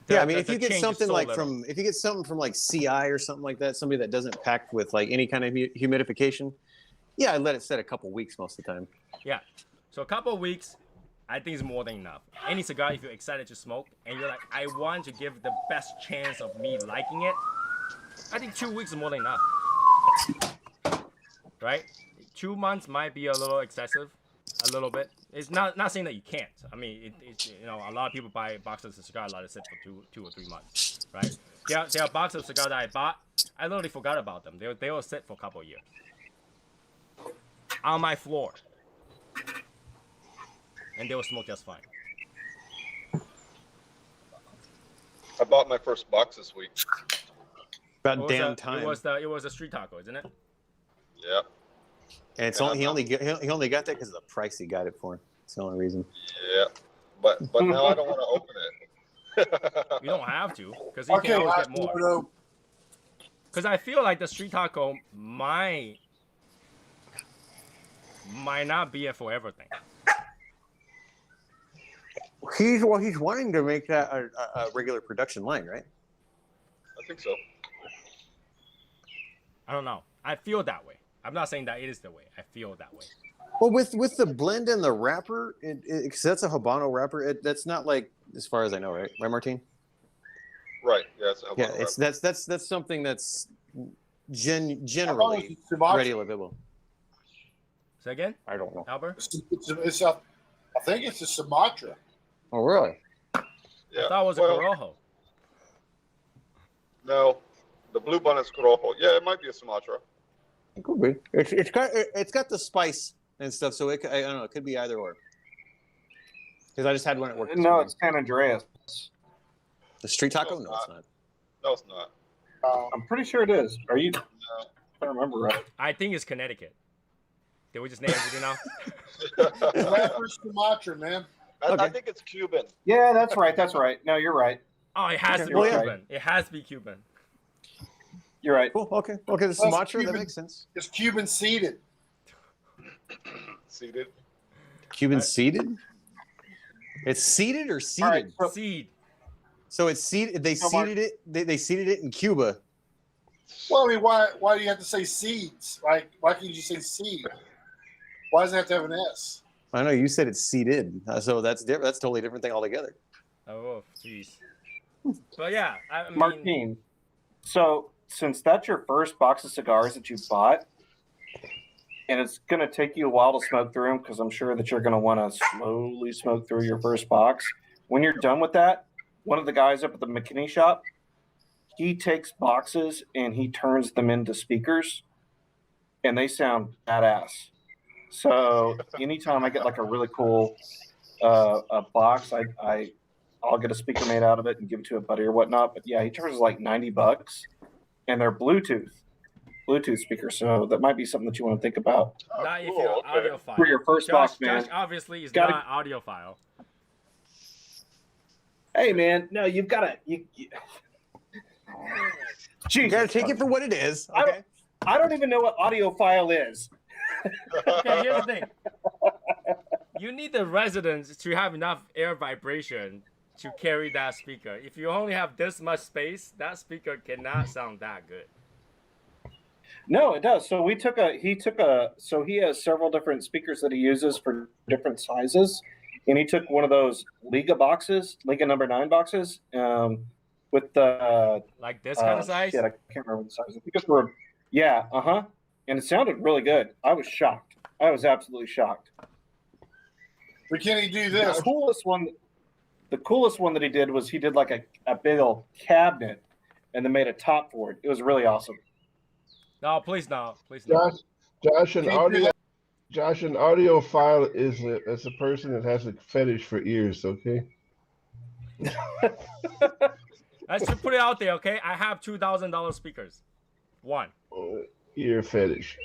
Yeah, I mean, if you get something from like CI or something like that, somebody that doesn't pack with like any kind of humidification, yeah, I let it set a couple weeks most of the time. Yeah, so a couple of weeks, I think is more than enough. Any cigar, if you're excited to smoke and you're like, I want to give the best chance of me liking it, I think 2 weeks is more than enough. Right? 2 months might be a little excessive, a little bit. It's not saying that you can't. I mean, a lot of people buy boxes of cigar, let it sit for 2 or 3 months, right? There are boxes of cigar that I bought. I literally forgot about them. They will sit for a couple of years on my floor, and they will smoke just fine. I bought my first box this week. About damn time. It was a street taco, isn't it? Yeah. And it's only he only got that because of the price he got it for. It's the only reason. Yeah, but now I don't want to open it. You don't have to, because you can always get more. Because I feel like the street taco might not be it for everything. He's wanting to make that a regular production line, right? I think so. I don't know. I feel that way. I'm not saying that it is the way. I feel that way. Well, with the blend and the wrapper, because that's a Habano wrapper. That's not like, as far as I know, right, Martine? Right. Yeah. It's a Habano wrapper. That's something that's generally readily available. Say again? I don't know. Albert? I think it's a Sumatra. Oh, really? Yeah. I thought it was a Corojo. No, the blue bun is Corojo. Yeah, it might be a Sumatra. It could be. It's got the spice and stuff, so I don't know. It could be either or. Because I just had one at work. this No, morning. it's San Andreas. The street taco. No, No, it's not. No, it's not. I'm pretty sure it is. Are you? If I remember right. I think it's Connecticut. Did we just name everything now? Rapper Sumatra, man. I think it's Cuban. Yeah, that's right. That's right. No, you're right. Oh, it has to be Well, yeah. Cuban. It has to be Cuban. You're right. Cool. Okay. Okay. The Sumatra. That makes sense. It's Cuban seeded. Seeded. Cuban seeded. It's seeded or seeded. All right, so- Seed. So it's seeded. They So, Mark- seeded it. They seeded it in Cuba. Well, I mean, why do you have to say seeds? Like, why can't you say seed? Why does it have to have an S? I know you said it's seeded, so that's different. That's a totally different thing altogether. Oh, jeez. But yeah, I mean, Martine. So since that's your first box of cigars that you bought, and it's going to take you a while to smoke through them because I'm sure that you're going to want to slowly smoke through your first box. When you're done with that, one of the guys up at the McKinney shop, he takes boxes and he turns them into speakers, and they sound badass. So anytime I get like a really cool a box, I'll get a speaker made out of it and give it to a buddy or whatnot. But yeah, he charges like $90, and they're Bluetooth speakers. So that might be something that you want to think about not if you're an audiophile. for your first box, man. Josh obviously is Gotta- not an audiophile. Hey, man, no, you've got to. You You gotta take it for what it is. I Okay. I don't even know what audiophile is. Okay, here's the thing. You need the resonance to have enough air vibration to carry that speaker. If you only have this much space, that speaker cannot sound that good. No, it does. So so he has several different speakers that he uses for different sizes, and he took one of those Liga number 9 boxes, with the Like this kind of size? Shit, I can't remember the size. I think it's for and it sounded really good. I was shocked. I was absolutely shocked. But can he do this? The coolest one that he did was he did like a big old cabinet, and then made a top for it. It was really awesome. No, please no. Please no. Josh, an audiophile is a person that has a fetish for ears. Okay. Let's just put it out there, okay? I have $2,000 speakers. One. Ear fetish.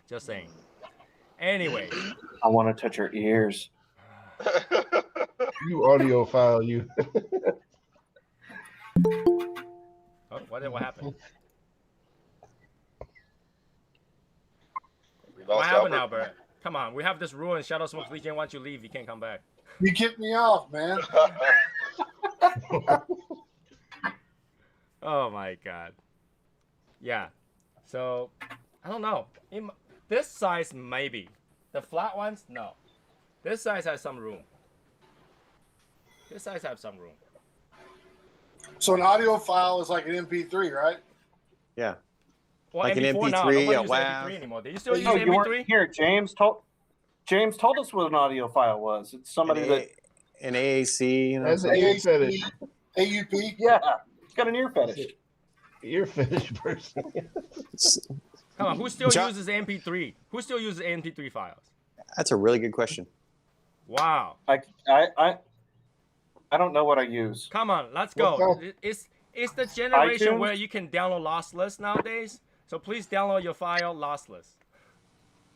Just saying. Anyway. I want to touch your ears. You audiophile, you. Oh, what happened? What happened, Albert? Come on, we have this rule in Shadow Smoke Legion. Once you leave, you can't come back. You kicked me off, man. Oh my god. Yeah. So, I don't know. This size, maybe. The flat ones, no. This size has some room. This size has some room. So an audiophile is like an MP3, right? Yeah. Well, Like an MP4 now. MP3, Nobody a uses WAV. MP3 anymore. Do you still use Oh, you weren't MP3? here. James told us what an audiophile was. It's somebody that An AAC. You know, That's an ear fetish. AUP? yeah, he's got an ear fetish. Ear fetish person. Come on, who still Jo- uses MP3? Who still uses MP3 files? That's a really good question. Wow. I don't know what I use. Come on, let's What's go. that? It's the generation iTunes? where you can download lossless nowadays. So please download your file lossless.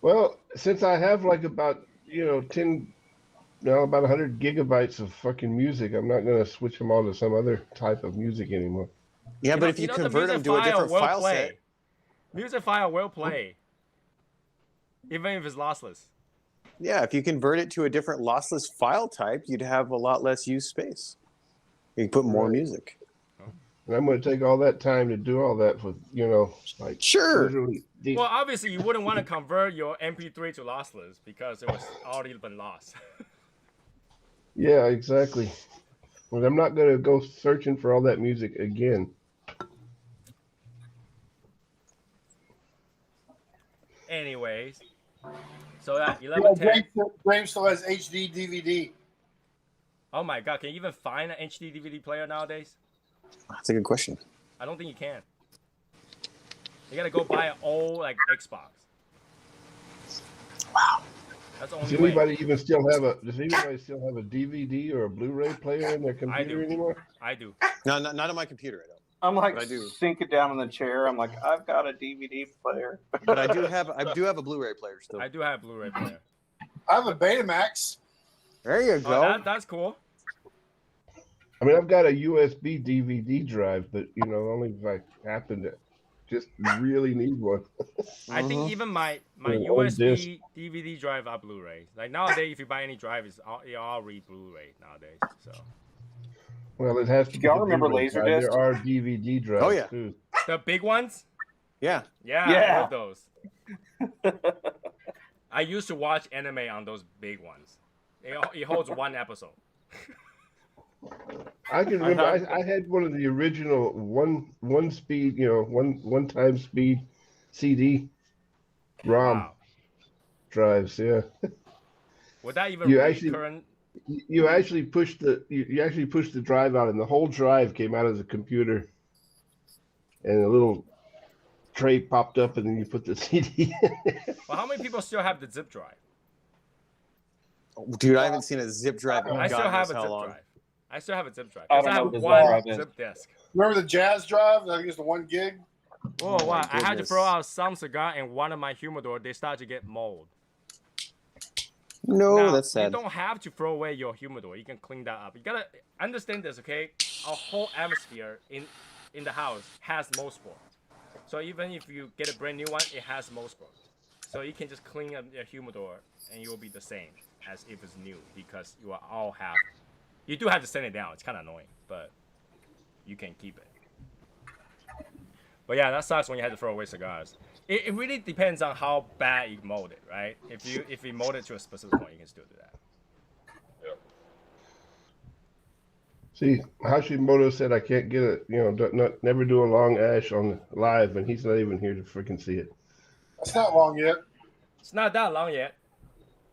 Well, since I have like about 100 gigabytes of fucking music, I'm not gonna switch them all to some other type of music anymore. Yeah, but if the you convert them music to a different will file play. set, Music file will play, even if it's lossless. yeah, if you convert it to a different lossless file type, you'd have a lot less use space. You can put more Right. music. And I'm gonna take all that time to do all that with like Sure. literally Well, obviously, you wouldn't want to convert your MP3 to lossless because it was already been lost. Yeah, exactly. But I'm not gonna go searching for all that music again. Anyways, so yeah, Yeah, 1110. Graham still has HD DVD. Oh my god, can you even find an HD DVD player nowadays? That's a good question. I don't think you can. You gotta go buy an old like Xbox. Wow. That's the only Does way. anybody even still have a DVD or a Blu-ray player in their computer anymore? I do. No, not on my computer. I don't. I'm like But I do. sinking down in the chair. I'm like, I've got a DVD player. But I do have a Blu-ray player still. I do have a Blu-ray player. I have a Betamax. There you go. Oh, that's cool. I mean, I've got a USB DVD drive, but only if I happen to just really need one. I think even my Yeah, on disc. USB DVD drive are Blu-ray. Like nowadays, if you buy any drive, it's all Blu-ray nowadays. So Well, it has to. Y'all be the remember Blu-ray drive. Laserdisc? There are DVD drives Oh, yeah. too. the big ones, Yeah. yeah, Yeah. I love those. I used to watch anime on those big ones. It holds one episode. I can remember I had one of the original one speed, one time speed CD ROM Wow. drives. Yeah, Would that even You read actually- current? you actually pushed the drive out, and the whole drive came out as a computer, and a little tray popped up, and then you put the CD in there. Well, how many people still have the zip drive? Dude, I haven't seen a zip drive in I still God have knows a how zip long. drive. I still have a zip drive. I 'Cause don't I know have what the one zip drive is. zip disk. Remember the Jazz Drive? I think it's the 1 gig. Oh, Oh, wow. my I had to goodness. throw out some cigar, and one of my humidor, they start to get mold. No, Now, that's You sad. don't have to throw away your humidor. You can clean that up. You gotta understand this, okay? Our whole atmosphere in the house has mold spore. So even if you get a brand new one, it has mold spore. So you can just clean up your humidor, and it will be the same as if it's new, because you are all have. You do have to sand it down. It's kind of annoying, but you can keep it. But yeah, that sucks when you have to throw away cigars. It really depends on how bad you mold it, right? If you mold it to a specific point, you can still do that. See, Hashimoto said I can't get it. Never do a long ash on live, and he's not even here to freaking see it. It's not long yet. It's not that long yet.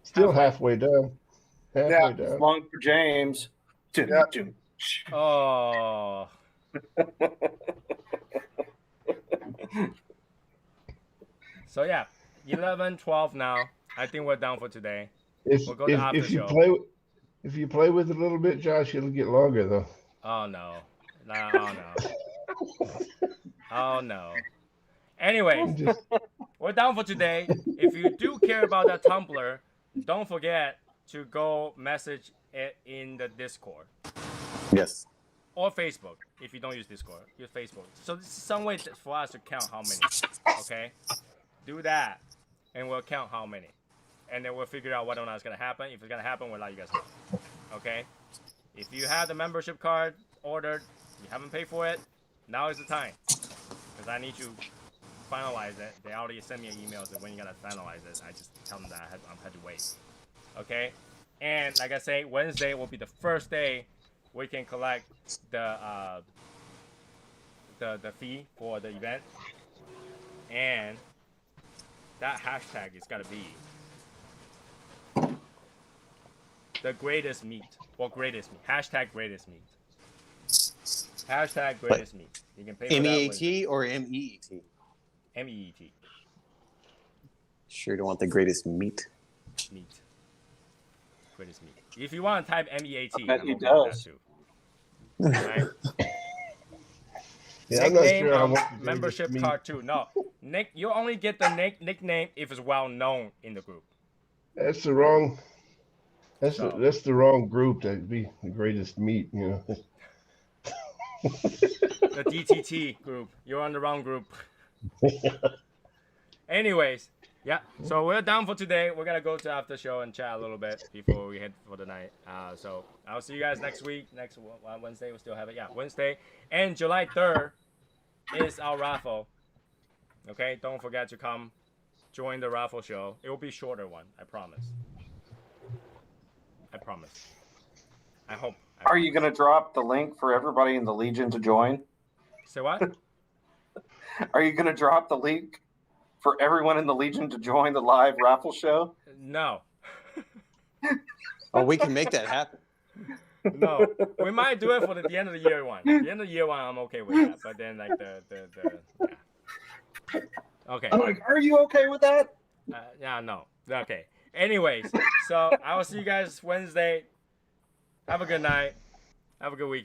Still halfway done. Halfway Yeah. down. Long for James. Yeah. Oh. So yeah, 11, 12 now. I think we're done for today. If We'll go to after if you show. play with it a little bit, Josh, it'll get longer though. Oh no. Oh no. Oh no. Anyway, Just- we're done for today. If you do care about that Tumblr, don't forget to go message it in the Discord Yes. or Facebook. If you don't use Discord, use Facebook. So this is some way for us to count how many. Okay, do that, and we'll count how many, and then we'll figure out whether or not it's gonna happen. If it's gonna happen, we'll let you guys know. Okay. If you have the membership card ordered, you haven't paid for it, now is the time, because I need to finalize it. They already sent me an email saying when you gotta finalize it. I just tell them that I had to wait. Okay, and like I say, Wednesday will be the first day we can collect the fee for the event, and that hashtag is gotta be the greatest meat or greatest meat. Hashtag greatest meat. Hashtag greatest meat. You can pay for that with MEAT or MEET? MEET. Sure don't want the greatest meat. Meat. Greatest meat. If you want to type MEAT, I bet I'm he okay with does. that too. Right? Yeah, I'm not Nickname sure I on want the greatest membership meat. card too. No, Nick, you only get the nickname if it's well known in the group. That's the wrong. So- That's the wrong group. That'd be the greatest meat. The DTT group. You're on the wrong group. Anyways, yeah. So we're done for today. We're gonna go to after show and chat a little bit before we head for the night. So I'll see you guys next week. Next Wednesday, we still have it. Yeah, Wednesday. And July 3rd is our raffle. Okay, don't forget to come join the raffle show. It will be a shorter one. I promise. I promise. I hope. Are you going to drop the link for everybody in the Legion to join? Say what? Are you going to drop the link for everyone in the Legion to join the live raffle show? No. Oh, we can make that happen. No, we might do it for the end of the year one. The end of the year one, I'm okay with that. But then like yeah. Okay. I'm like, are you okay with that? Yeah, no. Okay. Anyways, so I will see you guys Wednesday. Have a good night. Have a good weekend.